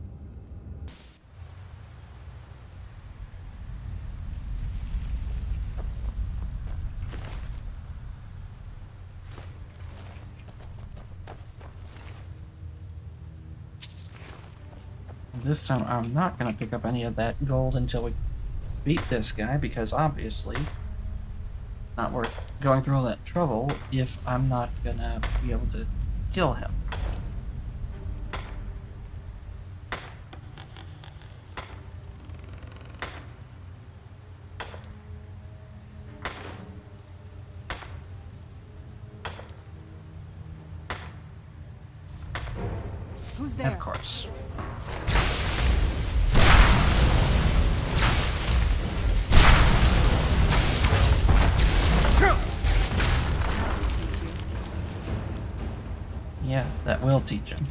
This time I'm not going to pick up any of that gold until we beat this guy, because obviously not worth going through all that trouble if I'm not going to be able to kill him. Who's there? Of course. Yeah, that will teach him.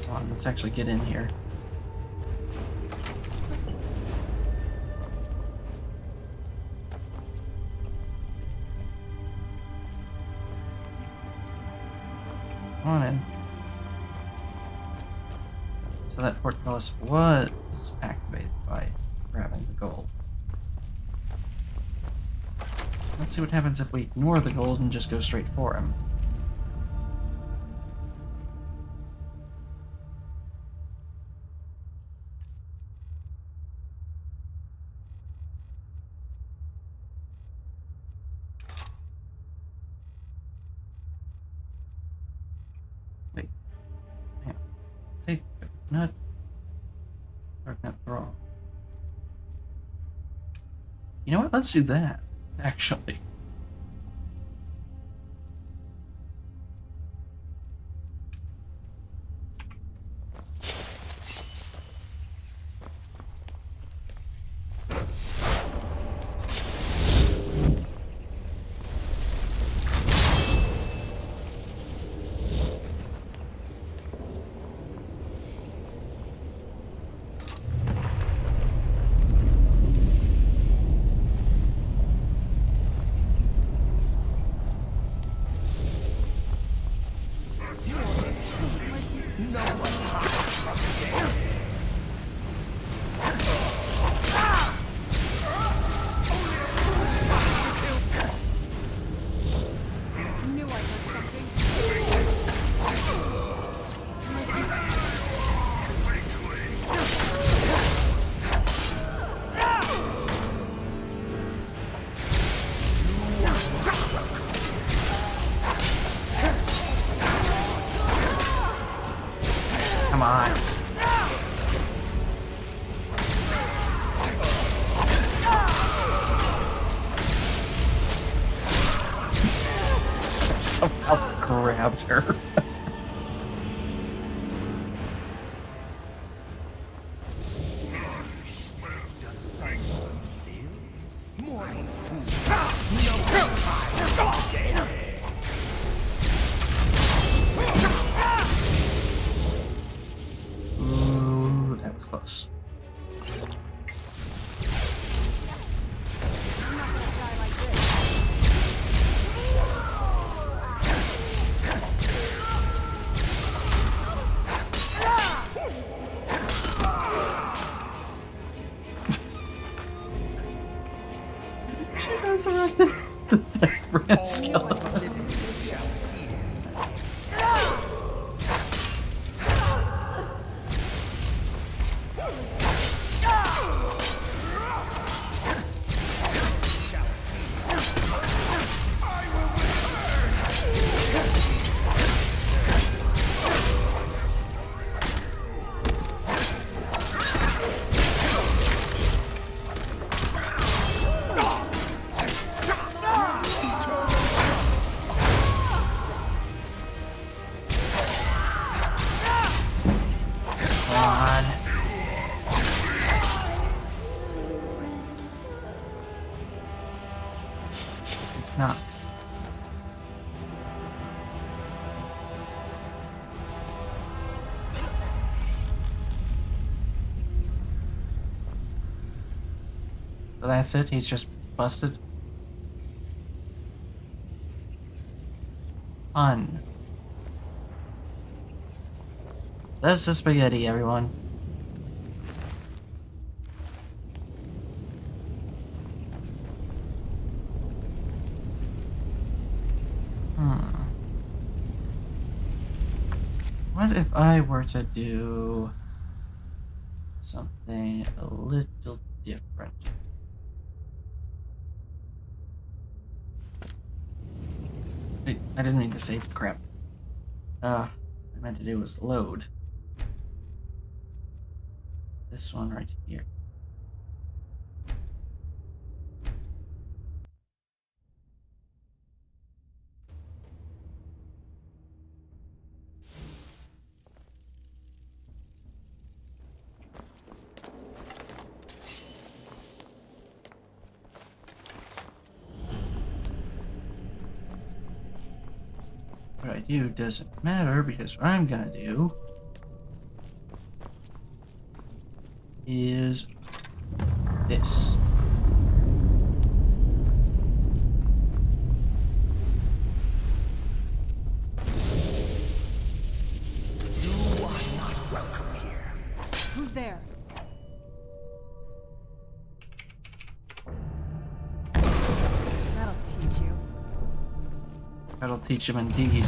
Come on, let's actually get in here. wanted. So that portcullis was activated by grabbing the gold. Let's see what happens if we ignore the gold and just go straight for him. Wait. Hang on. Take nut. Dark nut raw. You know what? Let's do that, actually. Come on. Somehow grabbed her. Ooh, that was close. She resurrected the death brand skeleton. Not. So that's it? He's just busted? Fun. That's the spaghetti, everyone. What if I were to do something a little different? Wait, I didn't mean to save crap. What I meant to do was load. This one right here. What I do doesn't matter because what I'm gonna do is this. That'll teach him indeed.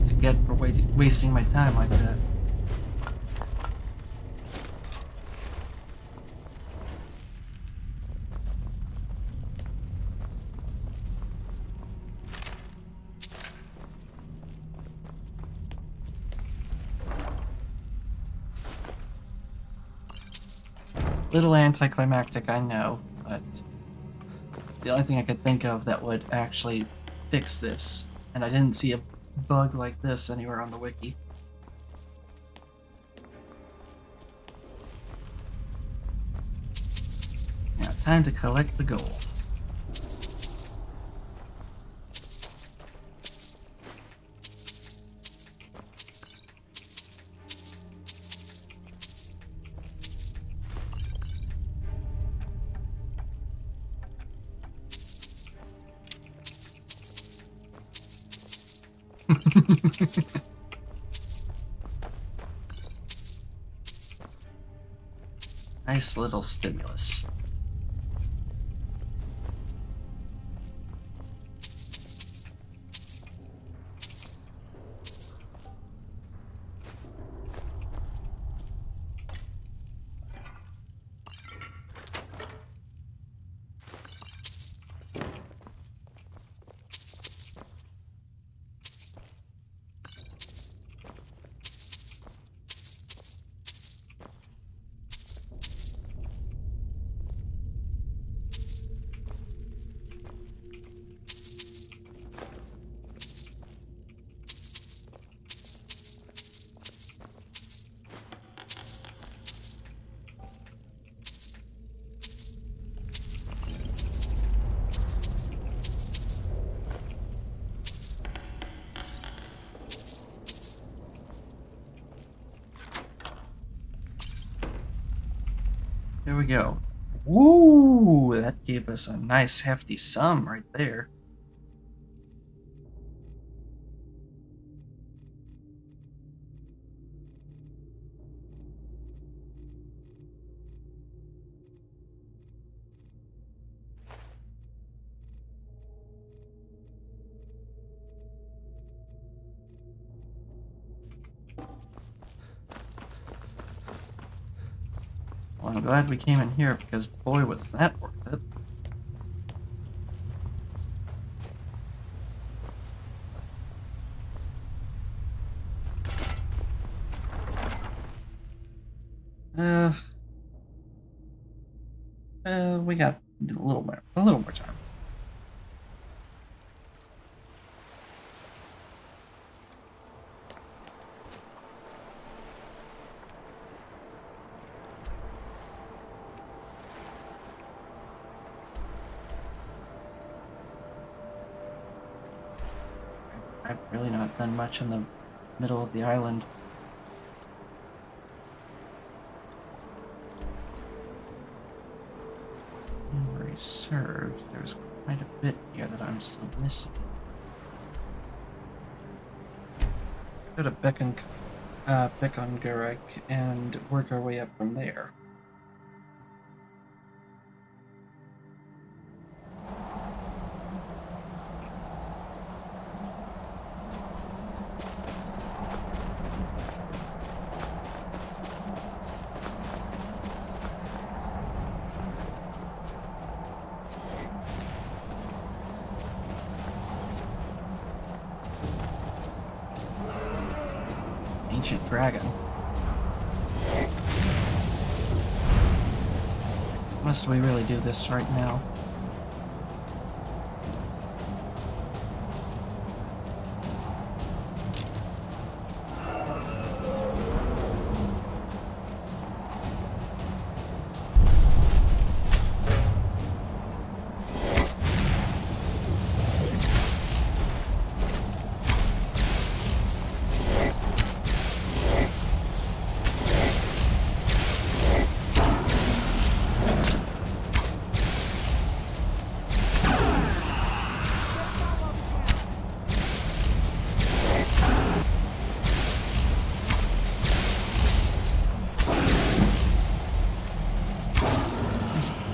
To get for wasting my time like that. Little anticlimactic, I know, but it's the only thing I could think of that would actually fix this. And I didn't see a bug like this anywhere on the wiki. Now, time to collect the gold. Nice little stimulus. There we go. Ooh, that gave us a nice hefty sum right there. Well, I'm glad we came in here because boy was that worth it. We got a little more time. I've really not done much in the middle of the island. Memory serves, there's quite a bit here that I'm still missing. Let's go to Bekongarek and work our way up from there. Ancient dragon. Must we really do this right now?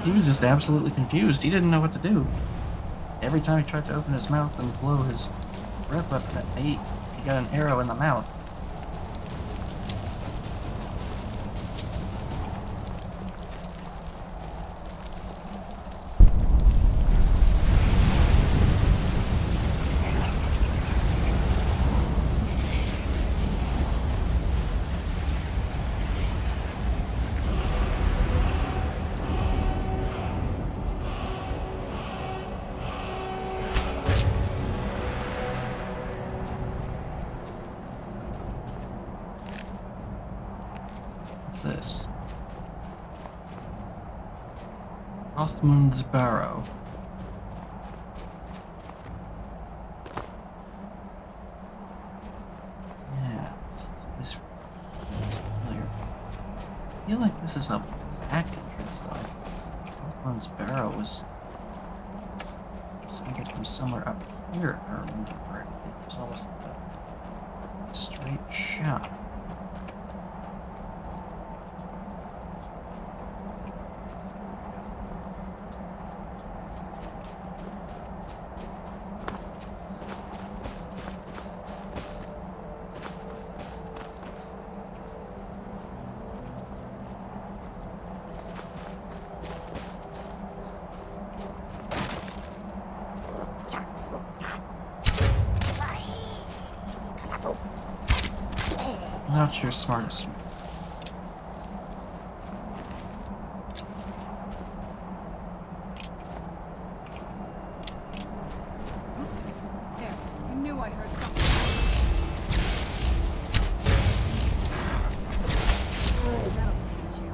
He was just absolutely confused. He didn't know what to do. every time he tried to open his mouth and blow his breath weapon at me, he got an arrow in the mouth. What's this? Othman's Barrow. Yeah, this familiar. I feel like this is a back entrance though. Othman's Barrow was entered from somewhere up here, if I remember correctly. It was almost like a straight shot. Not your smartest. There, I knew I heard something. Oh, that'll teach you.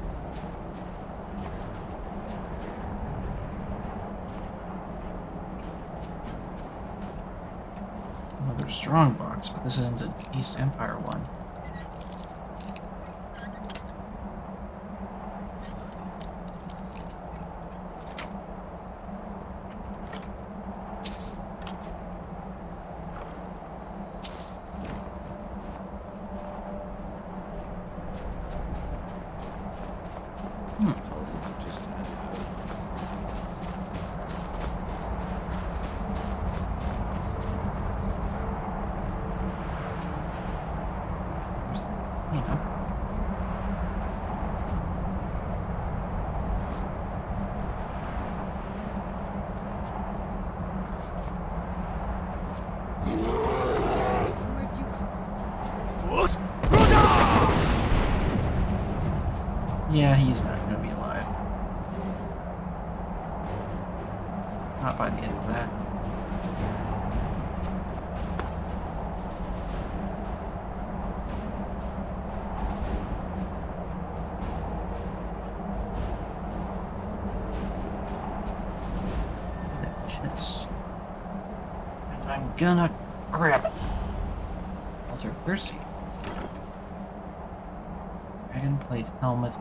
Another strong box, but this isn't an East Empire one. Where'd you come from? Yeah, he's not gonna be alive. Not by the end of that. That chest. And I'm gonna grab it. Altar Percy. Dragon plate helmet.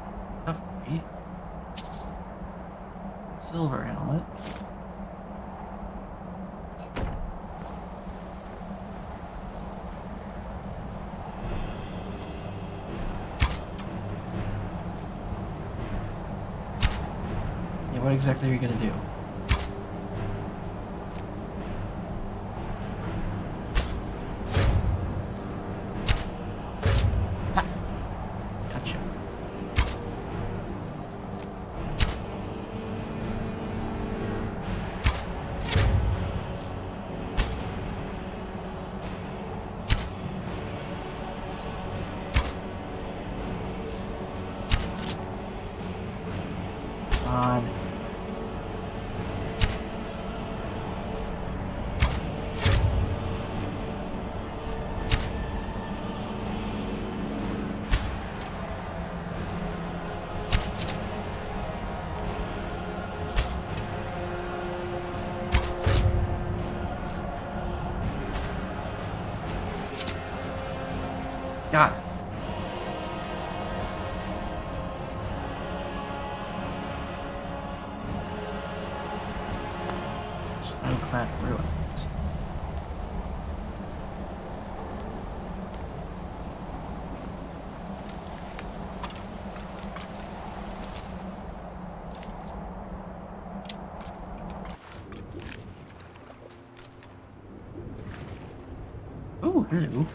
Recovery. Silver helmet. Yeah, what exactly are you gonna do? Ha! Gotcha. On. Got it. Snow-clad ruins. Oh, hello.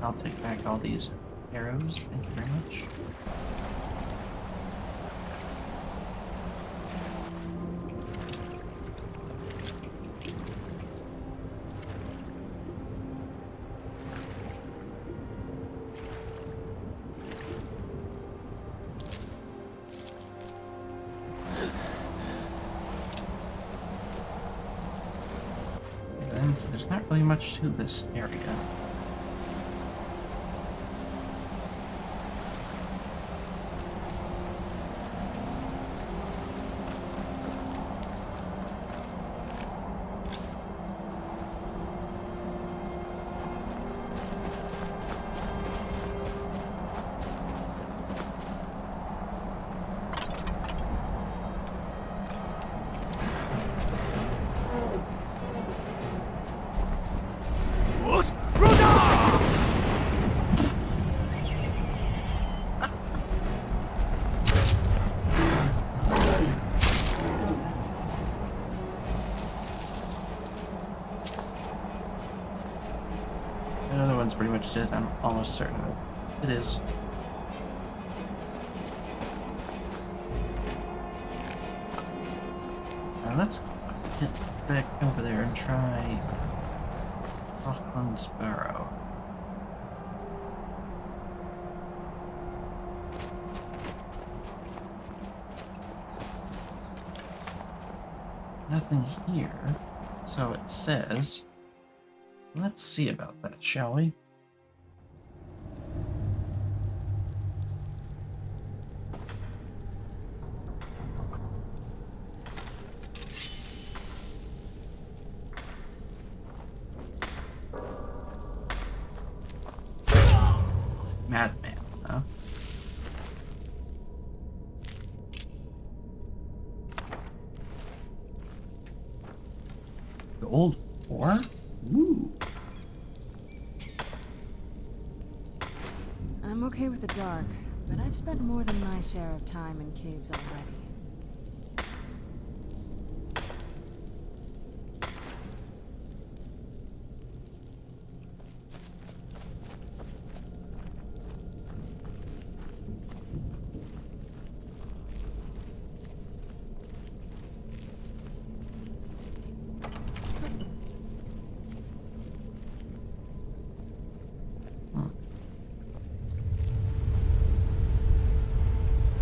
I'll take back all these arrows. Thank you very much. So there's not really much to this area. Another one's pretty much dead, I'm almost certain of it. It is. Now let's get back over there and try Rockland's Barrow. Nothing here, so it says. Let's see about that, shall we? Madman, huh? Gold ore? Ooh. I'm okay with the dark, but I've spent more than my share of time in caves already.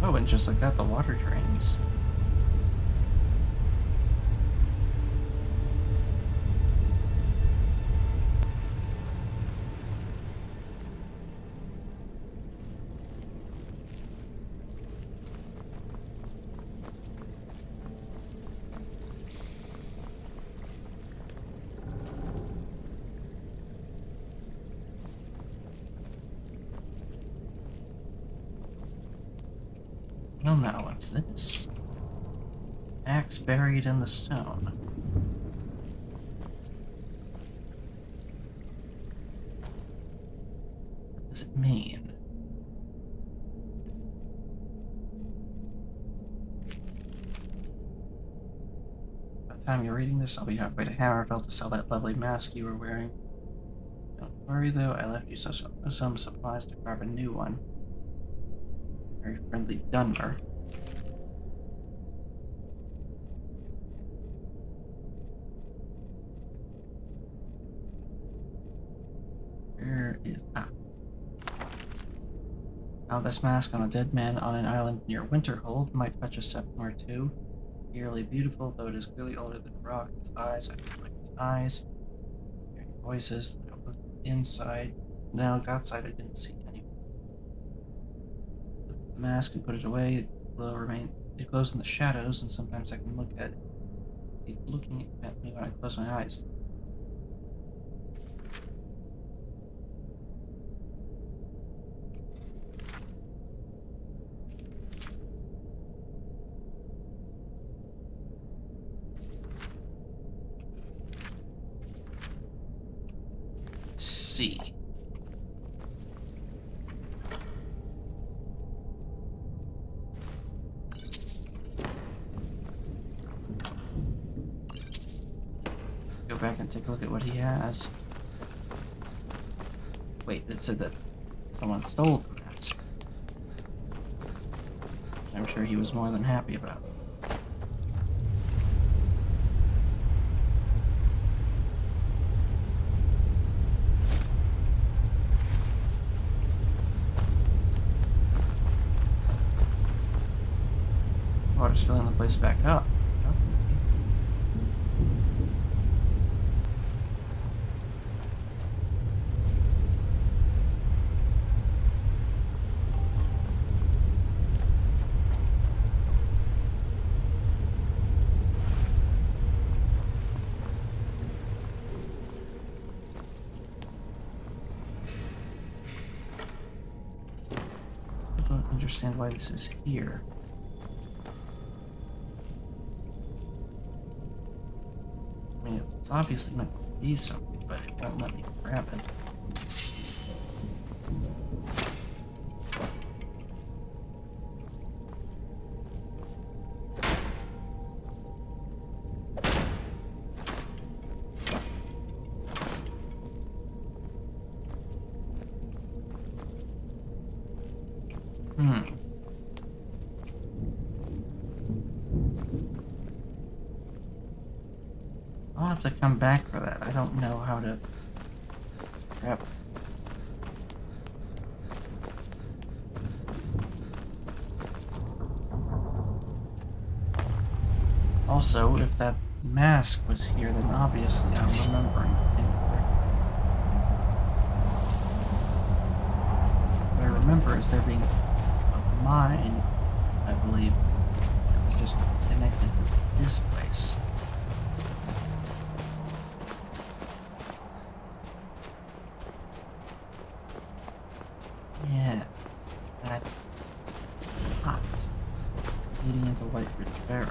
Oh, and just like that, the water drains. Well, now what's this? Axe buried in the stone. What does it mean? By the time you're reading this, I'll be halfway to Hammerfell to sell that lovely mask you were wearing. Don't worry though, I left you some supplies to carve a new one. Very friendly Dunmer. Where is... Ah. Now this mask on a dead man on an island near Winterhold might fetch a septim or two. Eerily beautiful, though it is clearly older than rock. Its eyes, I feel like its eyes. Hearing voices, I looked inside. When I looked outside, I didn't see anyone. The mask and put it away. It glows in the shadows, and sometimes I can look at it. Keep looking at me when I close my eyes. See. back and take a look at what he has. Wait, it said that someone stole the mask. I'm sure he was more than happy about it. Water's filling the place back up. I don't understand why this is here. I mean, it's obviously meant to be something, but it won't let me grab it. I'll have to come back for that. I don't know how to grab it. Also, if that mask was here, then obviously I'm remembering incorrectly. What I remember is there being a mine, I believe, that was just connected to this place. Yeah, that hot leading into White Ridge Barrow.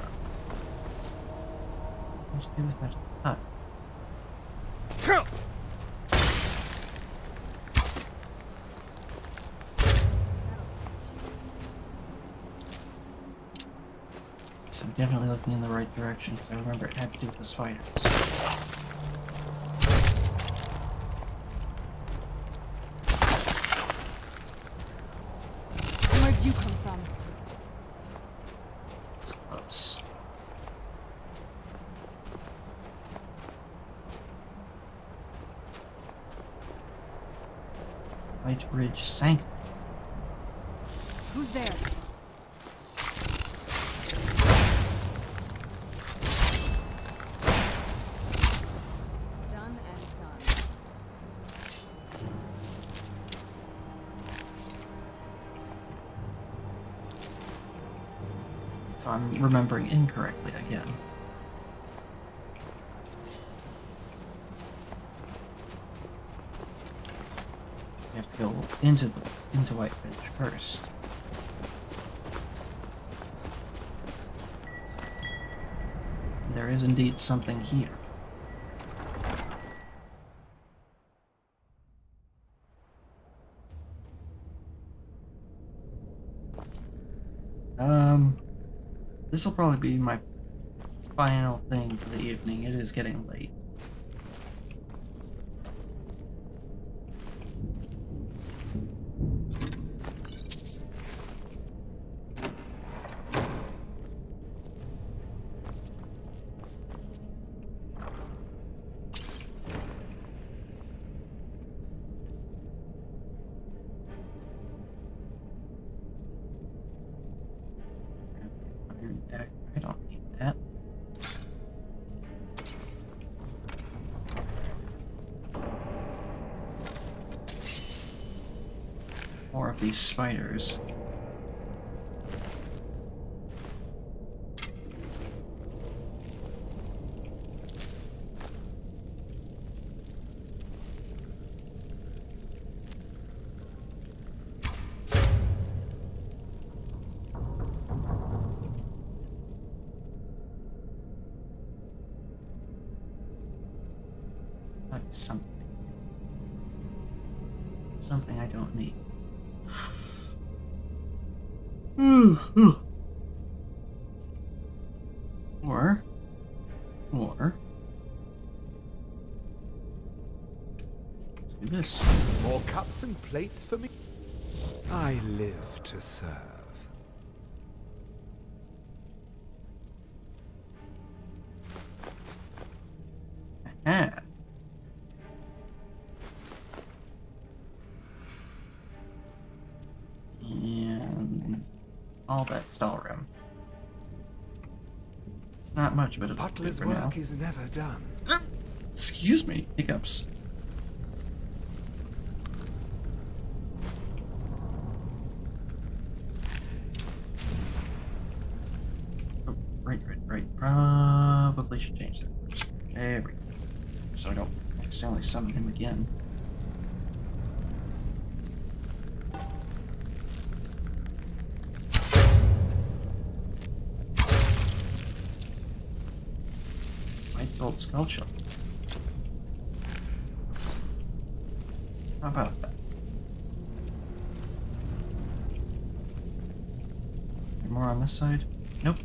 What to do with that hut? So I'm definitely looking in the right direction because I remember it had to do with the spiders. Where'd you come from? It's close. White Ridge Sanctum. Who's there? Done and done. So I'm remembering incorrectly again. You have to go into White Ridge first. There is indeed something here. This will probably be my final thing for the evening. It is getting late. I don't need that. More of these spiders. That's something I don't need. Or do this. More cups and plates for me? I live to serve. Ah. And all that stall room. It's not much, but it'll do Butler's for now. work is never done. Excuse me, hiccups. Oh, right. Probably should change that first. There we go. So I don't accidentally summon him again. White gold skull shell. How about that? Any more on this side? Nope.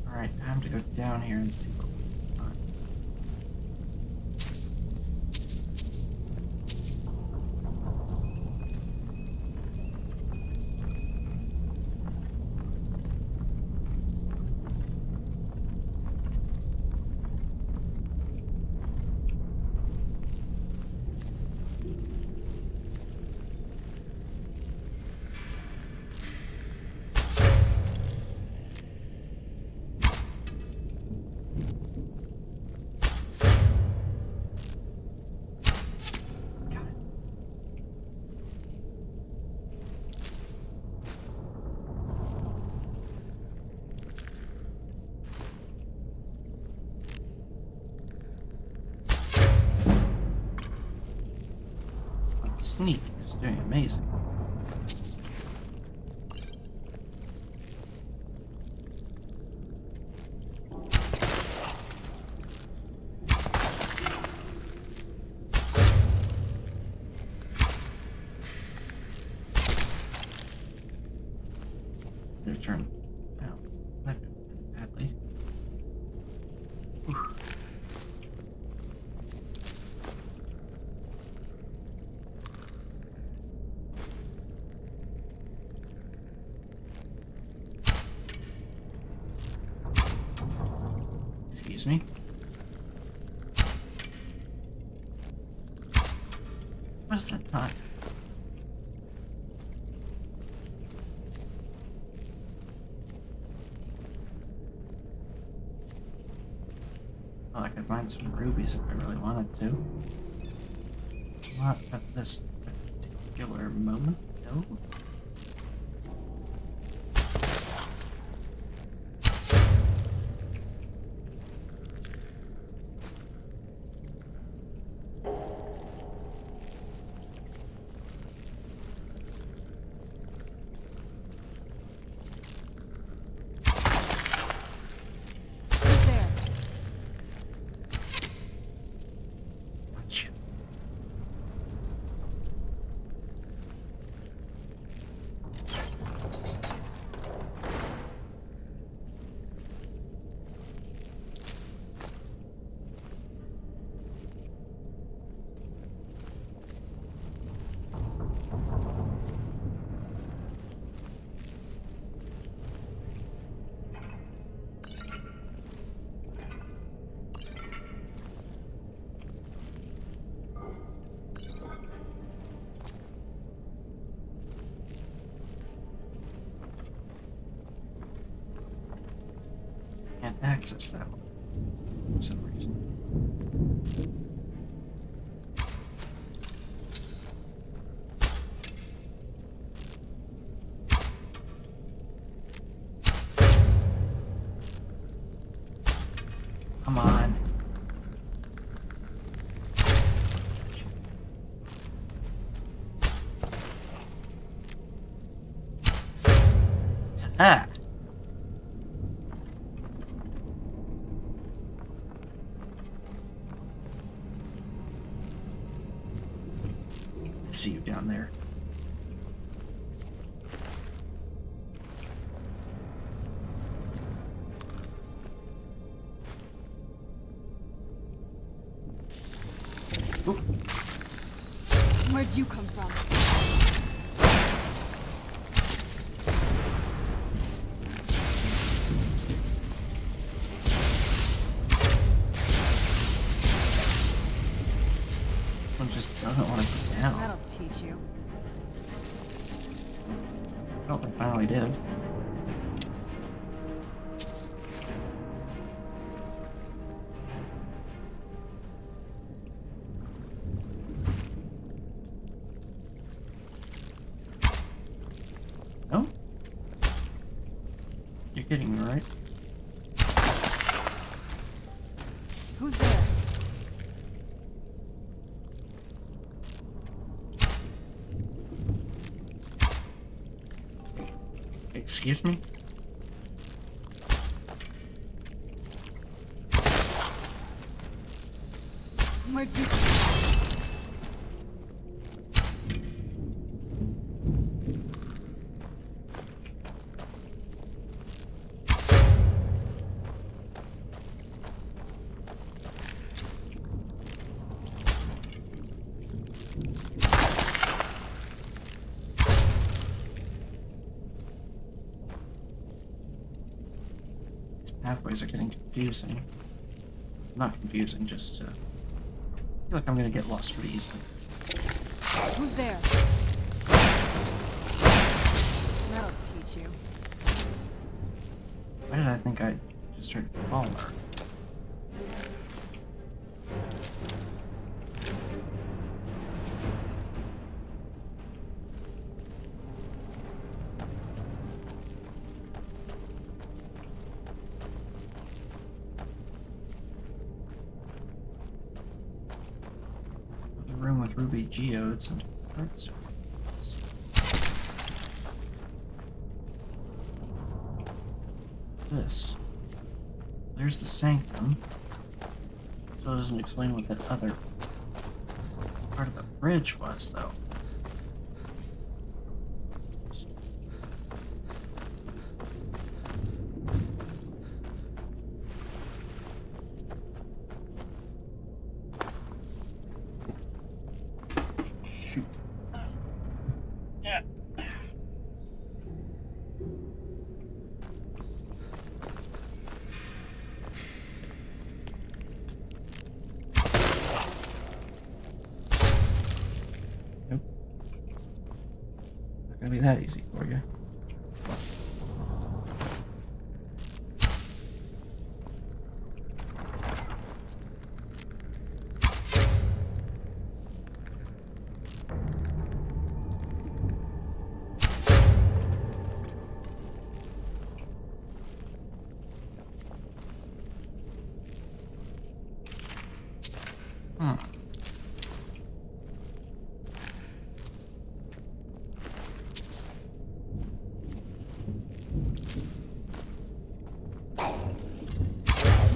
Alright, time to go down here and see what we can find. Sneak is doing amazing. Their turn. Wow, that went badly. Oof. Excuse me. What is that not? Well, I could find some rubies if I really wanted to. Not at this particular moment, no. Can't access that one for some reason. Come on. Ah. I see you down there. Where'd you come from? One just doesn't want to go down. That'll teach you. Oh, they finally did. No? You're kidding me, right? Who's there? Excuse me? Where'd you come from? Pathways are getting confusing. Not confusing, just I feel like I'm gonna get lost pretty easily. Who's there? That'll teach you. Why did I think I just heard Palmer? Room with ruby geodes and heartstones. What's this? There's the sanctum. So it doesn't explain what that other part of the bridge was, though. Gonna be that easy for you.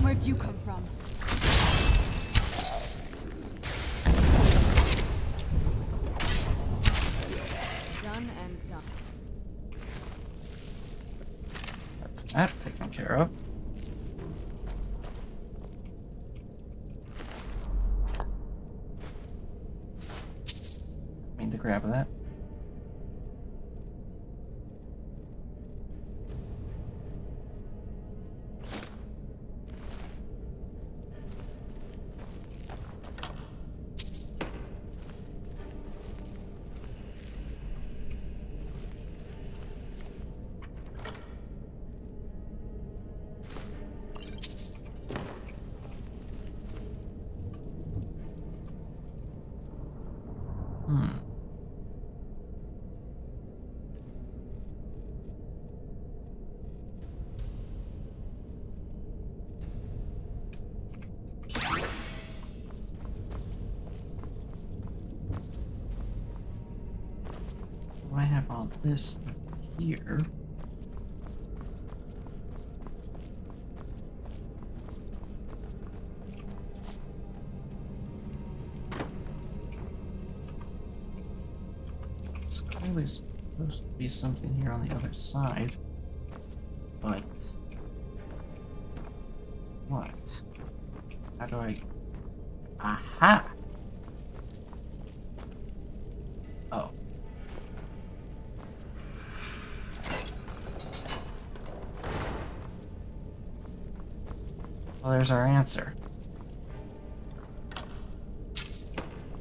Where'd you come from? Done and done. That's that taken care of. Need to grab that. I have all this here. It's clearly supposed to be something here on the other side, but what? How do I? Aha! there's our answer.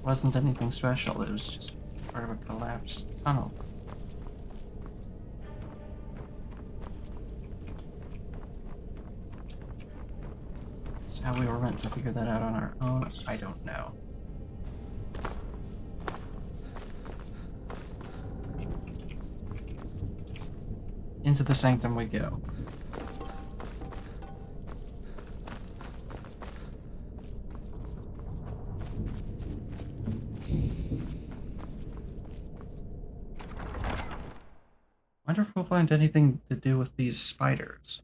Wasn't anything special, it was just part of a collapsed tunnel. Is how we were meant to figure that out on our own? I don't know. Into the sanctum we go. Wonder if we'll find anything to do with these spiders.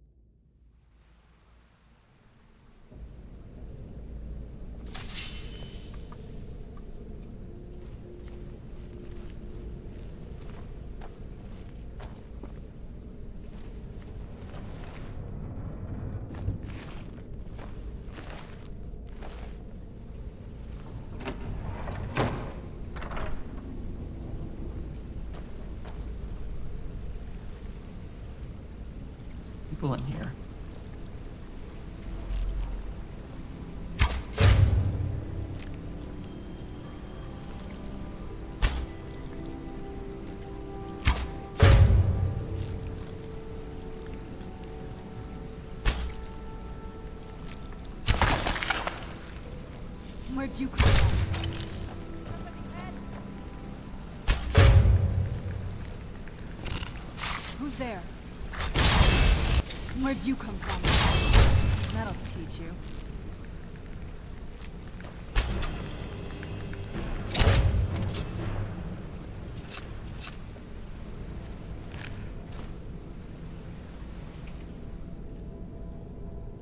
People in here. Where'd you come from? Who's there? Where'd you come from? That'll teach you.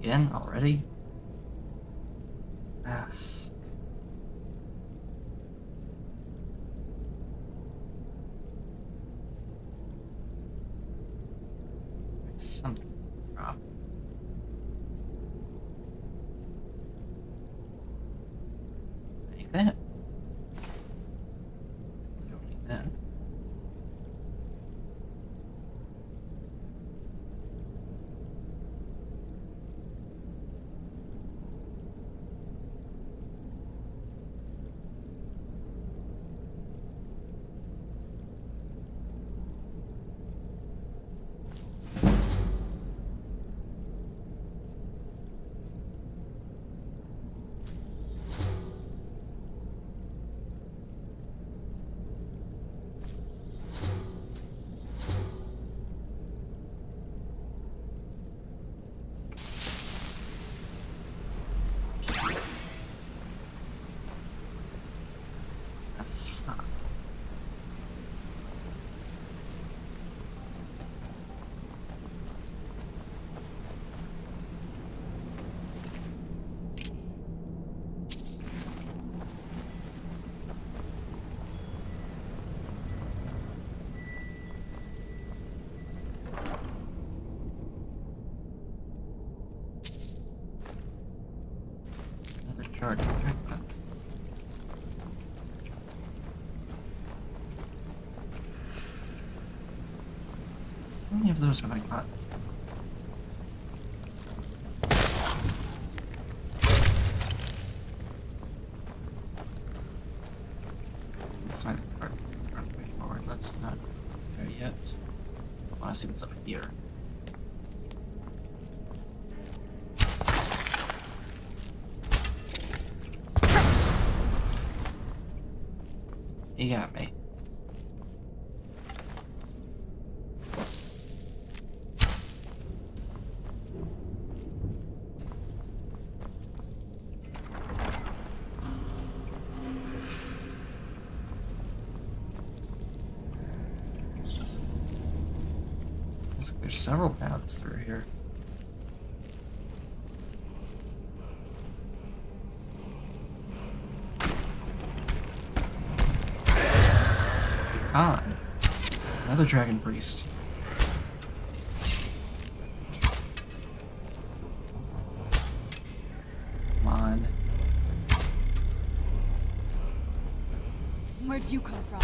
Again? Already? Ah. Something. Like that. Don't need that. Charge treatment. How many of those have I got? This might be part of the way forward. Let's not go there yet. I want to see what's up here. You got me. Looks like there's several paths through here. Ah, another dragon priest. Come on. Where'd you come from?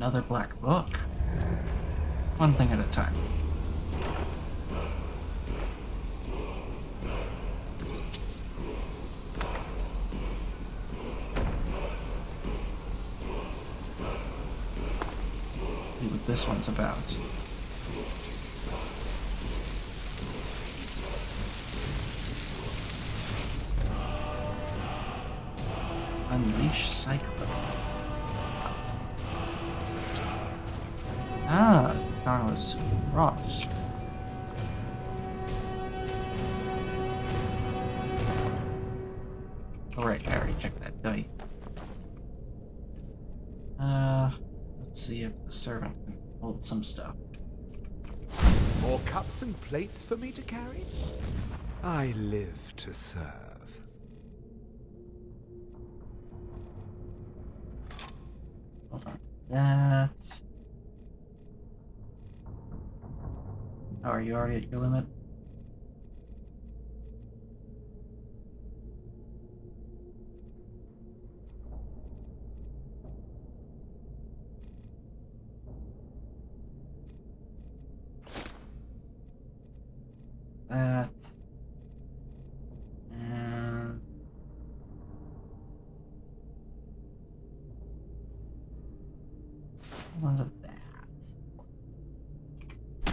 Another black book. One thing at a time. See what this one's about. Unleash Cyclone. Ah, Carlos Ross. Alright, I already checked that die. Let's see if the servant can hold some stuff. More cups and plates for me to carry? I live to serve. Hold on. That. Oh, are you already at your limit? That. And. What of that?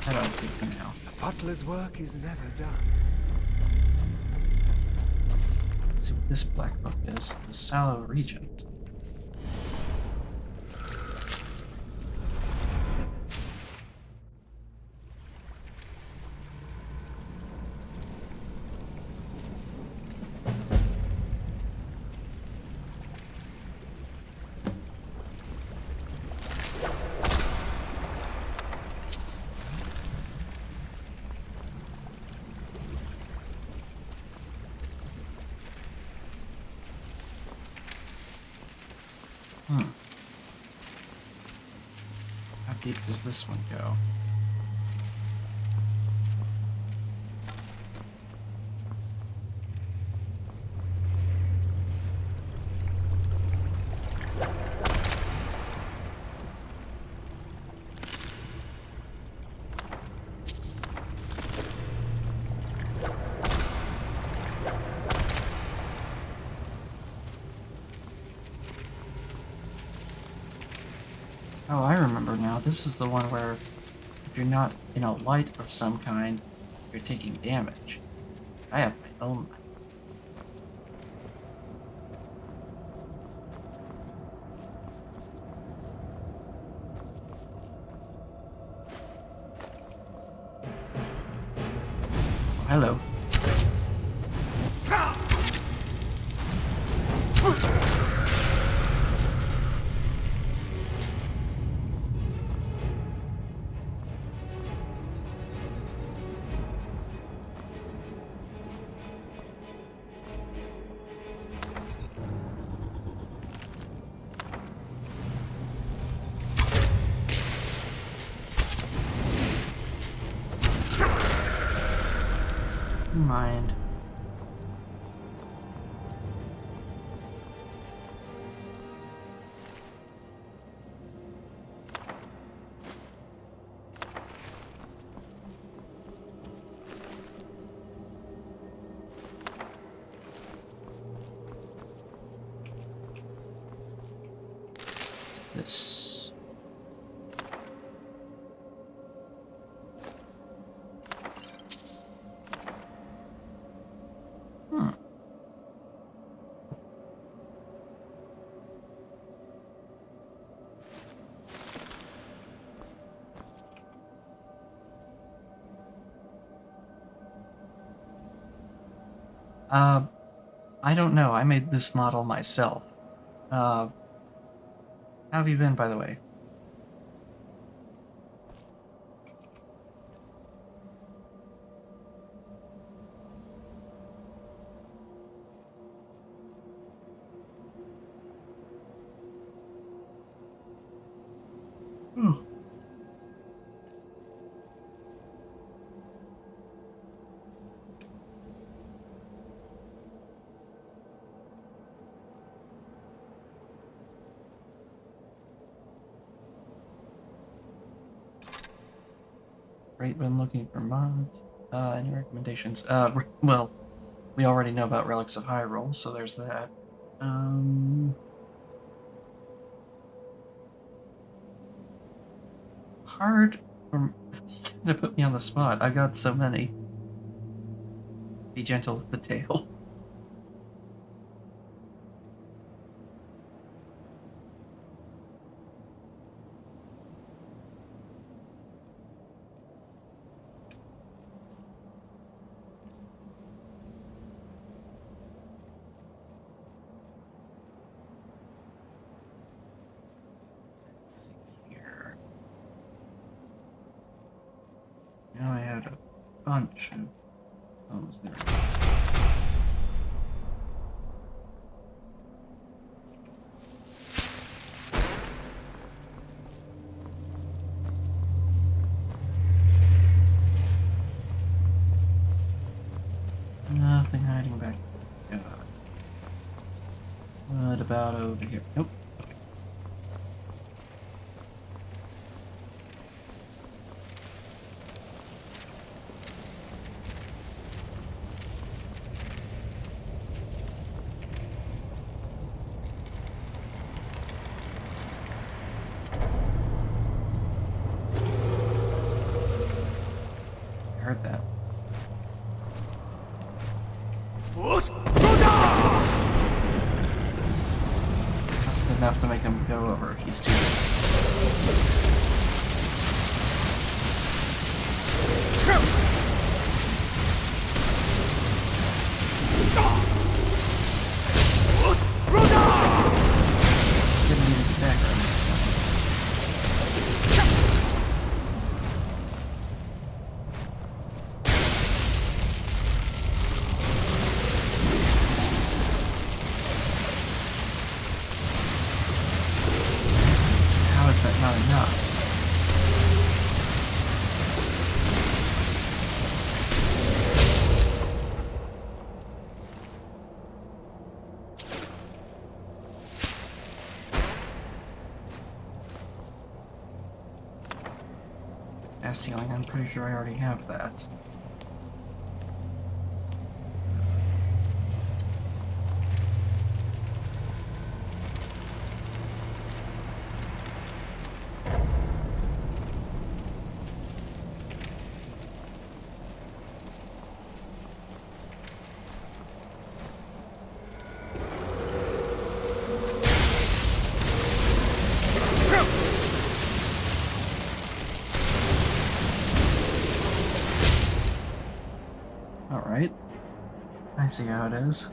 I don't think for now. The butler's work is never done. Let's see what this black book is. The Sallow Regent. How deep does this one go? Oh, I remember now. This is the one where if you're not in a light of some kind, you're taking damage. I have my own light. Oh, hello. Mind. What's this? I don't know. I made this model myself. How have you been, by the way? Hmm. Great when looking for mods. Any recommendations? Well, we already know about Relics of Hyrule, so there's that. Hard. You're gonna put me on the spot. I've got so many. Be gentle with the tail. Now I had a bunch of those there. Nothing hiding back. God. What about over here? Nope. I heard that. Just enough to make him go over. He's too didn't even stack him. How is that not enough? Fast healing, I'm pretty sure I already have that. Alright. I see how it is.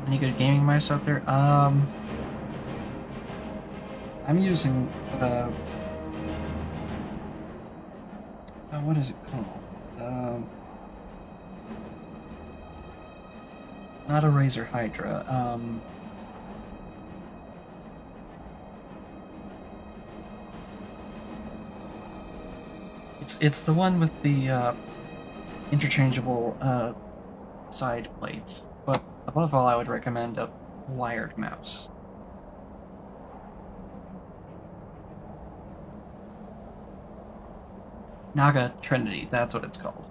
Any good gaming mice out there? I'm using, what is it called? Not a Razer Hydra, it's the one with the, interchangeable, side plates, but above all, I would recommend a wired mouse. Naga Trinity, that's what it's called.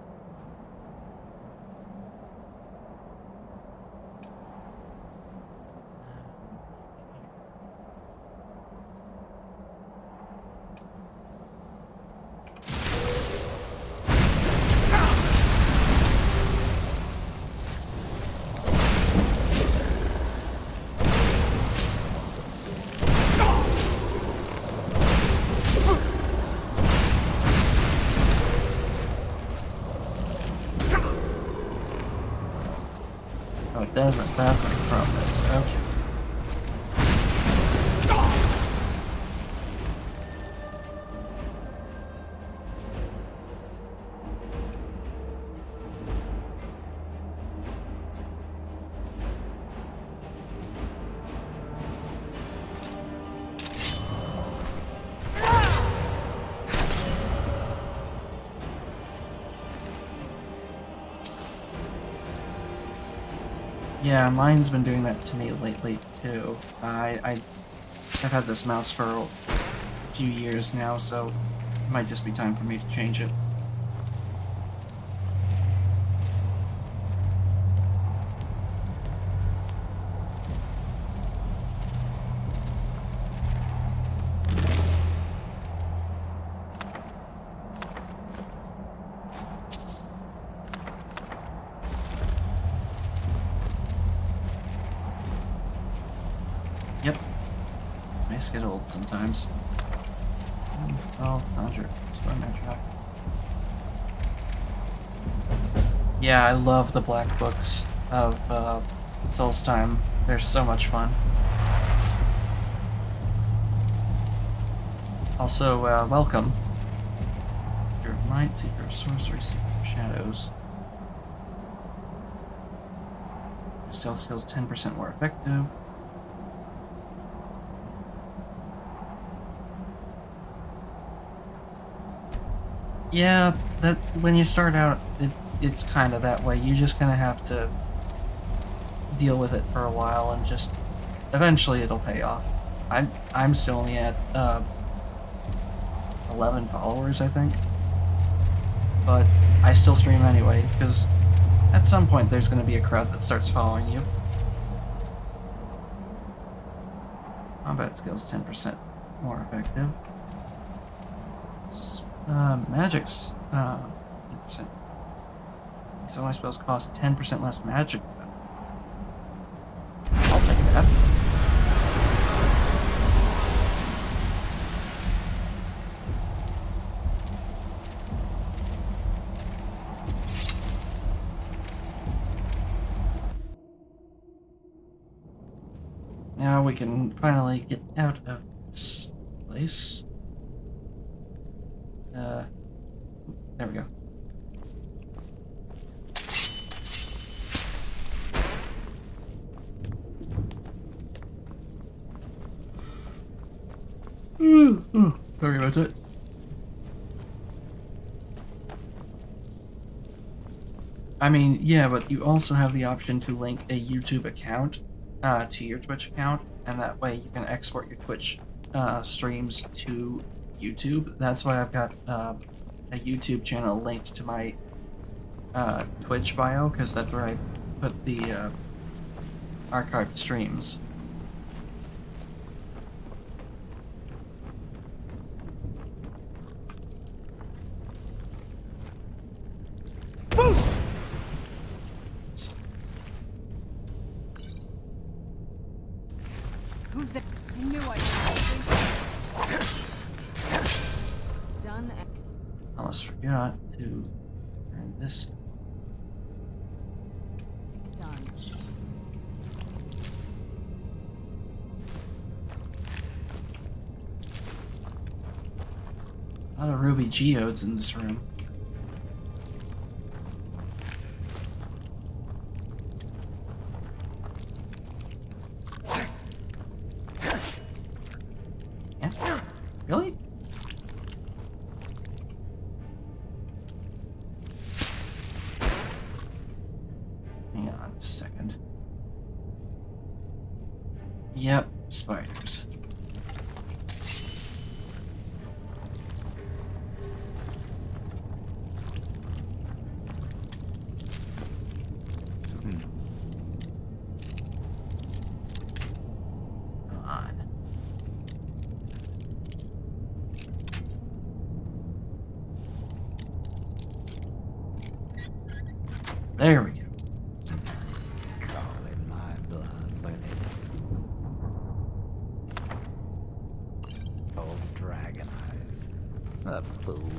doesn't. That's what the problem is. Okay. Yeah, mine's been doing that to me lately too. I've had this mouse for a few years now, so it might just be time for me to change it. Yep. Nice get old sometimes. Oh, Conjure. Story my track. Yeah, I love the black books of Soulstime. They're so much fun. Also, welcome. Seeker of Might, Seeker of Sorcery, Seeker of Shadows. Stealth skills 10% more effective. Yeah, that when you start out, it's kind of that way. You just kind of have to deal with it for a while, and just eventually it'll pay off. I'm still only at 11 followers, I think, but I still stream anyway because at some point there's going to be a crowd that starts following you. Combat skills 10% more effective. Magic's 10%. So my spells cost 10% less magic. I'll take that. Now we can finally get out of this place. There we go. Sorry about that. I mean, yeah, but you also have the option to link a YouTube account to your Twitch account, and that way you can export your Twitch streams to YouTube. That's why I've got a YouTube channel linked to my Twitch bio, because that's where I put the archived streams. Who's the? I knew I done. I almost forgot to turn this. Done. A lot of ruby geodes in this room. Yeah? Really? Hang on a second. Yep, spiders. There we go. Calling my bluff, ain't it? Old dragon eyes. A fool.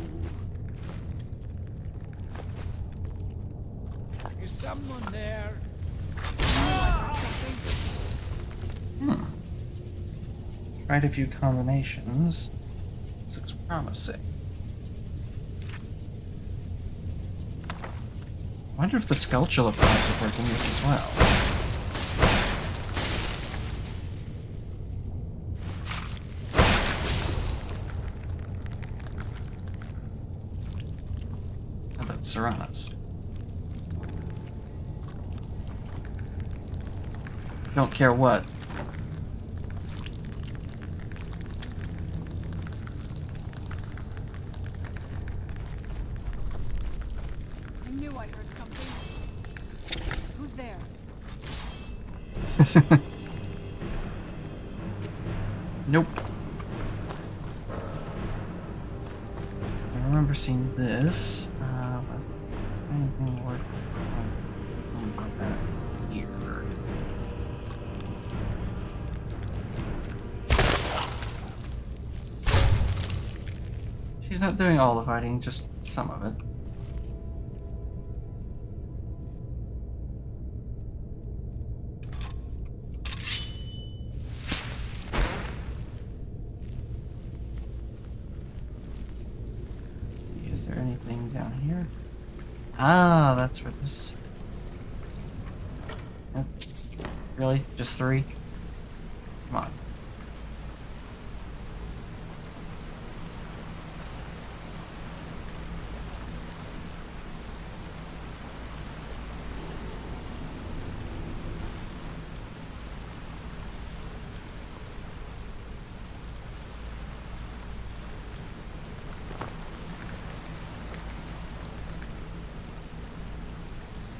Is someone there? Tried a few combinations. This looks promising. I wonder if the Skulltula pods would work in this as well. How about Serranos? Don't care what. I knew I heard something. Who's there? Nope. I remember seeing this. Was anything worth that here? She's not doing all the fighting, just some of it. Is there anything down here? Ah, that's where this... Yep. Really? Just 3? Come on.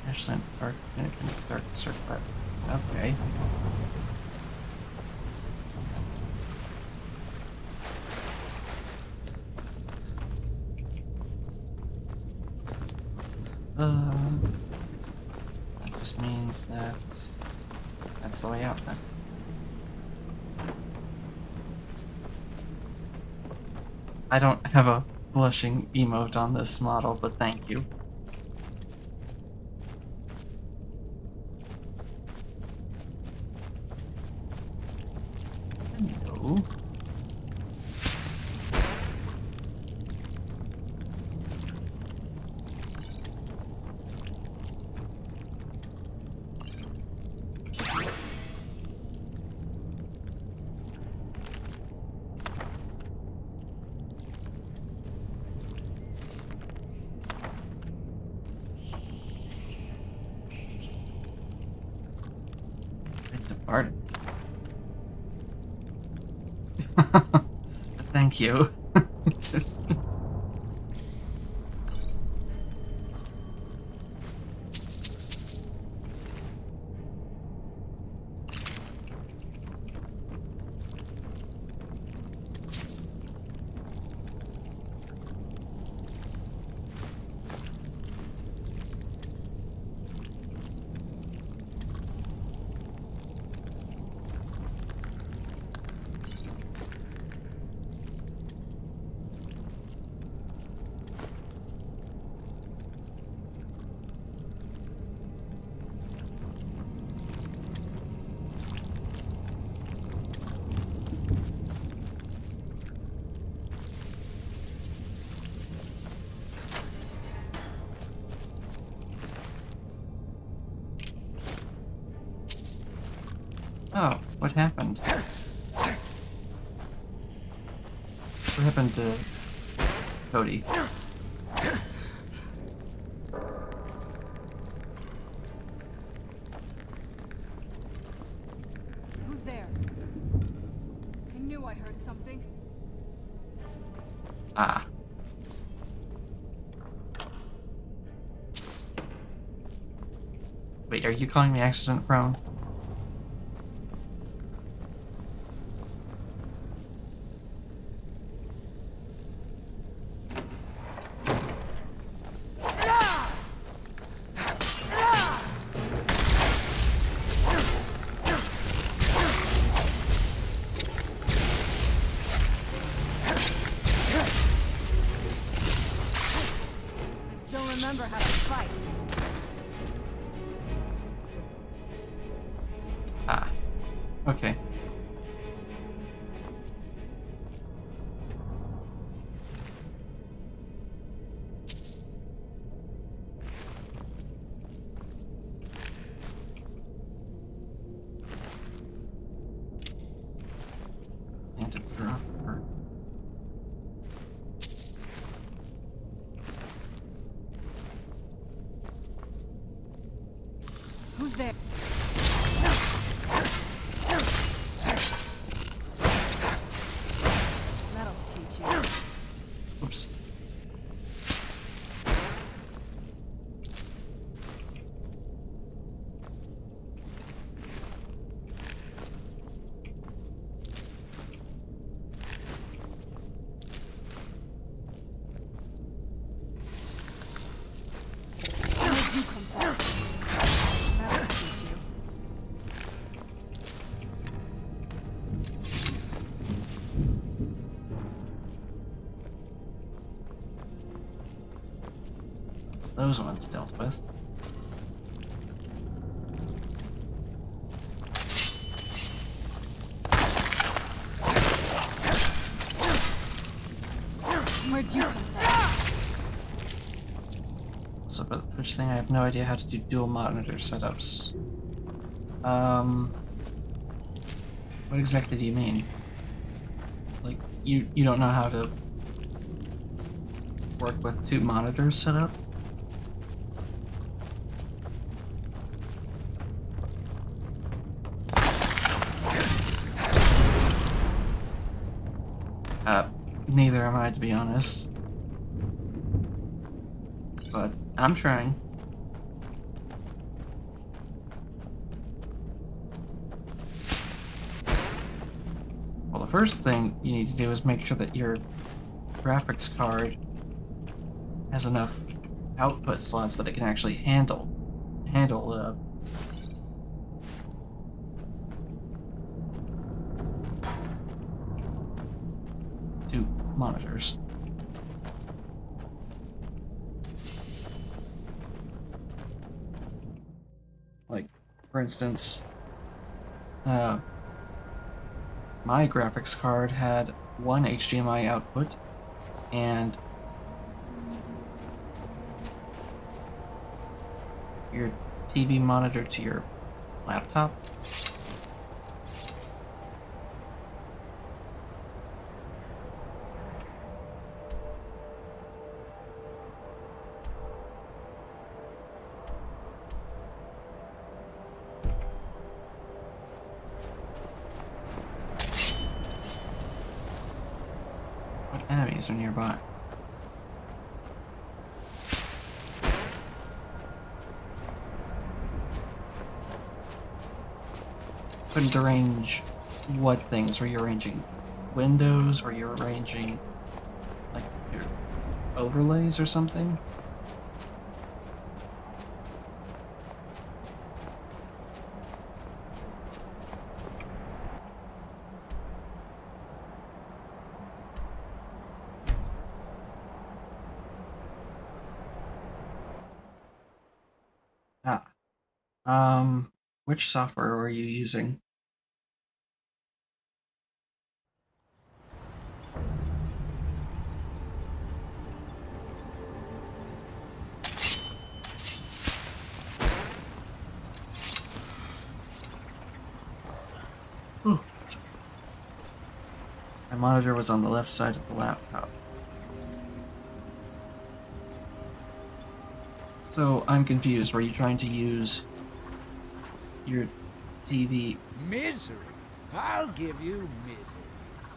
Ashland Park, Dark Circlet. Okay. That just means that that's the way out then. I don't have a blushing emote on this model, but thank you. No. Departed. Thank you. Oh, what happened? What happened to Cody? Who's there? I knew I heard something. Ah. Wait, are you calling me accident prone? Remember how to fight. Ah. Okay. something to drop her. Who's there? That'll teach you. Oops. Where'd you come from? That'll teach you. It's those ones dealt with. Where'd you come from? So, but the first thing, I have no idea how to do dual monitor setups. What exactly do you mean? Like, you don't know how to work with two monitors set up? Neither am I, to be honest. But I'm trying. Well, the first thing you need to do is make sure that your graphics card has enough output slots that it can actually handle two monitors. Like, for instance, my graphics card had one HDMI output and your TV monitor to your laptop. What enemies are nearby? Couldn't arrange what things? Were you arranging windows? Were you arranging like your overlays or something? Which software were you using? Ooh, sorry. My monitor was on the left side of the laptop. So I'm confused. Were you trying to use your TV? Misery? I'll give you misery.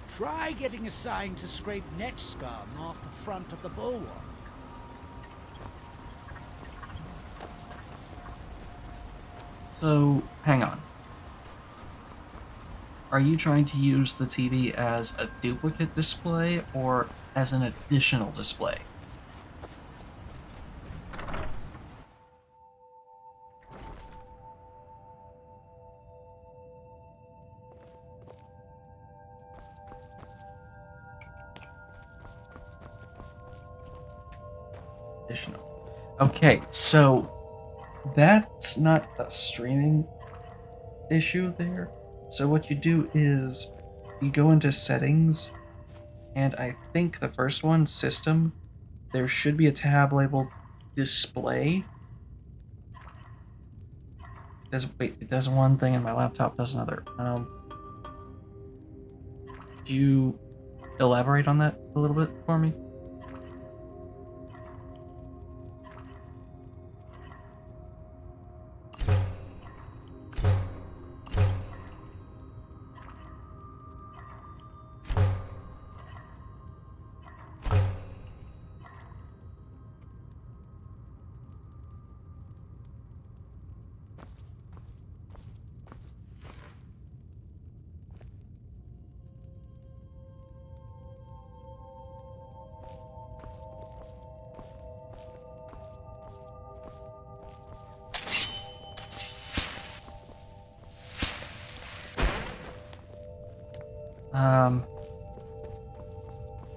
Try getting assigned to scrape net scum off the front of the bulwark. So, hang on. Are you trying to use the TV as a duplicate display or as an additional display? Additional. Okay, so that's not a streaming issue there. So what you do is you go into settings, and I think the first one, system, there should be a tab labeled display. It does one thing and my laptop does another. Could you elaborate on that a little bit for me?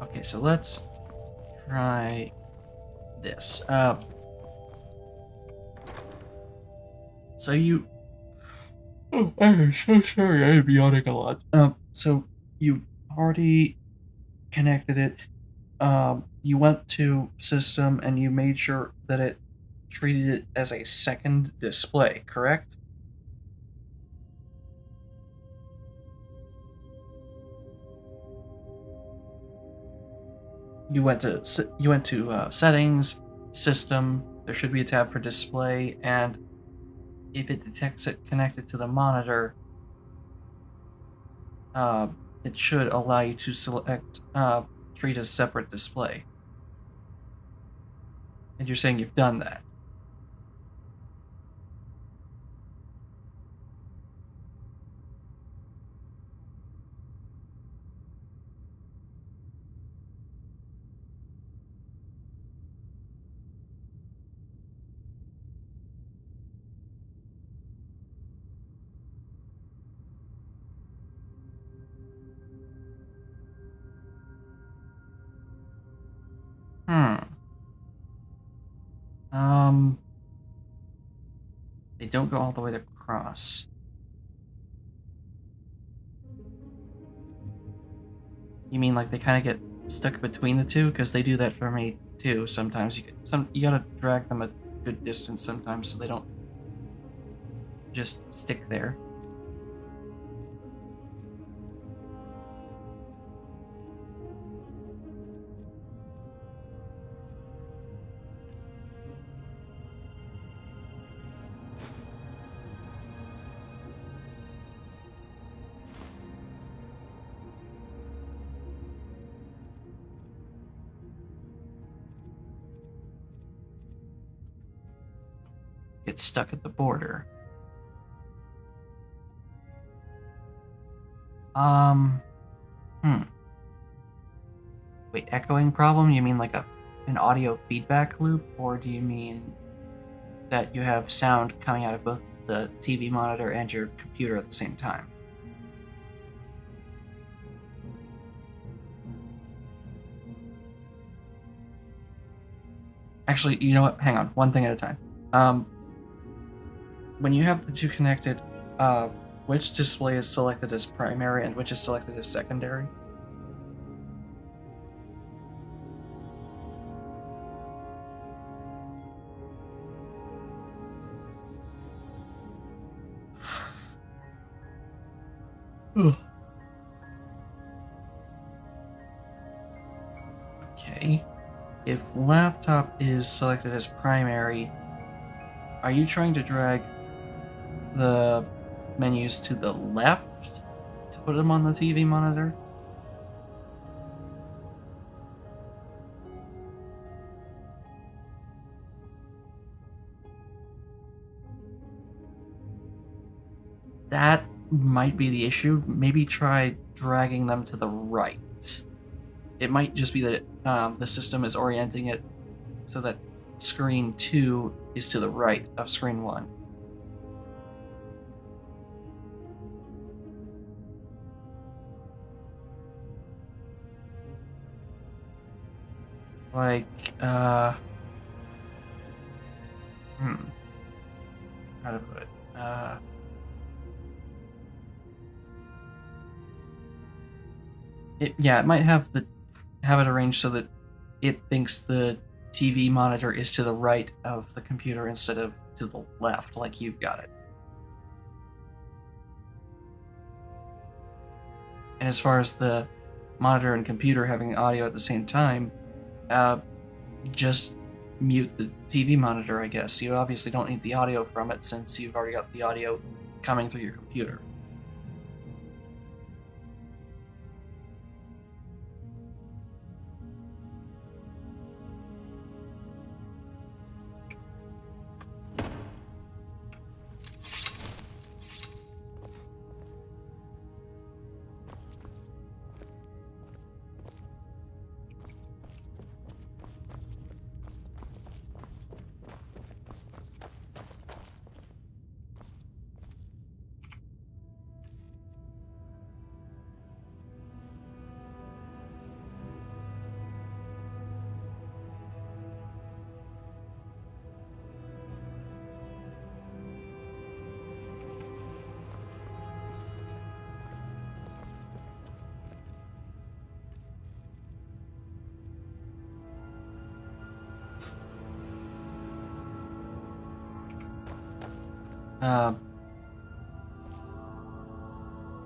Okay, so let's try this. So you... Oh, I'm so sorry, I'm yawning a lot. So you've already connected it. You went to system and you made sure that it treated it as a second display, correct? You went to settings, system. There should be a tab for display, and if it detects it connected to the monitor, it should allow you to select treat as separate display. And you're saying you've done that. They don't go all the way across. You mean like they kind of get stuck between the two? Because they do that for me too. Sometimes you gotta drag them a good distance sometimes so they don't just stick there. Get stuck at the border. Wait, echoing problem? You mean like an audio feedback loop? Or do you mean that you have sound coming out of both the TV monitor and your computer at the same time? Actually, you know what? Hang on, one thing at a time. When you have the two connected, which display is selected as primary and which is selected as secondary? Ugh. Okay. If laptop is selected as primary, are you trying to drag the menus to the left to put them on the TV monitor? That might be the issue. Maybe try dragging them to the right. It might just be that the system is orienting it so that screen 2 is to the right of screen 1. Like, how to put it? It might have it arranged so that it thinks the TV monitor is to the right of the computer instead of to the left, like you've got it. And as far as the monitor and computer having audio at the same time, just mute the TV monitor, I guess. You obviously don't need the audio from it since you've already got the audio coming through your computer.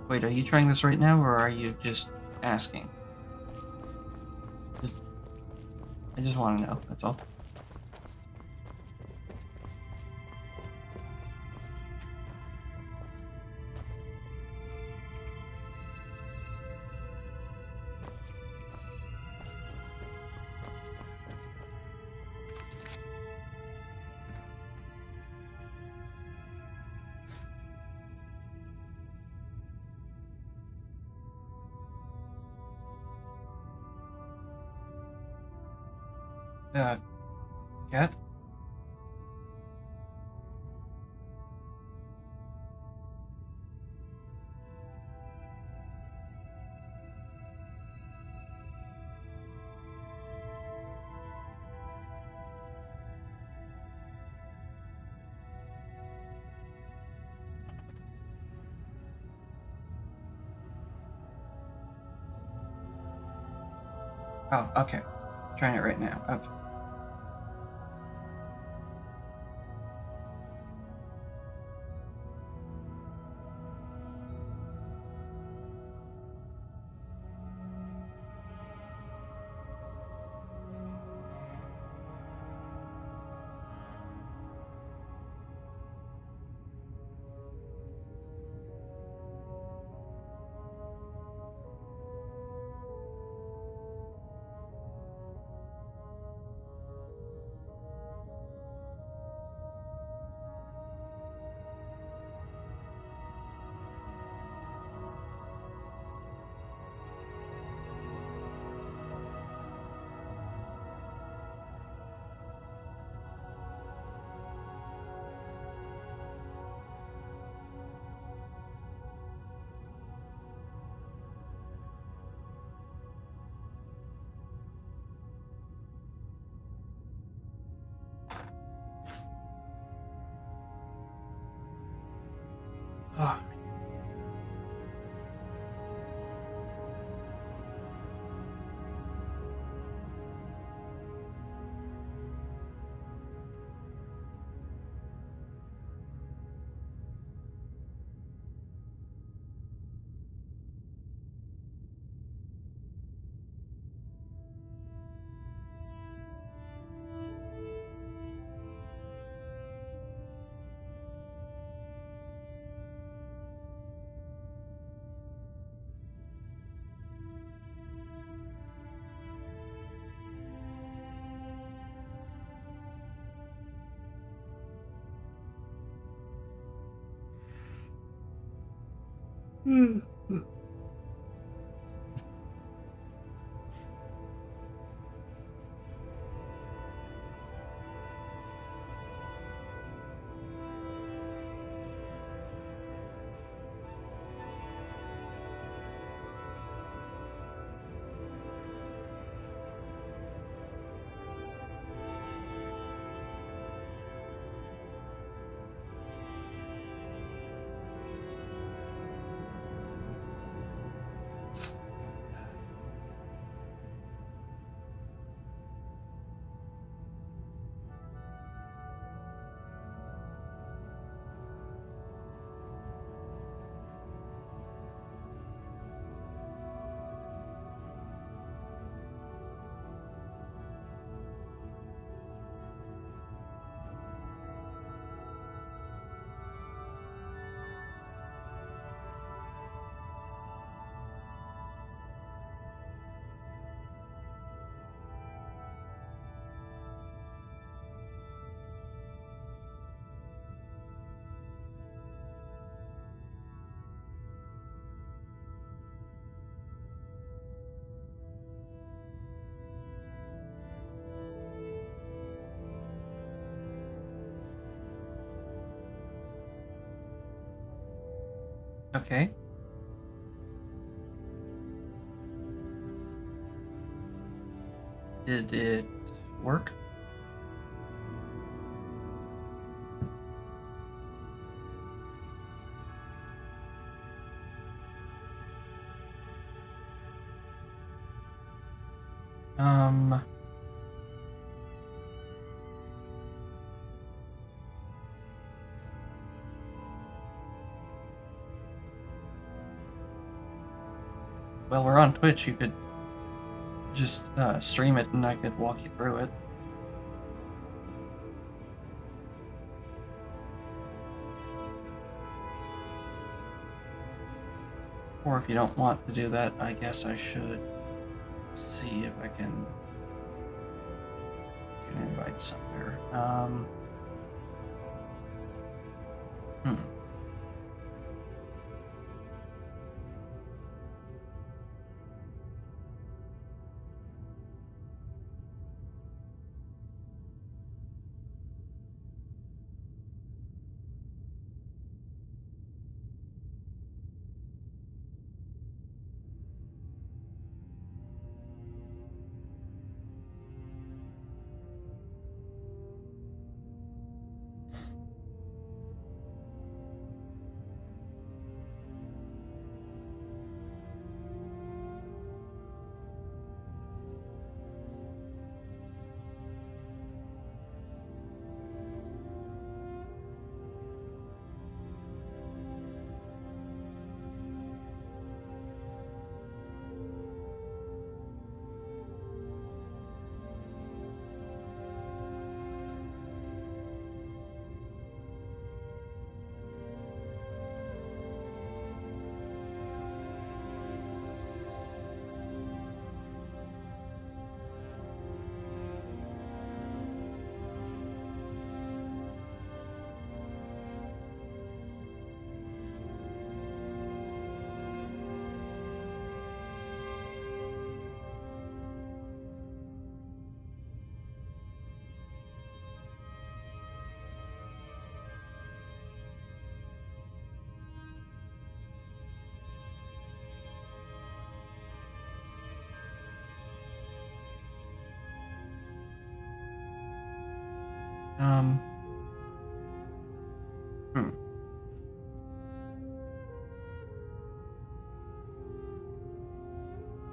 Wait, are you trying this right now, or are you just asking? I just want to know, that's all. Cat? Oh, okay. Trying it right now. Okay. Oh. Okay. Did it work? Well, we're on Twitch. You could just stream it and I could walk you through it. Or if you don't want to do that, I guess I should see if I can get an invite somewhere.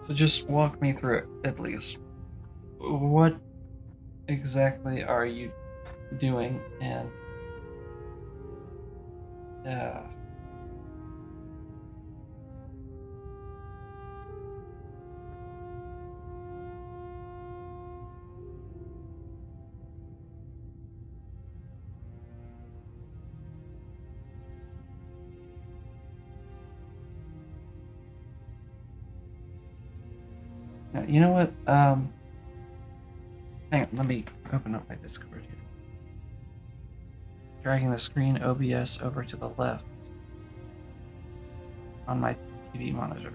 So just walk me through it, at least. What exactly are you doing, and no, you know what? Hang on, let me open up my Discord here. Dragging the screen OBS over to the left on my TV monitor.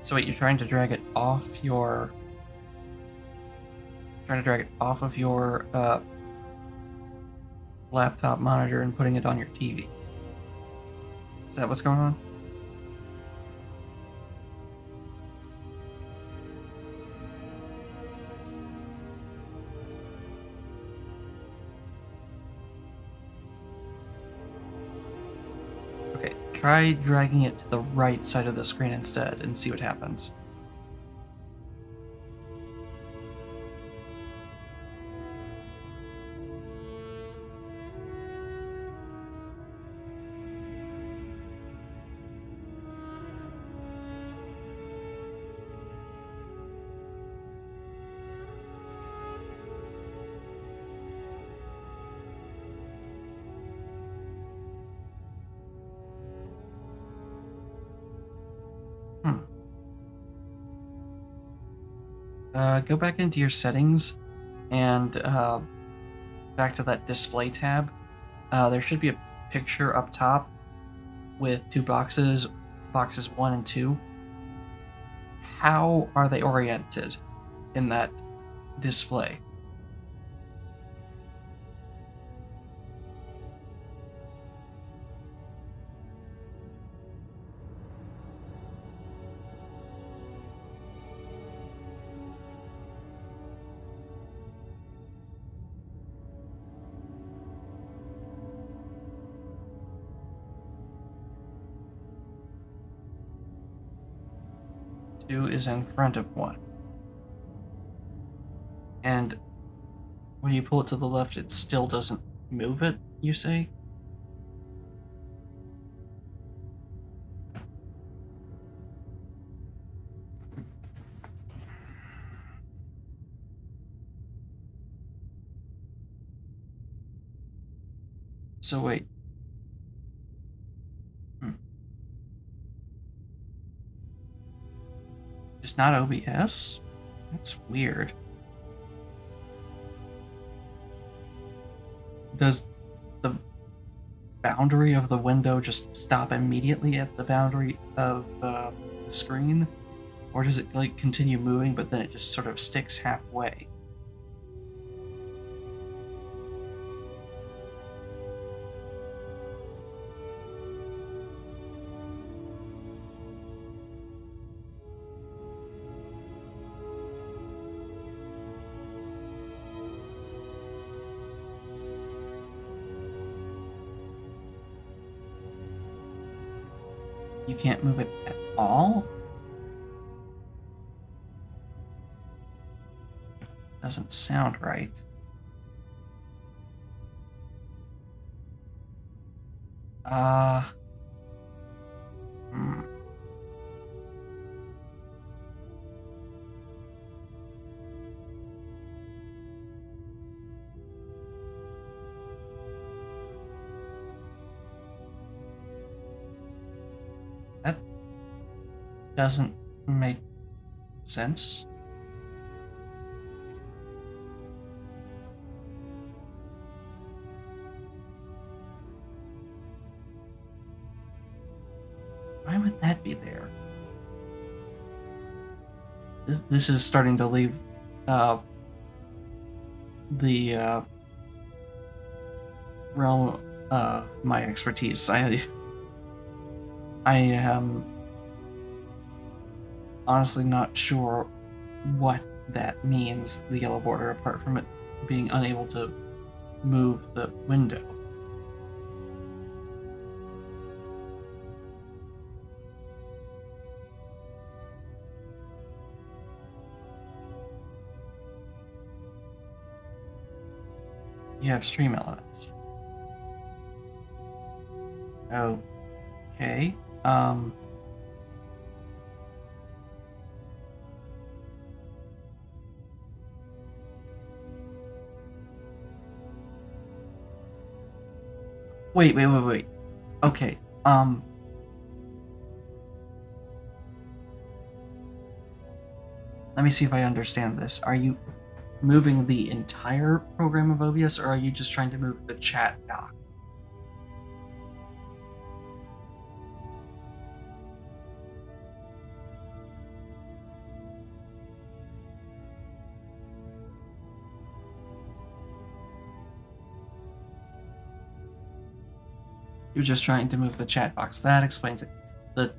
So wait, you're trying to drag it off your... Trying to drag it off of your laptop monitor and putting it on your TV. Is that what's going on? Okay, try dragging it to the right side of the screen instead and see what happens. Go back into your settings and back to that display tab. There should be a picture up top with two boxes, boxes 1 and 2. How are they oriented in that display? 2 is in front of 1. And when you pull it to the left, it still doesn't move it, you say? So wait. It's not OBS? That's weird. Does the boundary of the window just stop immediately at the boundary of the screen? Or does it like continue moving but then it just sort of sticks halfway? You can't move it at all? Doesn't sound right. That doesn't make sense. Why would that be there? This is starting to leave the realm of my expertise. I am honestly not sure what that means, the yellow border, apart from it being unable to move the window. You have stream elements. Okay. Wait. Okay. Let me see if I understand this. Are you moving the entire program of OBS, or are you just trying to move the chat dock? You're just trying to move the chat box. That explains it. Wait.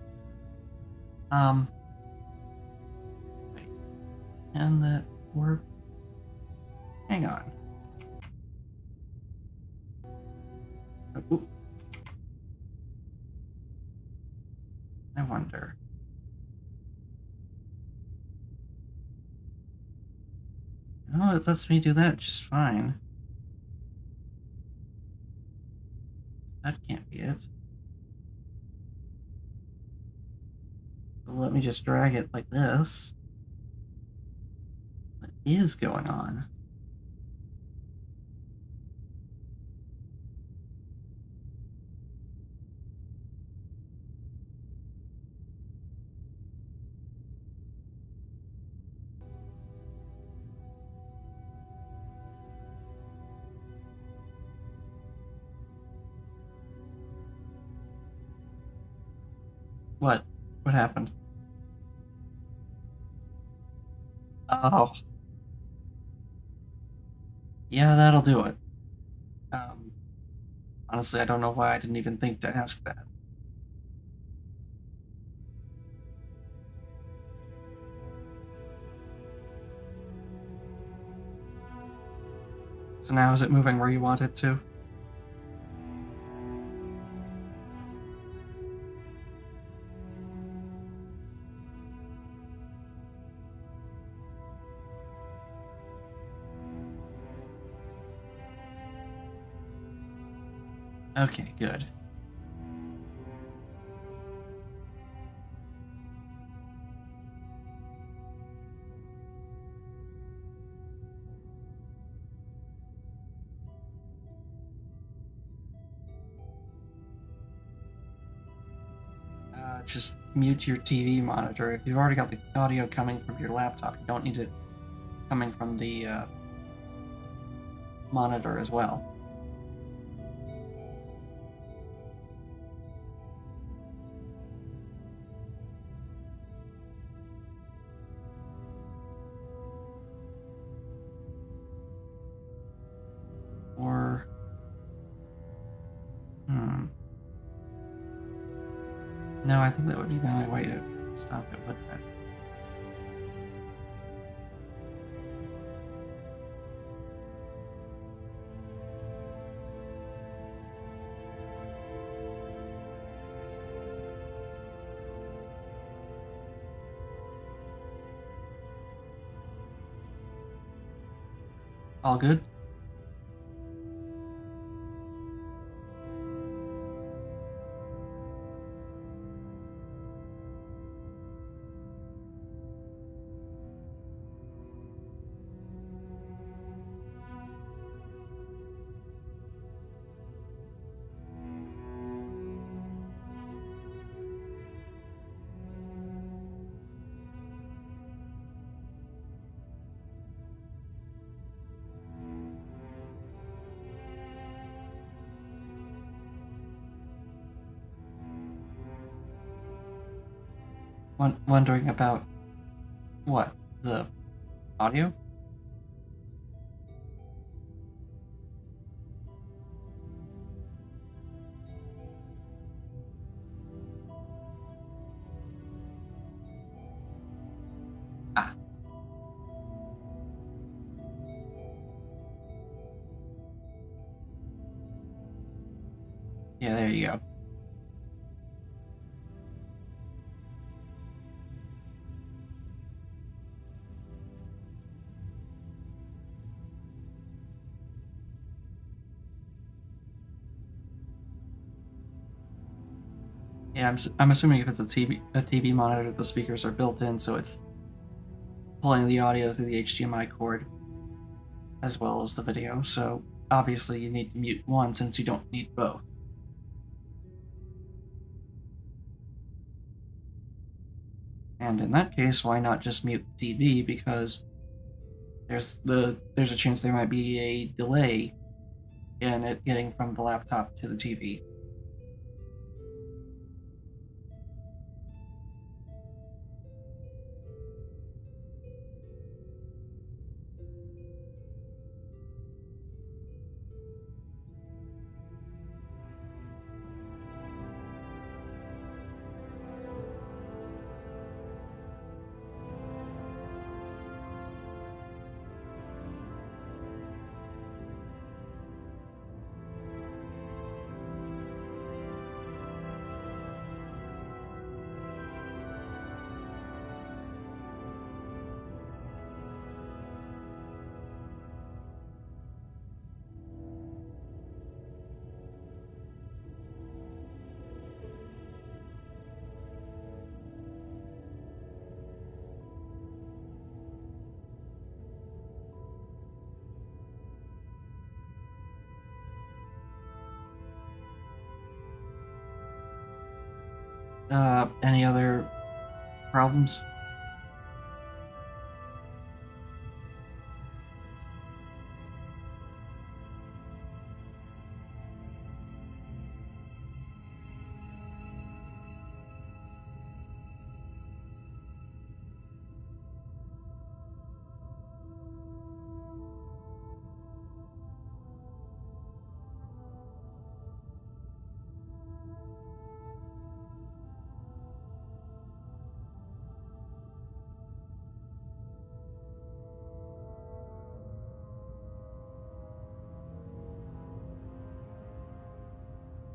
And that work? Hang on. Ooh. I wonder. Oh, it lets me do that just fine. That can't be it. Let me just drag it like this. What is going on? What? What happened? Oh. Yeah, that'll do it. Honestly, I don't know why I didn't even think to ask that. So now is it moving where you want it to? Okay, good. Just mute your TV monitor. If you've already got the audio coming from your laptop, you don't need it coming from the monitor as well. Or... No, I think that would be the only way to stop it, wouldn't it? All good? Wondering about what? The audio? Ah. Yeah, there you go. Yeah, I'm assuming if it's a TV monitor, the speakers are built in, so it's pulling the audio through the HDMI cord as well as the video. So obviously you need to mute one since you don't need both. And in that case, why not just mute the TV? Because there's a chance there might be a delay in it getting from the laptop to the TV. Any other problems?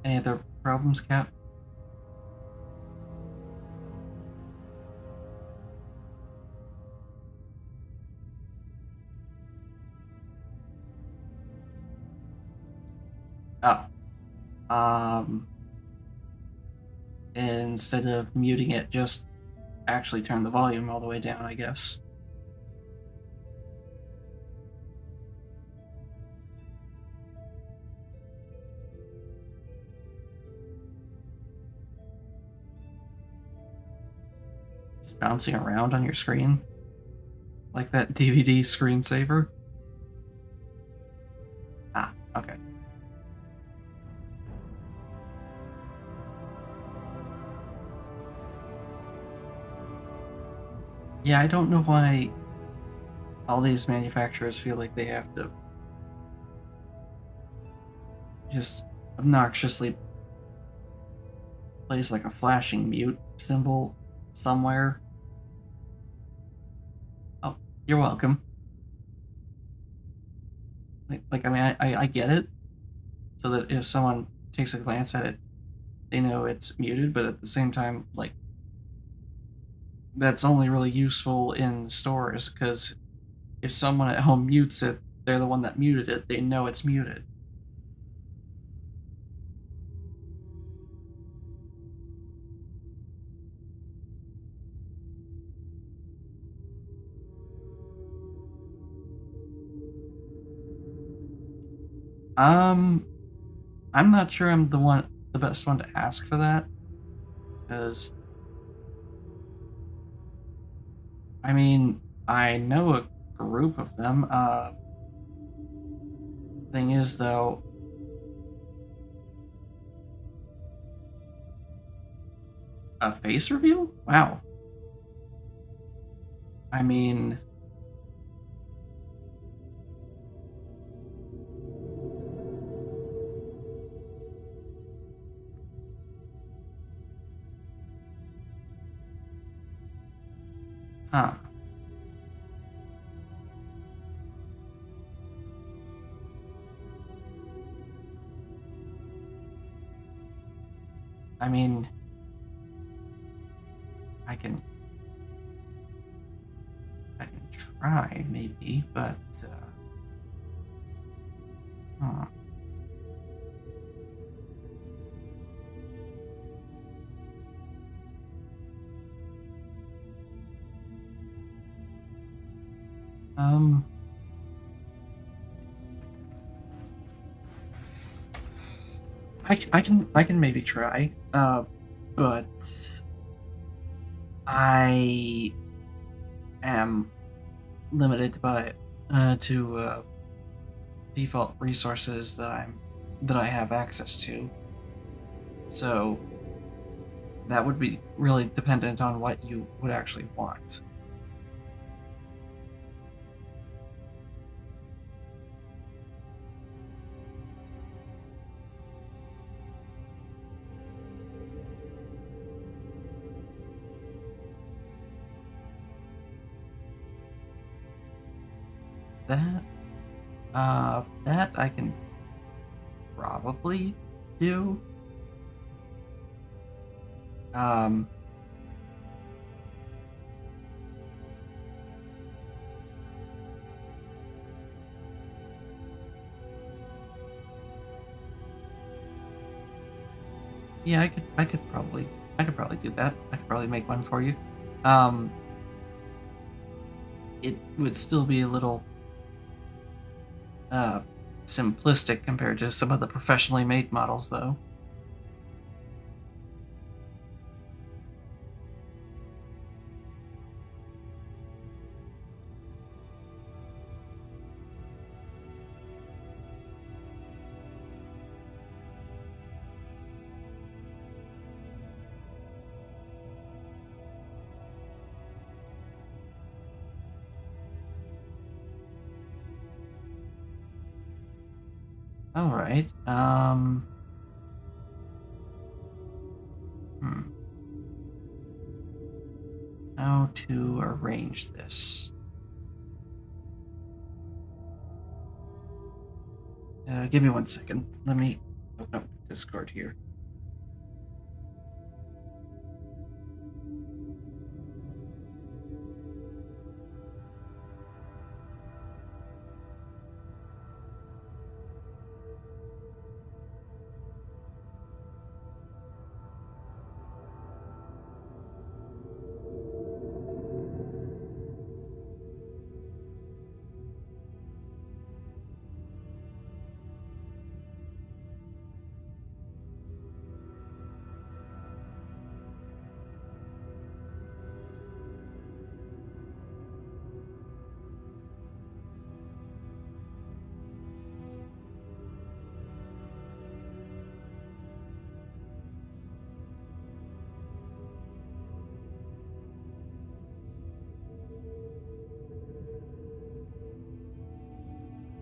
Any other problems, Cap? Oh. Instead of muting it, just actually turn the volume all the way down, I guess. Just bouncing around on your screen. Like that DVD screensaver. Ah, okay. Yeah, I don't know why all these manufacturers feel like they have to just obnoxiously place like a flashing mute symbol somewhere. Oh, you're welcome. I mean, I get it. So that if someone takes a glance at it, they know it's muted, but at the same time, like, that's only really useful in stores, because if someone at home mutes it, they're the one that muted it, they know it's muted. I'm not sure I'm the best one to ask for that, because, I mean, I know a group of them. Thing is, though, a face reveal? Wow. I mean, huh. I mean, I can try, maybe, but, huh. Um, I can maybe try, but I am limited by to default resources that I have access to. So that would be really dependent on what you would actually want. That that I can probably do. Um, yeah, I could probably do that. I could probably make one for you. Um, it would still be a little uh simplistic compared to some of the professionally made models, though. All right. Hmm. How to arrange this? Give me 1 second. Let me open up Discord here.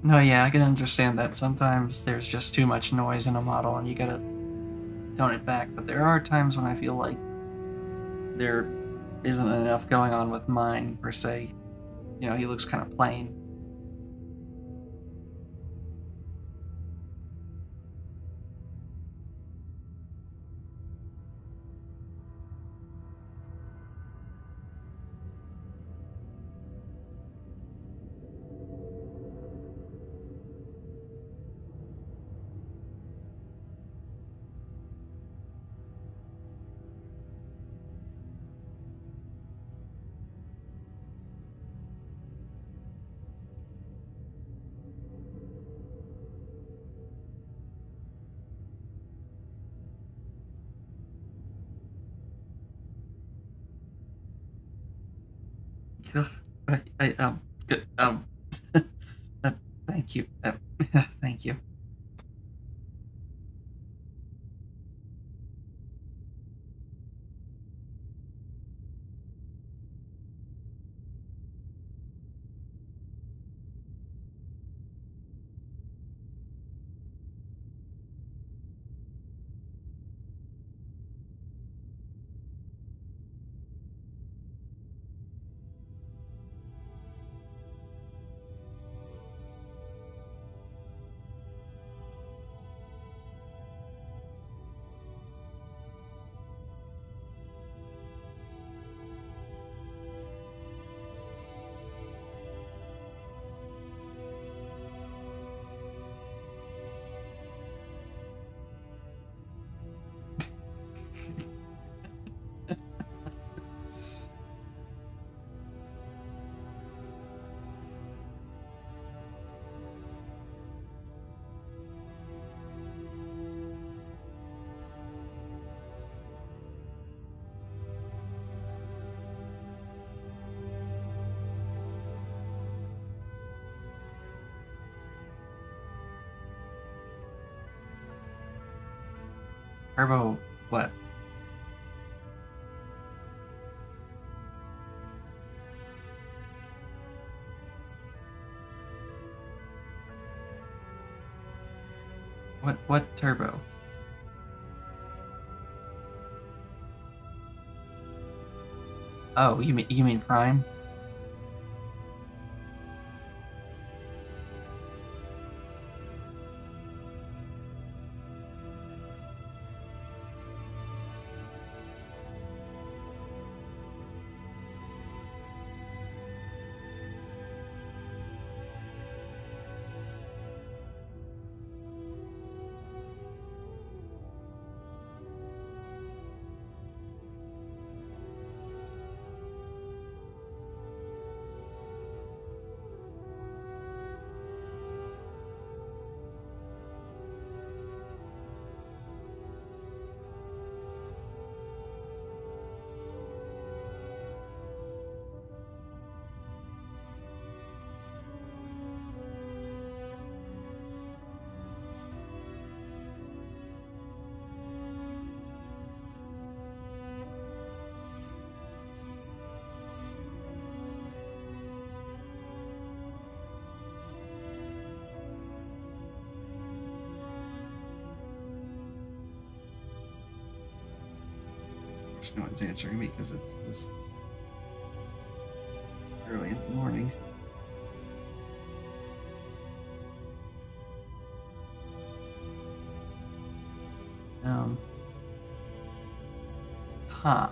No, yeah, I can understand that. Sometimes there's just too much noise in a model and you gotta tone it back, but there are times when I feel like there isn't enough going on with mine, per se. You know, he looks kind of plain. Ugh, I uh, thank you. Thank you. Turbo, what? What turbo? Oh, you mean Prime? No one's answering me because it's this early in the morning. Huh.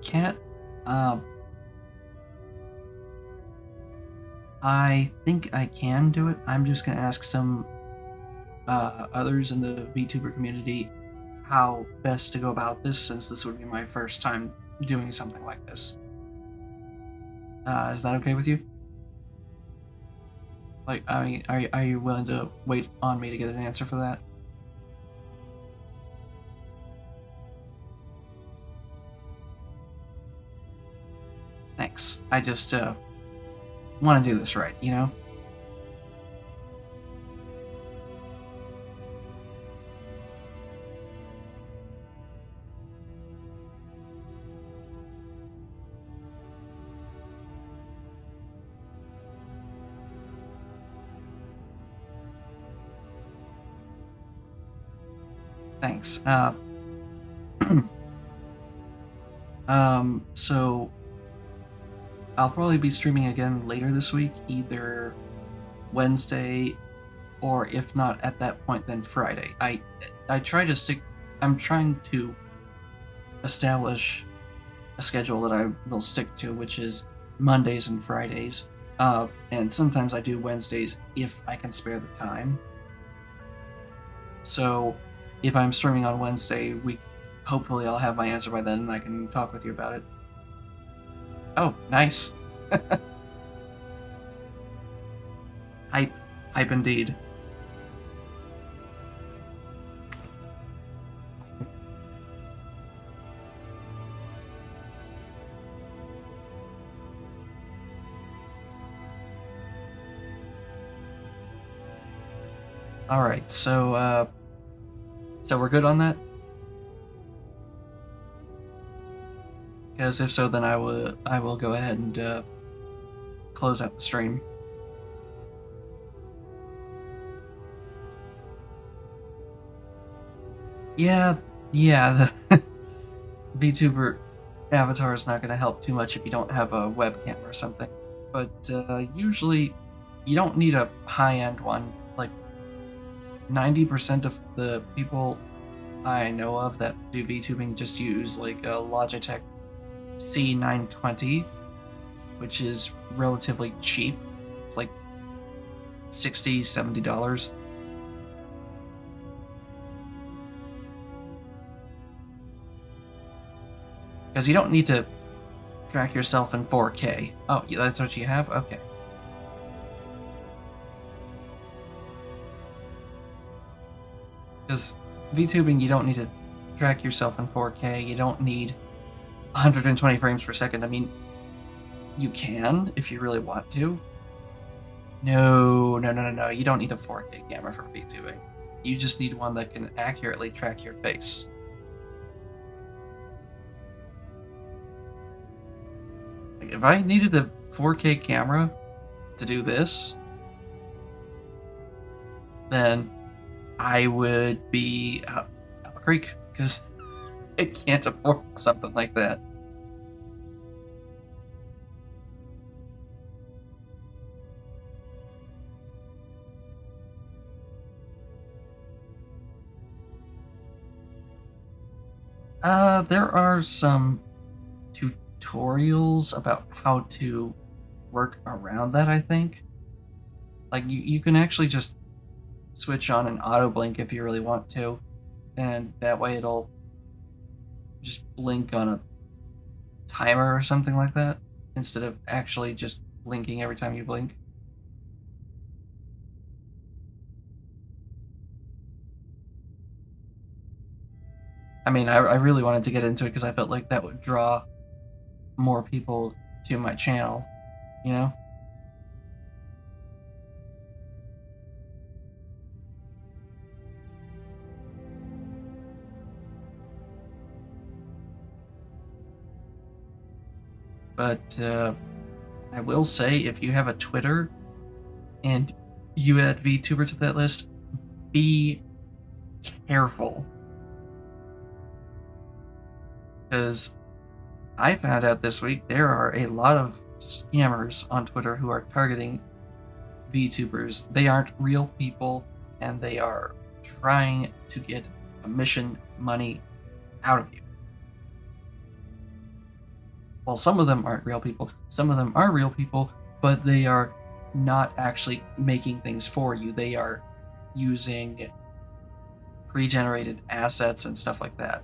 Can't, I think I can do it. I'm just gonna ask some others in the VTuber community how best to go about this, since this would be my first time doing something like this. Is that okay with you? Like, I mean, are you willing to wait on me to get an answer for that? Thanks. I just want to do this right, you know? Thanks. So I'll probably be streaming again later this week, either Wednesday, or if not at that point, then Friday. I'm trying to establish a schedule that I will stick to, which is Mondays and Fridays. And sometimes I do Wednesdays if I can spare the time. So if I'm streaming on Wednesday, hopefully I'll have my answer by then and I can talk with you about it. Oh, nice. Hype indeed. Alright, so we're good on that? Because if so, then I will go ahead and close out the stream. Yeah, the VTuber avatar is not going to help too much if you don't have a webcam or something. But usually, you don't need a high-end one. Like, 90% of the people I know of that do VTubing just use like a Logitech C920, which is relatively cheap. It's like $60, $70. Because you don't need to track yourself in 4K. Oh, that's what you have? Okay. Because VTubing, you don't need to track yourself in 4K. You don't need 120 frames per second. I mean, you can if you really want to. No. You don't need a 4K camera for VTubing. You just need one that can accurately track your face. Like, if I needed a 4K camera to do this, then I would be up a creek, because I can't afford something like that. There are some tutorials about how to work around that, I think. Like, you can actually just switch on an auto blink if you really want to, and that way it'll just blink on a timer or something like that, instead of actually just blinking every time you blink. I mean, I really wanted to get into it because I felt like that would draw more people to my channel, you know? But I will say, if you have a Twitter and you add VTuber to that list, be careful. Because I found out this week there are a lot of scammers on Twitter who are targeting VTubers. They aren't real people, and they are trying to get commission money out of you. Well, some of them aren't real people. Some of them are real people, but they are not actually making things for you. They are using pre-generated assets and stuff like that.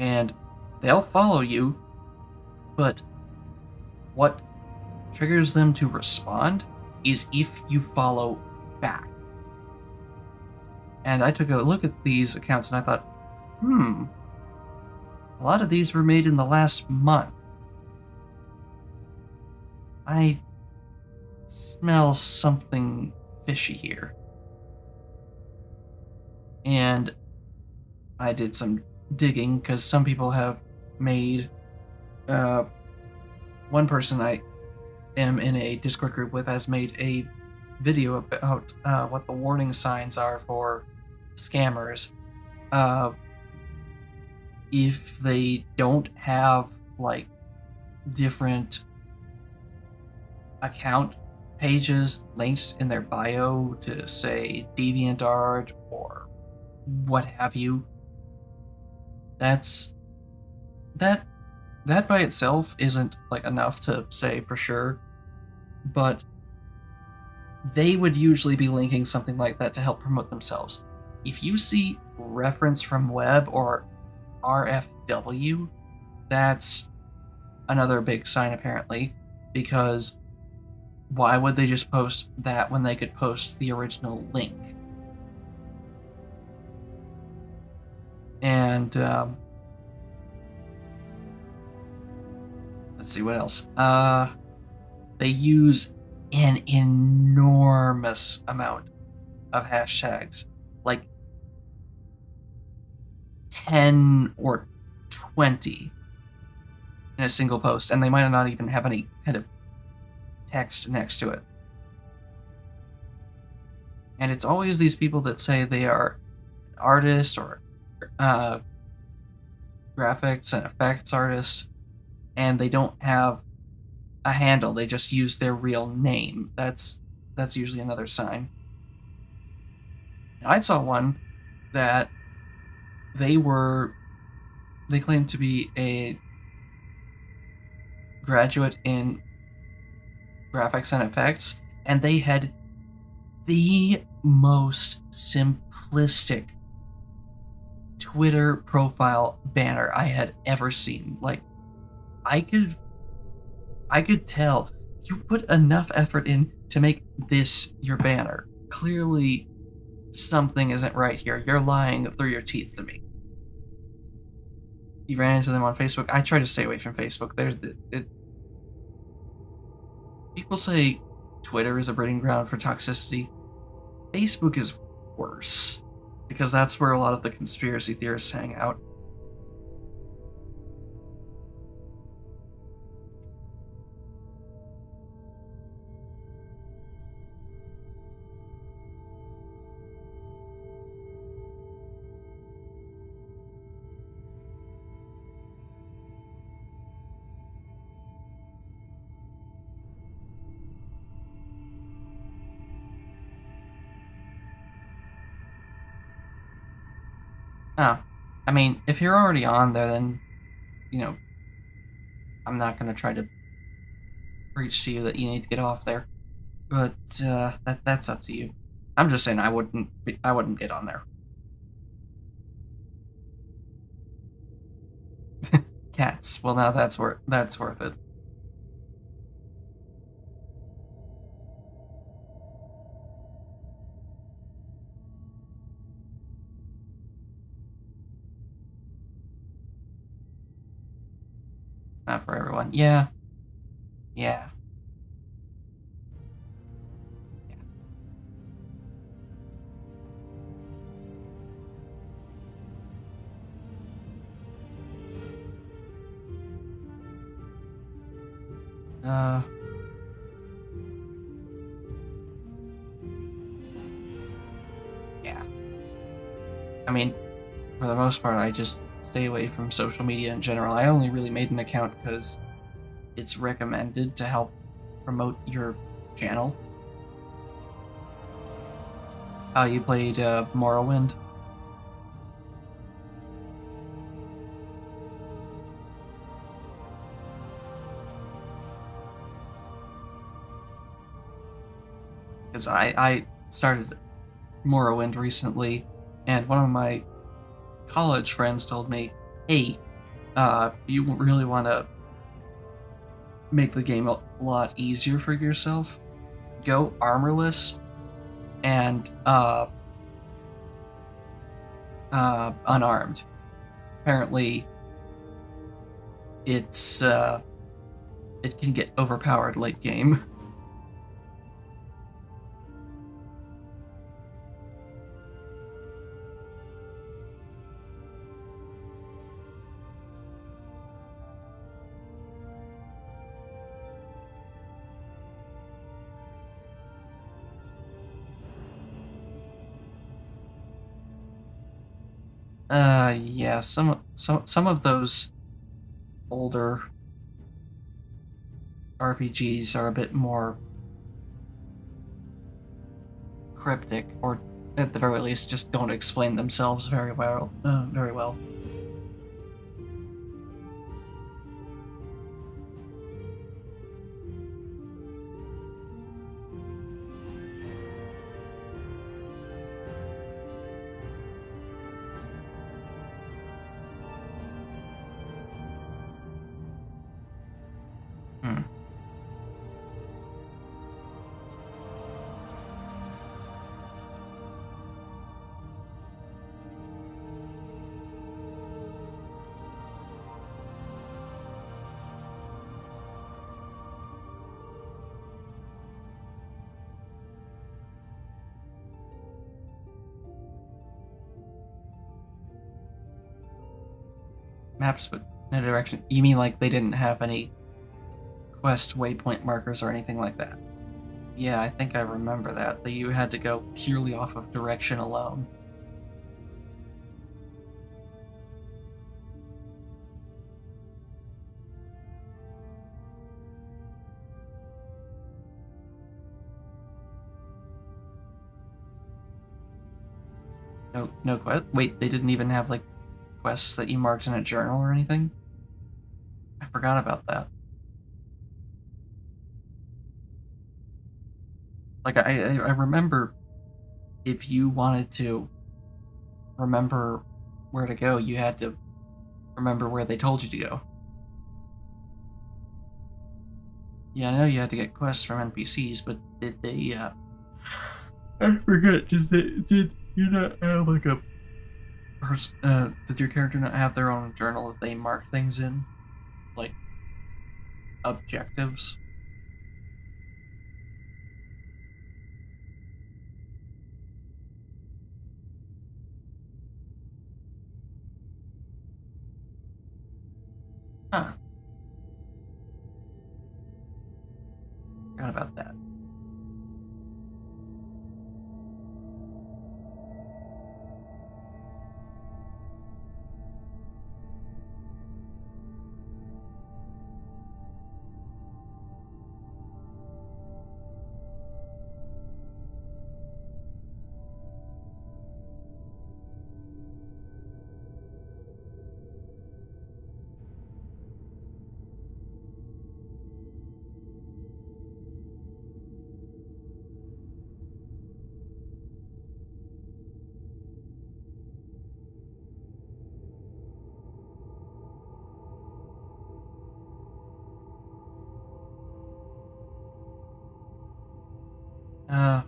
And they'll follow you, but what triggers them to respond is if you follow back. And I took a look at these accounts and I thought, a lot of these were made in the last month. I smell something fishy here. And I did some digging, because some people have made... one person I am in a Discord group with has made a video about what the warning signs are for scammers. If they don't have like different account pages linked in their bio to say DeviantArt or what have you, that by itself isn't like enough to say for sure, but they would usually be linking something like that to help promote themselves. If you see reference from web or RFW, that's another big sign apparently, because why would they just post that when they could post the original link? And let's see what else. They use an enormous amount of hashtags, like 10 or 20 in a single post, and they might not even have any kind of text next to it. And it's always these people that say they are an artist or graphics and effects artist, and they don't have a handle, they just use their real name. That's usually another sign. And I saw one that they claimed to be a graduate in graphics and effects, and they had the most simplistic Twitter profile banner I had ever seen. Like, I could tell you put enough effort in to make this your banner. Clearly, something isn't right here. You're lying through your teeth to me. You ran into them on Facebook. I try to stay away from Facebook. People say Twitter is a breeding ground for toxicity. Facebook is worse, because that's where a lot of the conspiracy theorists hang out. I mean, if you're already on there, then, I'm not going to try to preach to you that you need to get off there. But, that's up to you. I'm just saying I wouldn't get on there. Cats. Well, now that's worth it. Not for everyone. Yeah. Yeah. Yeah. I mean, for the most part, I just stay away from social media in general. I only really made an account because it's recommended to help promote your channel. Oh, you played Morrowind? Because I started Morrowind recently, and one of my college friends told me, hey, you really want to make the game a lot easier for yourself, go armorless and unarmed. Apparently it can get overpowered late game. Yeah, some of those older RPGs are a bit more cryptic, or at the very least, just don't explain themselves very well. Very well. Hmm. Maps, but no direction. You mean like they didn't have any quest waypoint markers or anything like that? Yeah, I think I remember that you had to go purely off of direction alone. No quest. Wait, they didn't even have like quests that you marked in a journal or anything? I forgot about that. Like I remember if you wanted to remember where to go, you had to remember where they told you to go. Yeah, I know you had to get quests from NPCs, but did they, I forget, did you not have like a did your character not have their own journal that they mark things in? Like, objectives? Huh. Forgot about that. Uh,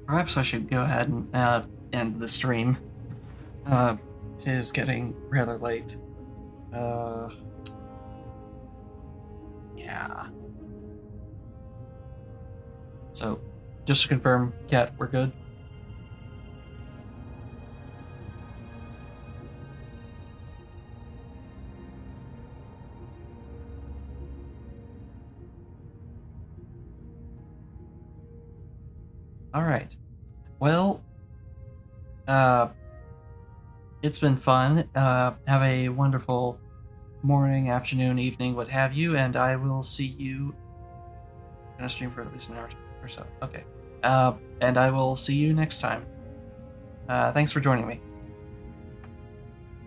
Perhaps I should go ahead and end the stream. It is getting rather late. Yeah. So, just to confirm, Kat, we're good? Alright. Well, it's been fun. Have a wonderful morning, afternoon, evening, what have you, and I will see you. I'm gonna stream for at least an hour or so. Okay. And I will see you next time. Thanks for joining me.